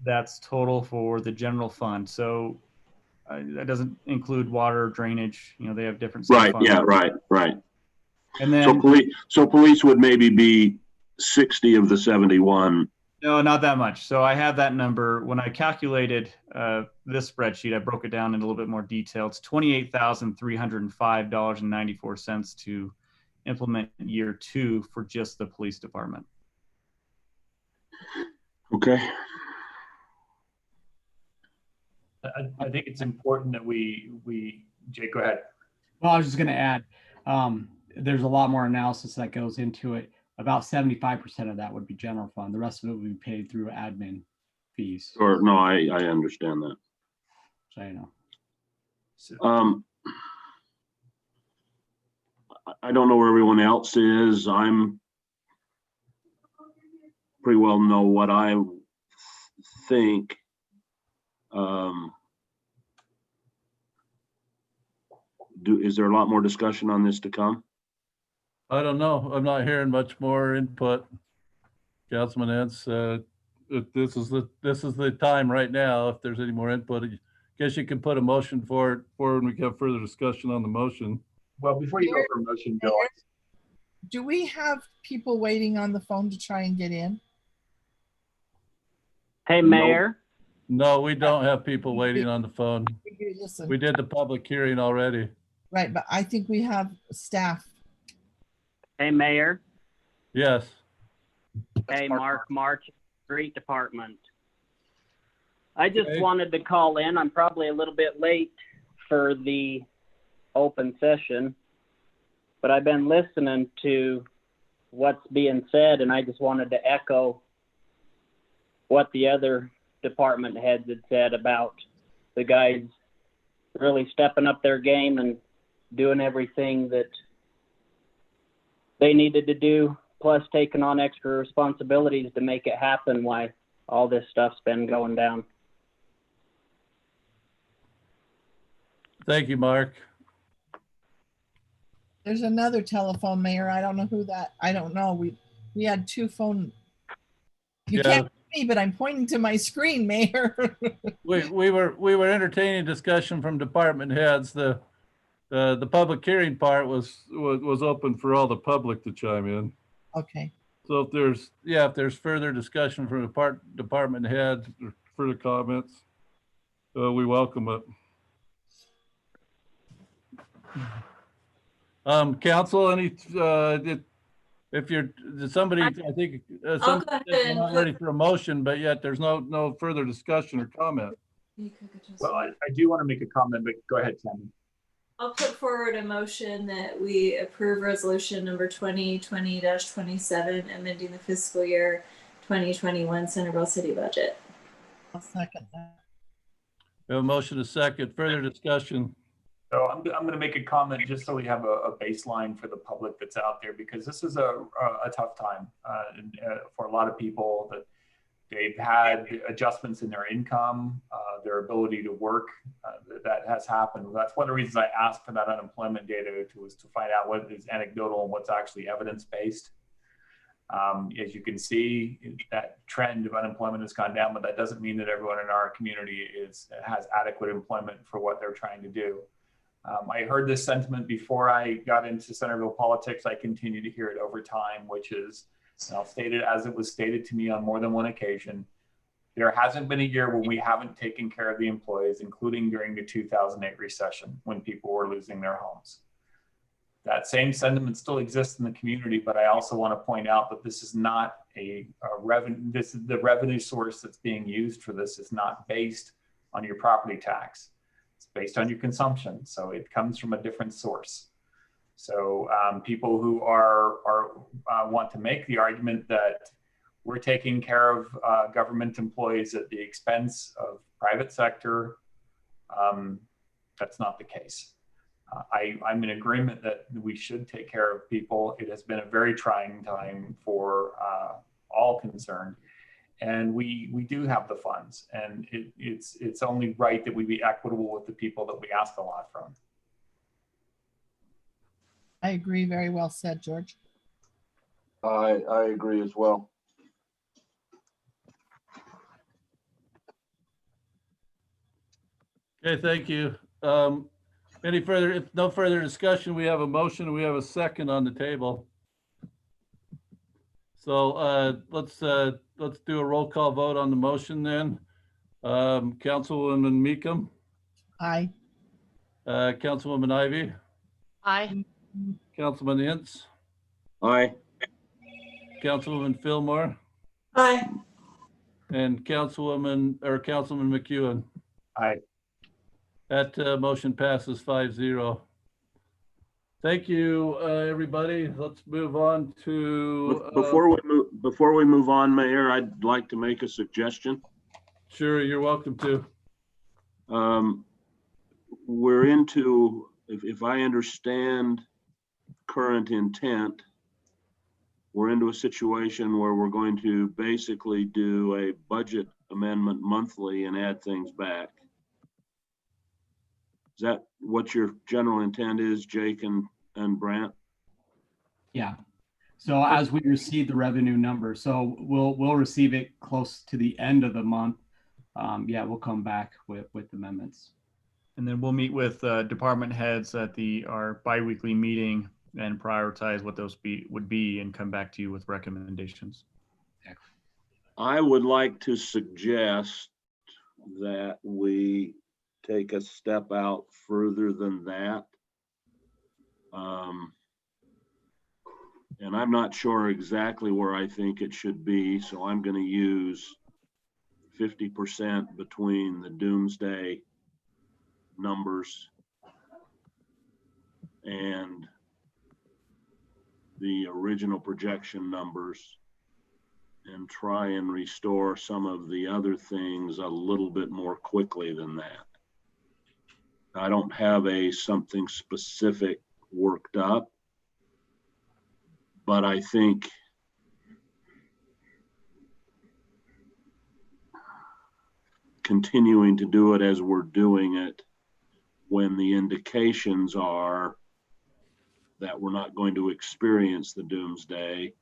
That's total for the general fund. So that doesn't include water, drainage. You know, they have different. Right. Yeah. Right. And then police would maybe be 60 of the 71. No, not that much. So I have that number. When I calculated this spreadsheet, I broke it down in a little bit more detail. It's $28,305.94 to implement year 2 for just the police department. Okay. I think it's important that we Jake, go ahead. Well, I was just going to add, there's a lot more analysis that goes into it. About 75% of that would be general fund. The rest of it would be paid through admin fees. Or no, I understand that. So, you know. I don't know where everyone else is. I'm pretty well know what I think. Is there a lot more discussion on this to come? I don't know. I'm not hearing much more input. Councilman Ince, this is the time right now. If there's any more input, I guess you can put a motion forward and we can have further discussion on the motion. Well, before you go for a motion, Bill. Do we have people waiting on the phone to try and get in? Hey, Mayor. No, we don't have people waiting on the phone. Listen. We did the public hearing already. Right, but I think we have staff. Hey, Mayor. Yes. Hey, Mark March, Street Department. I just wanted to call in. I'm probably a little bit late for the open session, but I've been listening to what's being said, and I just wanted to echo what the other department heads had said about the guys really stepping up their game and doing everything that they needed to do, plus taking on extra responsibilities to make it happen while all this stuff's been going down. Thank you, Mark. There's another telephone, Mayor. I don't know who that, I don't know. We had two phone. You Yeah. can't see me, but I'm pointing to my screen, Mayor. We were entertaining discussion from department heads. The public hearing part was open for all the public to chime in. Okay. So if there's further discussion from department heads or further comments, we welcome it. Council, if you're somebody, I think somebody's not ready for a motion, but yet there's no further discussion or comment. Well, I do want to make a comment, but go ahead, Tammy. I'll put forward a motion that we approve resolution number 2020-27, amending the fiscal year 2021 Centerville City budget. I'll second that. We have a motion to second. Further discussion. So I'm going to make a comment just so we have a baseline for the public that's out there, because this is a tough time for a lot of people that they've had adjustments in their income, their ability to work. That has happened. That's one of the reasons I asked for that unemployment data was to find out what is anecdotal and what's actually evidence-based. As you can see, that trend of unemployment has gone down, but that doesn't mean that everyone in our community has adequate employment for what they're trying to do. I heard this sentiment before I got into Centerville politics. I continue to hear it over time, which is, and I'll state it as it was stated to me on more than one occasion, there hasn't been a year when we haven't taken care of the employees, including during the 2008 recession when people were losing their homes. That same sentiment still exists in the community, but I also want to point out that this is not a revenue. This is the revenue source that's being used for this is not based on your property tax. It's based on your consumption, so it comes from a different source. So people who want to make the argument that we're taking care of government employees at the expense of private sector, that's not the case. I'm in agreement that we should take care of people. It has been a very trying time for all concerned, and we do have the funds, and it's only right that we be equitable with the people that we ask a lot from. I agree. Very well said, George. I agree as well. Okay, thank you. If no further discussion, we have a motion and we have a second on the table. So let's do a roll call vote on the motion then. Councilwoman Meekum. Aye. Councilwoman Ivy. Aye. Councilman Ince. Aye. Councilwoman Fillmore. Aye. And Councilman McEwen. Aye. That motion passes 5-0. Thank you, everybody. Let's move on to. Before we move on, Mayor, I'd like to make a suggestion. Sure, you're welcome to. We're into, if I understand current intent, we're into a situation where we're going to basically do a budget amendment monthly and add things back. Is that what your general intent is, Jake and Brant? Yeah. So as we receive the revenue number, so we'll receive it close to the end of the month. Yeah, we'll come back with amendments. And then we'll meet with department heads at our bi-weekly meeting and prioritize what those would be and come back to you with recommendations. I would like to suggest that we take a step out further than that. And I'm not sure exactly where I think it should be, so I'm going to use 50% between the doomsday numbers and the original projection numbers and try and restore some of the other things a little bit more quickly than that. I don't have something specific worked up, but I think continuing to do it as we're doing it when the indications are that we're not going to experience the doomsday,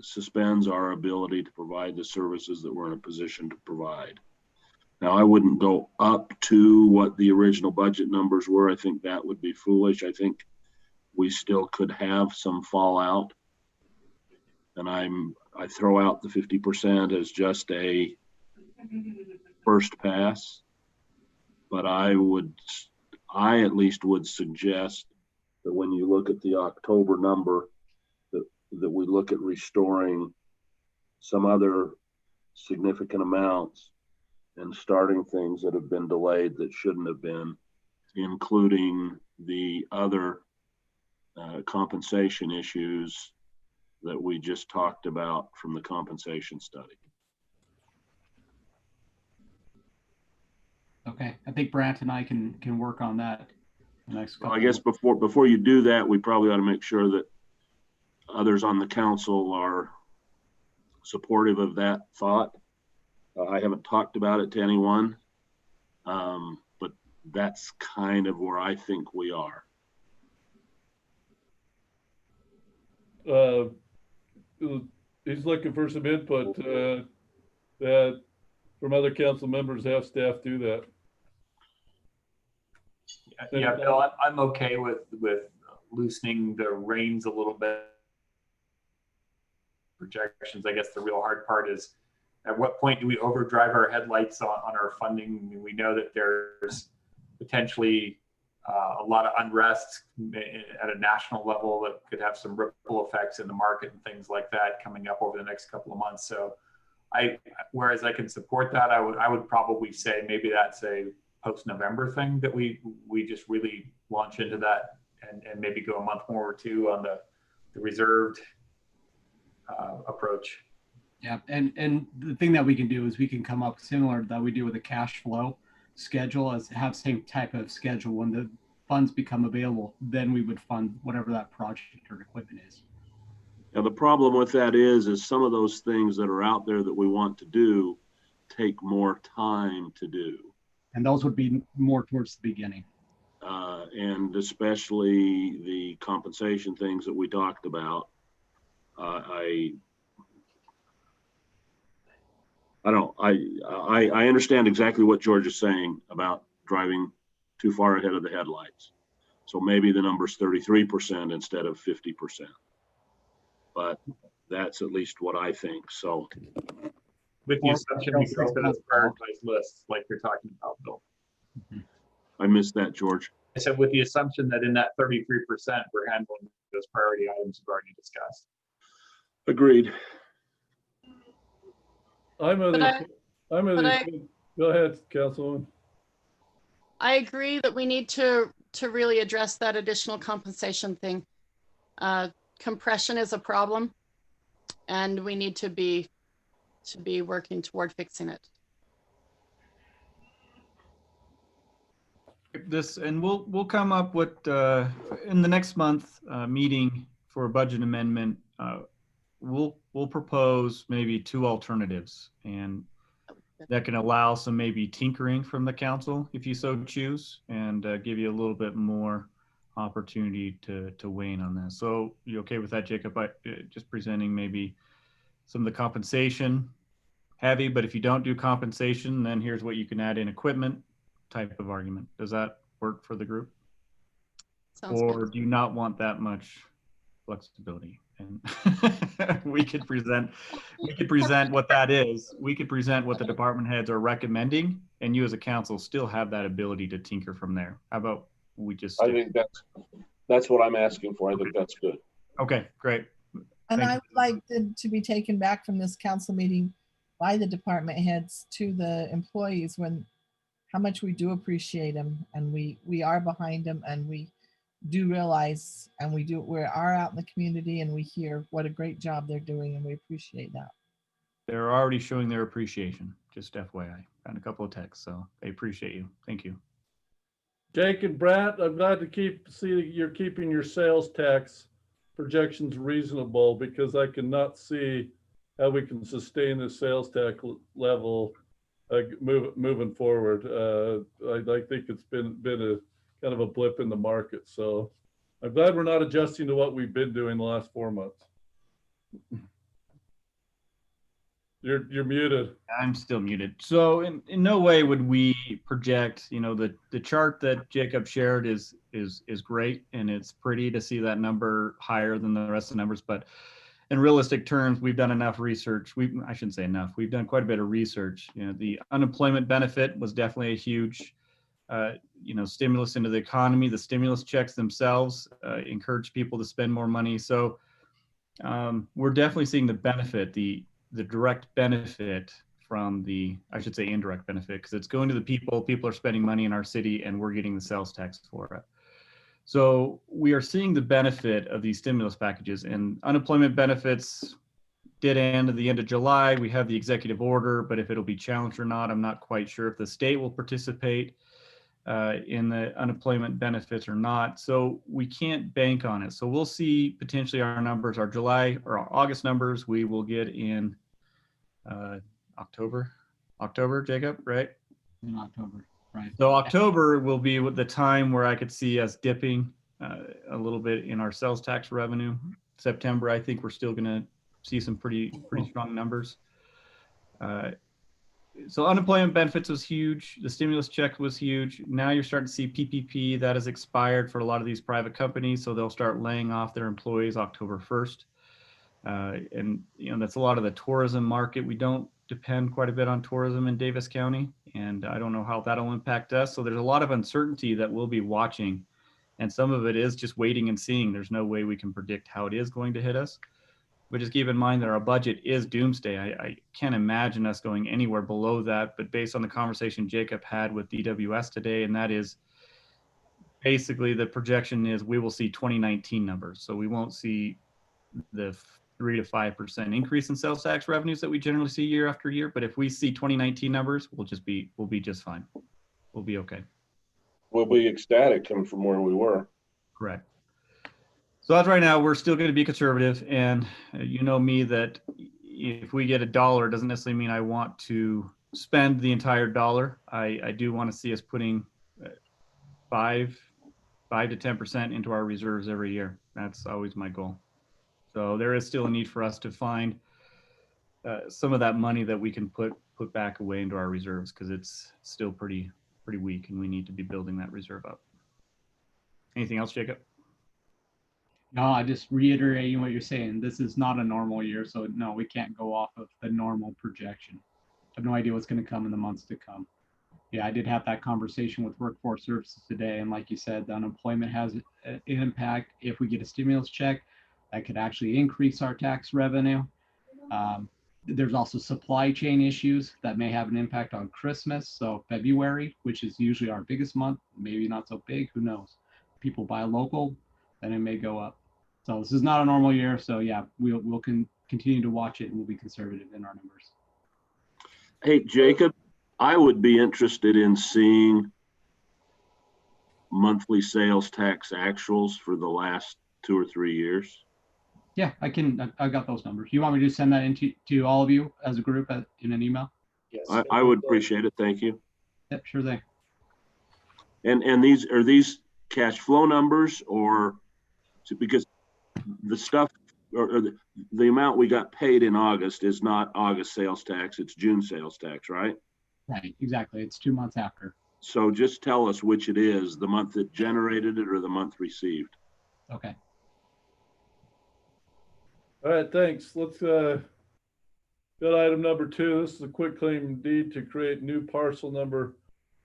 suspends our ability to provide the services that we're in a position to provide. Now, I wouldn't go up to what the original budget numbers were. I think that would be foolish. I think we still could have some fallout. And I throw out the 50% as just a first pass. But I at least would suggest that when you look at the October number, that we look at restoring some other significant amounts and starting things that have been delayed that shouldn't have been, including the other compensation issues that we just talked about from the compensation study. Okay, I think Brant and I can work on that next couple. I guess before you do that, we probably ought to make sure that others on the council are supportive of that thought. I haven't talked about it to anyone, but that's kind of where I think we are. He's looking for some input that from other council members, have staff do that. Yeah, Bill, I'm okay with loosening the reins a little bit. Projections, I guess the real hard part is at what point do we overdrive our headlights on our funding? We know that there's potentially a lot of unrest at a national level that could have some ripple effects in the market and things like that coming up over the next couple of months. So whereas I can support that, I would probably say maybe that's a post-November thing that we just really launch into that and maybe go a month more or two on the reserved approach. Yeah, and the thing that we can do is we can come up similar that we do with a cash flow schedule, as have same type of schedule. When the funds become available, then we would fund whatever that project or equipment is. Now, the problem with that is some of those things that are out there that we want to do take more time to do. And those would be more towards the beginning. And especially the compensation things that we talked about. I understand exactly what George is saying about driving too far ahead of the headlights. So maybe the number's 33% instead of 50%. But that's at least what I think. So with the assumption we go for those prioritized lists like you're talking about, Bill. I missed that, George. I said with the assumption that in that 33%, we're handling those priority items we've already discussed. Agreed. Go ahead, Councilwoman. I agree that we need to really address that additional compensation thing. Compression is a problem, and we need to be working toward fixing it. And we'll come up with in the next month meeting for a budget amendment. We'll propose maybe 2 alternatives, and that can allow some maybe tinkering from the council if you so choose, and give you a little bit more opportunity to weigh in on that. So you okay with that, Jacob? Just presenting maybe some of the compensation heavy, but if you don't do compensation, then here's what you can add in equipment type of argument. Does that work for the group? Sounds or good. do you not want that much flexibility? And we could present what that is. We could present what the department heads are recommending, and you as a council still have that ability to tinker from there. How about we just I think that's what I'm asking for. I think that's good. Okay, great. And I would like to be taken back from this council meeting by the department heads to the employees when how much we do appreciate them, and we are behind them, and we do realize, and we are out in the community, and we hear what a great job they're doing, and we appreciate that. They're already showing their appreciation, just FYI. Got a couple of texts, so they appreciate you. Thank you. Jake and Brett, I'm glad to see that you're keeping your sales tax projections reasonable, because I cannot see how we can sustain the sales tax level moving forward. I think it's been a kind of a blip in the market. So I'm glad we're not adjusting to what we've been doing the last 4 months. You're muted. I'm still muted. So in no way would we project, the chart that Jacob shared is great, and it's pretty to see that number higher than the rest of the numbers. But in realistic terms, we've done enough research. I shouldn't say enough. We've done quite a bit of research. The unemployment benefit was definitely a huge, stimulus into the economy. The stimulus checks themselves encourage people to spend more money. So we're definitely seeing the benefit, the direct benefit from I should say indirect benefit, because it's going to the people. People are spending money in our city, and we're getting the sales tax for it. So we are seeing the benefit of these stimulus packages, and unemployment benefits did end at the end of July. We have the executive order, but if it'll be challenged or not, I'm not quite sure. If the state will participate in the unemployment benefits or not. So we can't bank on it. So we'll see potentially our numbers, our July or our August numbers, we will get in October, Jacob, right? In October, right. So October will be the time where I could see us dipping a little bit in our sales tax revenue. September, I think we're still going to see some pretty strong numbers. So unemployment benefits was huge. The stimulus check was huge. Now you're starting to see PPP that has expired for a lot of these private companies. So they'll start laying off their employees October 1st. And that's a lot of the tourism market. We don't depend quite a bit on tourism in Davis County, and I don't know how that'll impact us. So there's a lot of uncertainty that we'll be watching, and some of it is just waiting and seeing. There's no way we can predict how it is going to hit us, but just keep in mind that our budget is doomsday. I can't imagine us going anywhere below that, but based on the conversation Jacob had with DWS today, and that is basically the projection is we will see 2019 numbers. So we won't see the 3 to 5% increase in sales tax revenues that we generally see year after year. But if we see 2019 numbers, we'll be just fine. We'll be okay. We'll be ecstatic coming from where we were. Correct. So as right now, we're still going to be conservative, and you know me that if we get $1, it doesn't necessarily mean I want to spend the entire dollar. I do want to see us putting 5 to 10% into our reserves every year. That's always my goal. So there is still a need for us to find some of that money that we can put back away into our reserves, because it's still pretty weak, and we need to be building that reserve up. Anything else, Jacob? No, I just reiterating what you're saying. This is not a normal year, so no, we can't go off of the normal projection. I have no idea what's going to come in the months to come. Yeah, I did have that conversation with Workforce Services today, and like you said, the unemployment has an impact. If we get a stimulus check, that could actually increase our tax revenue. There's also supply chain issues that may have an impact on Christmas. So February, which is usually our biggest month, maybe not so big, who knows? People buy local, then it may go up. So this is not a normal year. So yeah, we'll continue to watch it, and we'll be conservative in our numbers. Hey, Jacob, I would be interested in seeing monthly sales tax actuals for the last 2 or 3 years. Yeah, I got those numbers. You want me to send that to all of you as a group in an email? Yes. I would appreciate it. Thank you. Yep, sure thing. And are these cash flow numbers, or because the stuff or the amount we got paid in August is not August sales tax, it's June sales tax, right? Right, exactly. It's 2 months after. So just tell us which it is, the month that generated it or the month received. Okay. All right, thanks. Let's go to item number 2. This is a quick claim deed to create new parcel number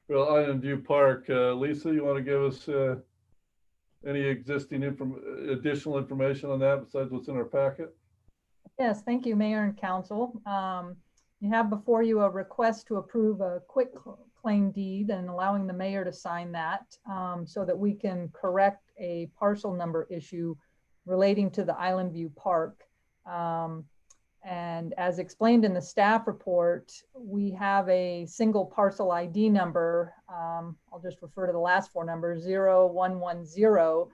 for Island View Park. Lisa, you want to give us any existing additional information on that besides what's in our packet? Yes, thank you, Mayor and Council. You have before you a request to approve a quick quitclaim deed and allowing the mayor to sign that so that we can correct a parcel number issue relating to the Island View Park. And as explained in the staff report, we have a single parcel ID number. I'll just refer to the last four numbers, 0110,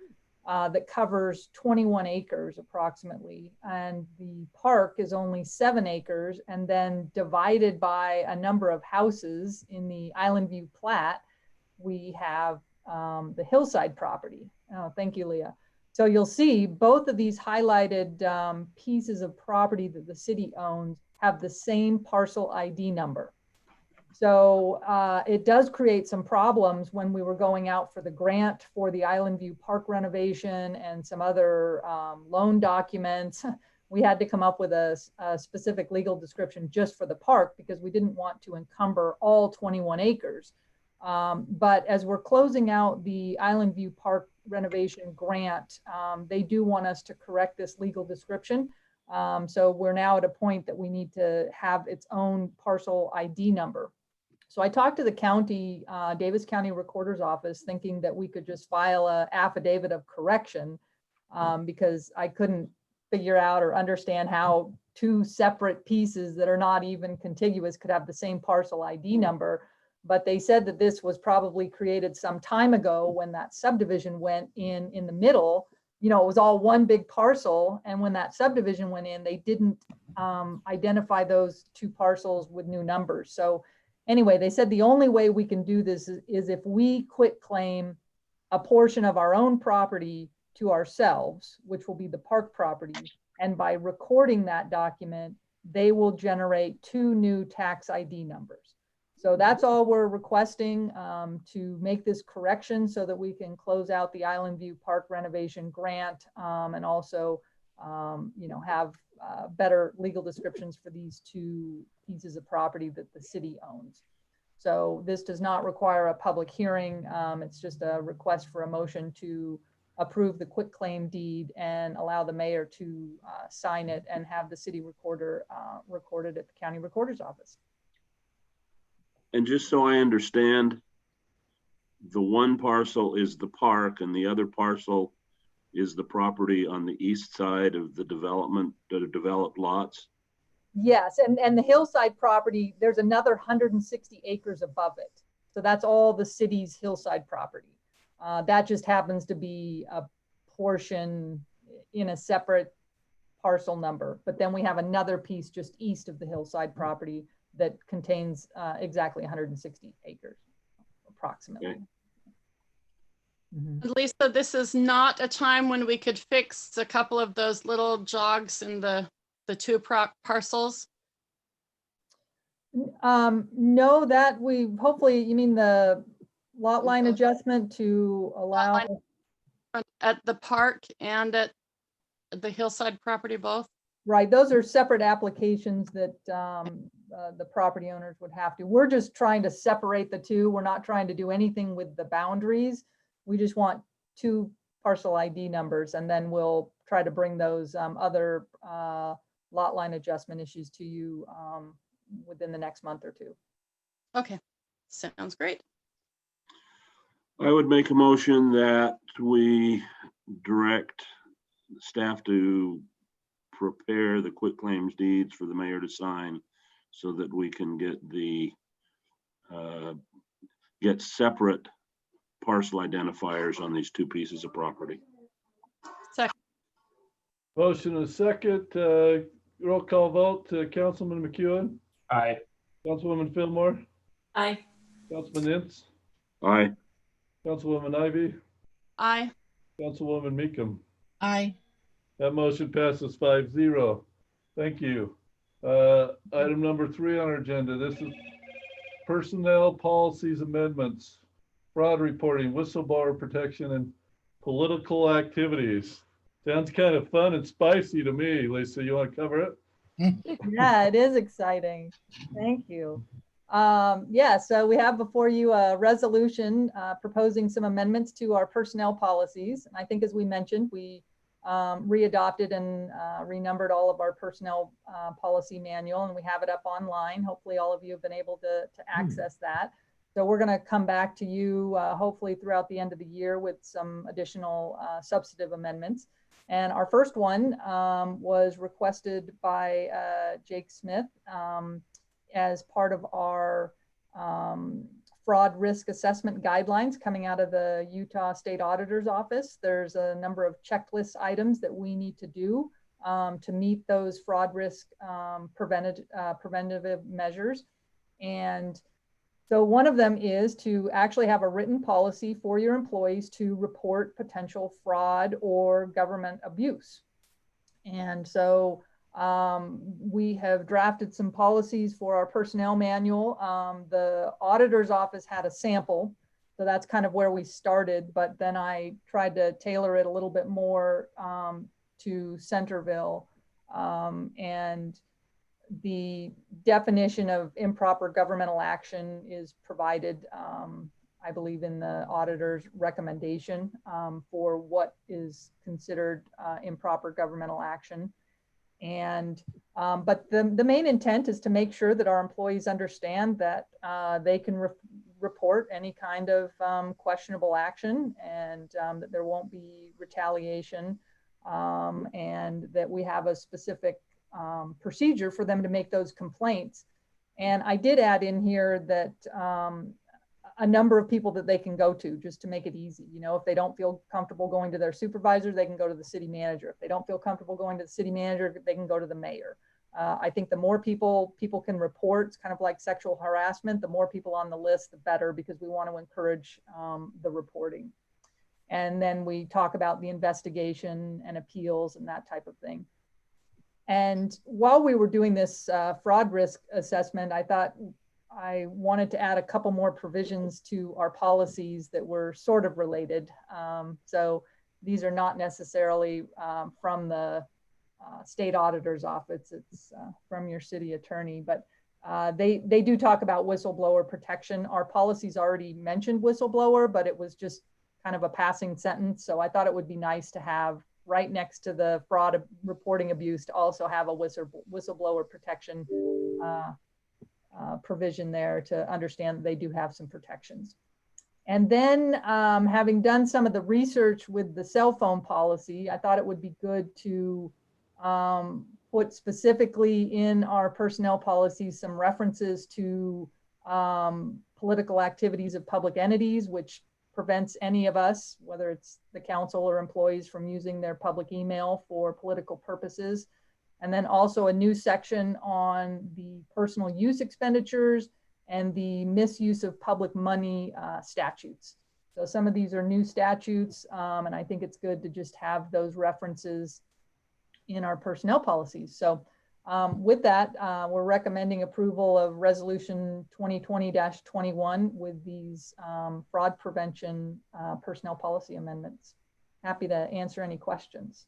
that covers 21 acres approximately. And the park is only 7 acres, and then divided by a number of houses in the Island View plat, we have the hillside property. Oh, thank you, Leah. So you'll see both of these highlighted pieces of property that the city owns have the same parcel ID number. So it does create some problems when we were going out for the grant for the Island View Park renovation and some other loan documents. We had to come up with a specific legal description just for the park because we didn't want to encumber all 21 acres. But as we're closing out the Island View Park renovation grant, they do want us to correct this legal description. So we're now at a point that we need to have its own parcel ID number. So I talked to the county, Davis County Recorder's Office, thinking that we could just file an affidavit of correction because I couldn't figure out or understand how two separate pieces that are not even contiguous could have the same parcel ID number. But they said that this was probably created some time ago when that subdivision went in the middle. You know, it was all one big parcel. And when that subdivision went in, they didn't identify those two parcels with new numbers. So anyway, they said the only way we can do this is if we quit claim a portion of our own property to ourselves, which will be the park property. And by recording that document, they will generate two new tax ID numbers. So that's all we're requesting to make this correction so that we can close out the Island View Park renovation grant and also, you know, have better legal descriptions for these two pieces of property that the city owns. So this does not require a public hearing. It's just a request for a motion to approve the quitclaim deed and allow the mayor to sign it and have the city recorder record it at the county recorder's office. And just so I understand, the one parcel is the park and the other parcel is the property on the east side of the development, the developed lots? Yes, and the hillside property, there's another 160 acres above it. So that's all the city's hillside property. That just happens to be a portion in a separate parcel number. But then we have another piece just east of the hillside property that contains exactly 160 acres, approximately. Okay. Mm-hmm. Lisa, this is not a time when we could fix a couple of those little jogs in the two parcels? No, that we hopefully, you mean the lot line adjustment to allow at the park and at the hillside property both? Right, those are separate applications that the property owners would have to. We're just trying to separate the two. We're not trying to do anything with the boundaries. We just want two parcel ID numbers, and then we'll try to bring those other lot line adjustment issues to you within the next month or two. Okay, sounds great. I would make a motion that we direct staff to prepare the quitclaims deeds for the mayor to sign so that we can get the get separate parcel identifiers on these two pieces of property. Second. Motion and second. Roll call vote. Councilman McEwen. Aye. Councilwoman Fillmore. Aye. Councilman Ince. Aye. Councilwoman Ivy. Aye. Councilwoman Meekum. Aye. That motion passes 5-0. Thank you. Item number 3 on our agenda. This is personnel policies amendments, fraud reporting, whistleblower protection, and political activities. Sounds kind of fun and spicy to me. Lisa, you want to cover it? Yeah, it is exciting. Thank you. Yeah, so we have before you a resolution proposing some amendments to our personnel policies. And I think as we mentioned, we readopted and renumbered all of our personnel policy manual, and we have it up online. Hopefully all of you have been able to access that. So we're going to come back to you hopefully throughout the end of the year with some additional substantive amendments. And our first one was requested by Jake Smith as part of our fraud risk assessment guidelines coming out of the Utah State Auditor's Office. There's a number of checklist items that we need to do to meet those fraud risk preventative measures. And so one of them is to actually have a written policy for your employees to report potential fraud or government abuse. And so we have drafted some policies for our personnel manual. The auditor's office had a sample, so that's kind of where we started, but then I tried to tailor it a little bit more to Centerville. And the definition of improper governmental action is provided, I believe, in the auditor's recommendation for what is considered improper governmental action. And but the main intent is to make sure that our employees understand that they can report any kind of questionable action, and that there won't be retaliation, and that we have a specific procedure for them to make those complaints. And I did add in here that a number of people that they can go to, just to make it easy. You know, if they don't feel comfortable going to their supervisor, they can go to the city manager. If they don't feel comfortable going to the city manager, they can go to the mayor. I think the more people can report, it's kind of like sexual harassment, the more people on the list, the better, because we want to encourage the reporting. And then we talk about the investigation and appeals and that type of thing. And while we were doing this fraud risk assessment, I thought I wanted to add a couple more provisions to our policies that were sort of related. So these are not necessarily from the state auditor's office, it's from your city attorney, but they do talk about whistleblower protection. Our policies already mentioned whistleblower, but it was just kind of a passing sentence. So I thought it would be nice to have right next to the fraud reporting abuse to also have a whistleblower protection provision there, to understand that they do have some protections. And then having done some of the research with the cell phone policy, I thought it would be good to put specifically in our personnel policies some references to political activities of public entities, which prevents any of us, whether it's the council or employees, from using their public email for political purposes. And then also a new section on the personal use expenditures and the misuse of public money statutes. So some of these are new statutes, and I think it's good to just have those references in our personnel policies. So with that, we're recommending approval of resolution 2020-21 with these fraud prevention personnel policy amendments. Happy to answer any questions.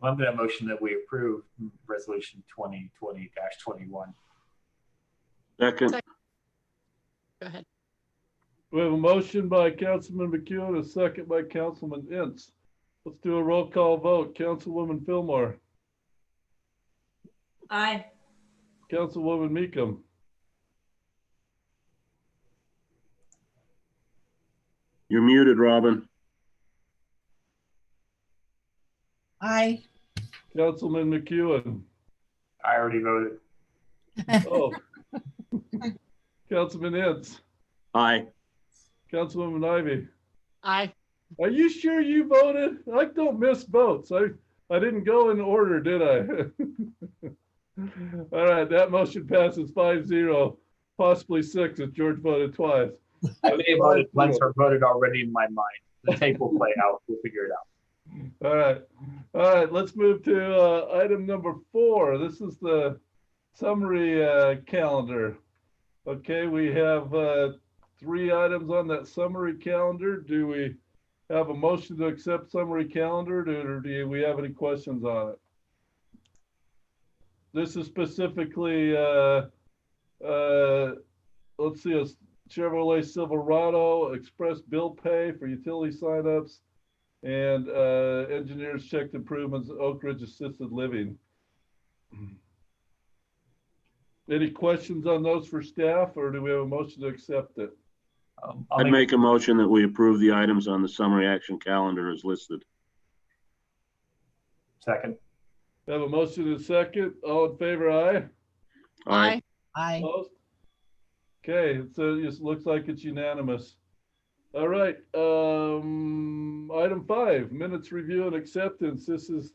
I'm going to motion that we approve resolution 2020-21. Second. Go ahead. We have a motion by Councilman McEwen and a second by Councilman Ince. Let's do a roll call vote. Councilwoman Fillmore. Aye. Councilwoman Meekum. You're muted, Robin. Aye. Councilman McEwen. I already voted. Oh. Councilman Ince. Aye. Councilwoman Ivy. Aye. Are you sure you voted? I don't miss votes. I didn't go in order, did I? All right, that motion passes 5-0, possibly 6 if George voted twice. I may have voted once or voted already in my mind. The tape will play out. We'll figure it out. All right, let's move to item number 4. This is the summary calendar. Okay, we have 3 items on that summary calendar. Do we have a motion to accept summary calendar, or do we have any questions on it? This is specifically, let's see, a Chevrolet Silverado express bill pay for utility signups, and engineers checked improvements, Oak Ridge Assisted Living. Any questions on those for staff, or do we have a motion to accept it? I'd make a motion that we approve the items on the summary action calendar as listed. Second. Have a motion and a second. All in favor, aye? Aye. Aye. Opposed? Okay, so it just looks like it's unanimous. All right, item 5, minutes review and acceptance. This is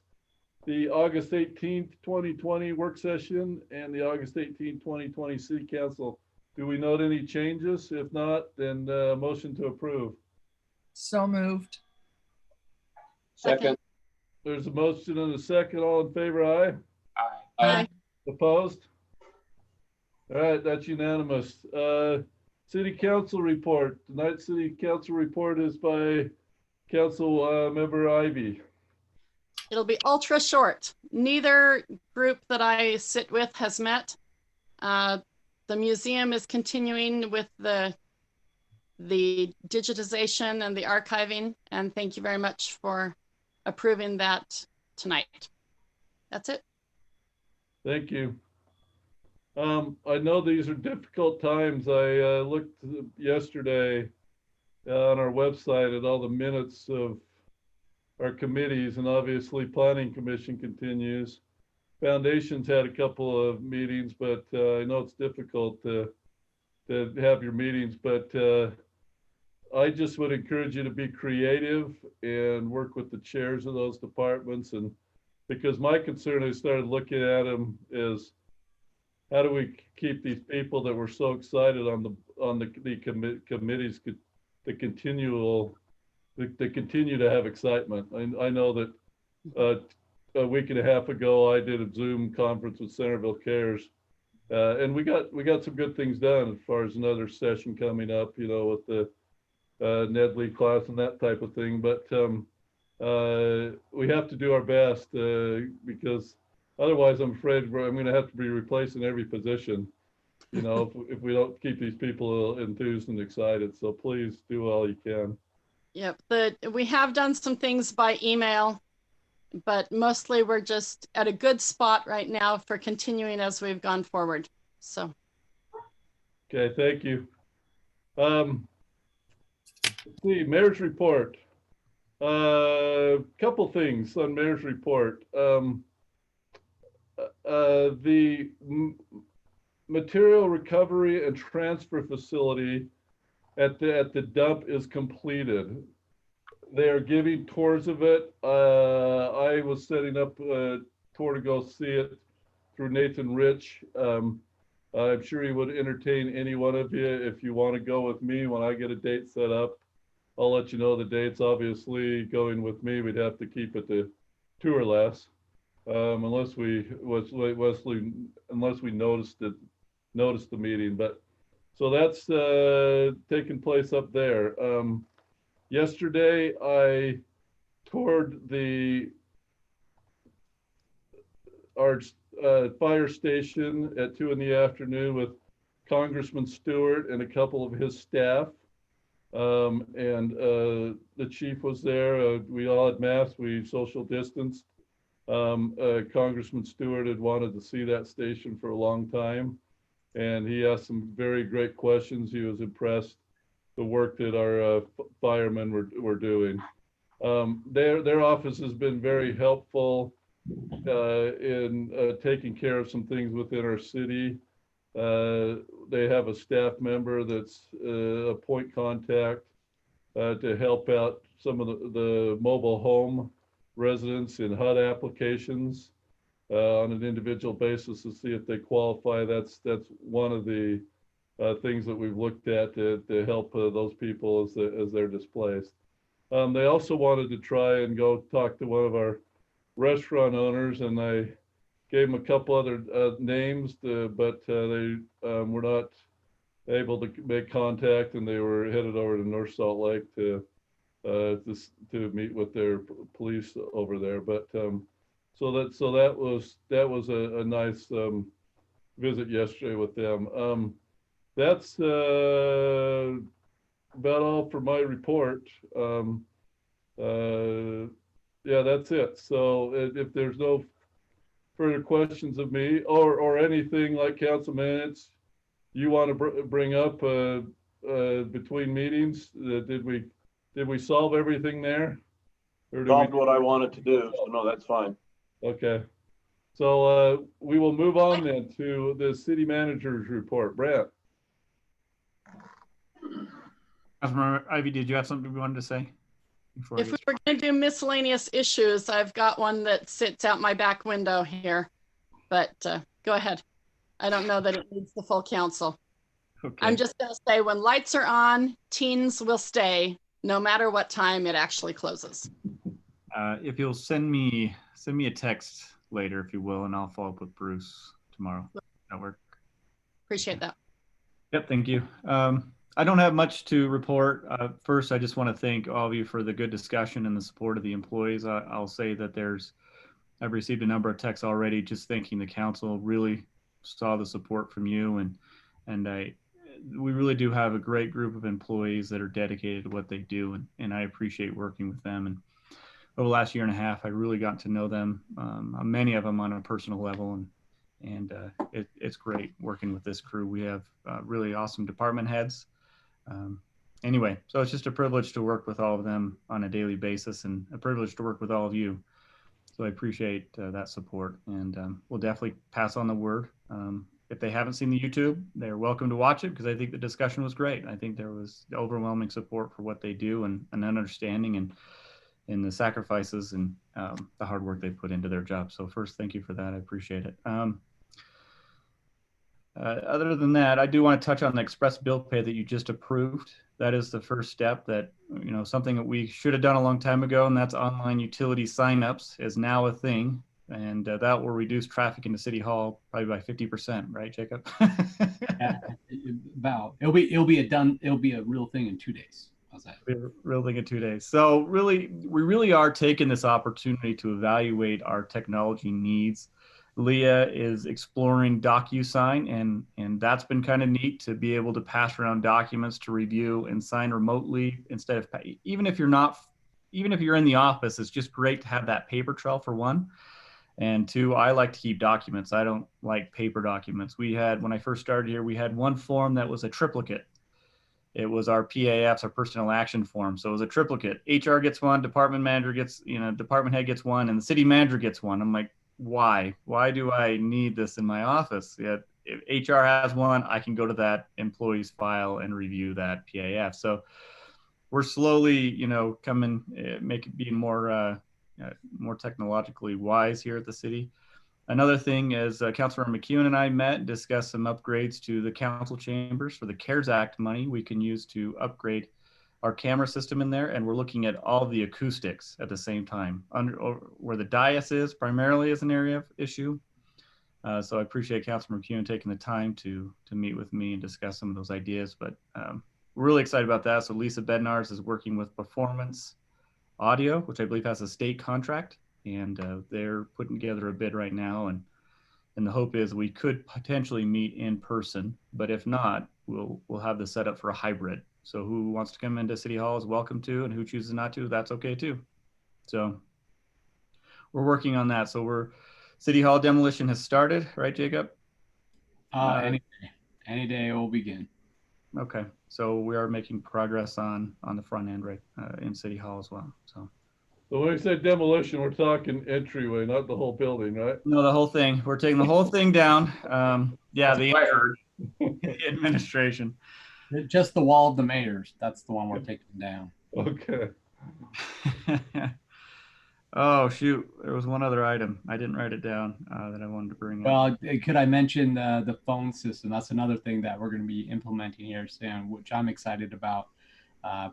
the August 18th, 2020 work session and the August 18th, 2020 City Council. Do we note any changes? If not, then motion to approve. So moved. Second. There's a motion and a second. All in favor, aye? Aye. Opposed? All right, that's unanimous. City Council report. Tonight's City Council report is by Council Member Ivy. It'll be ultra short. Neither group that I sit with has met. The museum is continuing with the digitization and the archiving, and thank you very much for approving that tonight. That's it. Thank you. I know these are difficult times. I looked yesterday on our website at all the minutes of our committees, and obviously Planning Commission continues. Foundation's had a couple of meetings, but I know it's difficult to have your meetings, but I just would encourage you to be creative and work with the chairs of those departments. And because my concern, I started looking at them, is how do we keep these people that were so excited on the committees to continue to have excitement. I know that a week and a half ago I did a Zoom conference with Centerville Cares, and we got some good things done as far as another session coming up, you know, with the Nedley class and that type of thing. But we have to do our best because otherwise, I'm afraid I'm going to have to be replacing every position, you know, if we don't keep these people enthused and excited. So please do all you can. Yep. We have done some things by email, but mostly we're just at a good spot right now for continuing as we've gone forward. So. Okay, thank you. Let's see, Mayor's report. Couple things on Mayor's report. The material recovery and transfer facility at the dump is completed. They are giving tours of it. I was setting up a tour to go see it through Nathan Rich. I'm sure he would entertain any one of you if you want to go with me when I get a date set up. I'll let you know the dates. Obviously, going with me, we'd have to keep it to 2 or less. Unless we noticed the meeting. But so that's taking place up there. Yesterday I toured our fire station at 2 in the afternoon with Congressman Stewart and a couple of his staff, and the chief was there. We all had masks. We social distanced. Congressman Stewart had wanted to see that station for a long time, and he asked some very great questions. He was impressed the work that our firemen were doing. Their office has been very helpful in taking care of some things within our city. They have a staff member that's a point contact to help out some of the mobile home residents in HUD applications on an individual basis to see if they qualify. That's one of the things that we've looked at to help those people as they're displaced. They also wanted to try and go talk to one of our restaurant owners, and I gave them a couple other names, but they were not able to make contact, and they were headed over to North Salt Lake to meet with their police over there. But so that was a nice visit yesterday with them. That's about all for my report. Yeah, that's it. So if there's no further questions of me or anything like council minutes you want to bring up between meetings? Did we solve everything there? Or did Solved what I wanted to do, so no, that's fine. Okay. So we will move on then to the city manager's report. Brett. Councilmember Ivy, did you have something you wanted to say? If we were going to do miscellaneous issues, I've got one that sits out my back window here, but go ahead. I don't know that it needs the full council. Okay. I'm just going to say when lights are on, teens will stay no matter what time it actually closes. If you'll send me a text later, if you will, and I'll follow up with Bruce tomorrow. That work? Appreciate that. Yep, thank you. I don't have much to report. First, I just want to thank all of you for the good discussion and the support of the employees. I'll say that I've received a number of texts already just thanking the council. Really saw the support from you, and we really do have a great group of employees that are dedicated to what they do, and I appreciate working with them. And over the last year and a half, I really got to know them, many of them on a personal level, and it's great working with this crew. We have really awesome department heads. Anyway, so it's just a privilege to work with all of them on a daily basis and a privilege to work with all of you. So I appreciate that support, and we'll definitely pass on the word. If they haven't seen the YouTube, they're welcome to watch it because I think the discussion was great. I think there was overwhelming support for what they do and an understanding and the sacrifices and the hard work they put into their job. So first, thank you for that. I appreciate it. Other than that, I do want to touch on the express bill pay that you just approved. That is the first step that, something that we should have done a long time ago, and that's online utility signups is now a thing. And that will reduce traffic into City Hall probably by 50%, right, Jacob? Yeah, it'll be a real thing in 2 days. How's that? It'll be a real thing in 2 days. So really, we really are taking this opportunity to evaluate our technology needs. Leah is exploring DocuSign, and that's been kind of neat to be able to pass around documents to review and sign remotely instead of even if you're in the office. It's just great to have that paper trail for one, and two, I like to keep documents. I don't like paper documents. When I first started here, we had one form that was a triplicate. It was our PAFs, our personnel action form. So it was a triplicate. HR gets one, department manager gets, department head gets one, and the city manager gets one. I'm like, why do I need this in my office? Yet if HR has one, I can go to that employee's file and review that PAF. So we're slowly, being more technologically wise here at the city. Another thing is Councilmember McEwen and I met and discussed some upgrades to the council chambers for the CARES Act money we can use to upgrade our camera system in there, and we're looking at all the acoustics at the same time. Where the dais is primarily is an area of issue. So I appreciate Councilmember McEwen taking the time to meet with me and discuss some of those ideas. But we're really excited about that. So Lisa Bednars is working with Performance Audio, which I believe has a state contract, and they're putting together a bid right now. And the hope is we could potentially meet in person, but if not, we'll have the setup for a hybrid. So who wants to come into City Hall is welcome to, and who chooses not to, that's okay too. So we're working on that. So City Hall demolition has started, right, Jacob? Any day it will begin. Okay, so we are making progress on the front end, right, in City Hall as well. So when we say demolition, we're talking entryway, not the whole building, right? No, the whole thing. We're taking the whole thing down. Yeah, the administration. Just the wall of the mayor's. That's the one we're taking down. Okay. Oh, shoot. There was one other item. I didn't write it down that I wanted to bring up. Well, could I mention the phone system? That's another thing that we're going to be implementing here soon, which I'm excited about.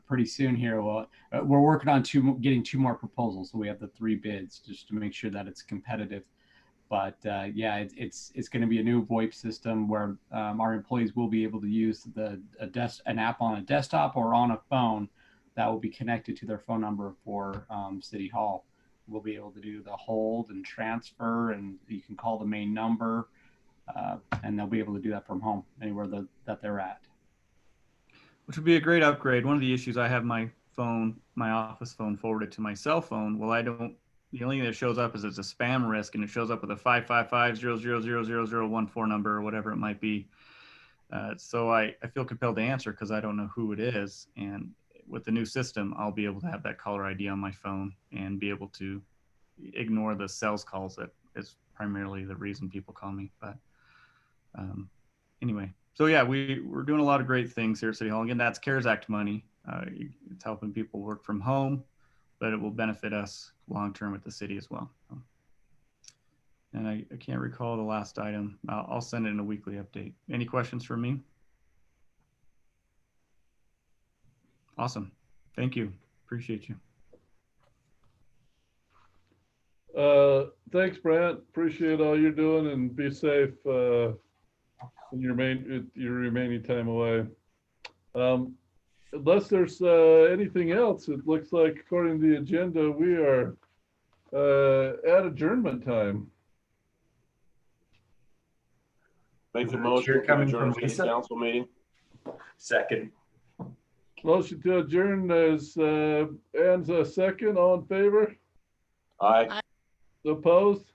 Pretty soon here, we're working on getting 2 more proposals. So we have the 3 bids just to make sure that it's competitive. But yeah, it's going to be a new VoIP system where our employees will be able to use an app on a desktop or on a phone that will be connected to their phone number for City Hall. We'll be able to do the hold and transfer, and you can call the main number, and they'll be able to do that from home anywhere that they're at. Which would be a great upgrade. One of the issues I have my office phone forwarded to my cell phone. Well, I don't the only thing that shows up is it's a spam risk, and it shows up with a 555-00000014 number or whatever it might be. So I feel compelled to answer because I don't know who it is. And with the new system, I'll be able to have that caller ID on my phone and be able to ignore the sales calls. That is primarily the reason people call me. But anyway, so yeah, we're doing a lot of great things here at City Hall. Again, that's CARES Act money. It's helping people work from home, but it will benefit us long-term at the city as well. And I can't recall the last item. I'll send it in a weekly update. Any questions for me? Awesome. Thank you. Appreciate you. Thanks, Brent. Appreciate all you're doing, and be safe in your remaining time away. Unless there's anything else, it looks like according to the agenda, we are at adjournment time. Make the motion to adjourn city council meeting. Second. Motion to adjourn is Ann's a second. All in favor? Aye. Opposed?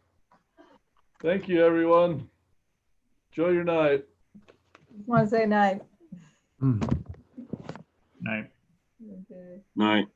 Thank you, everyone. Enjoy your night. Want to say night? Night. Okay. Night.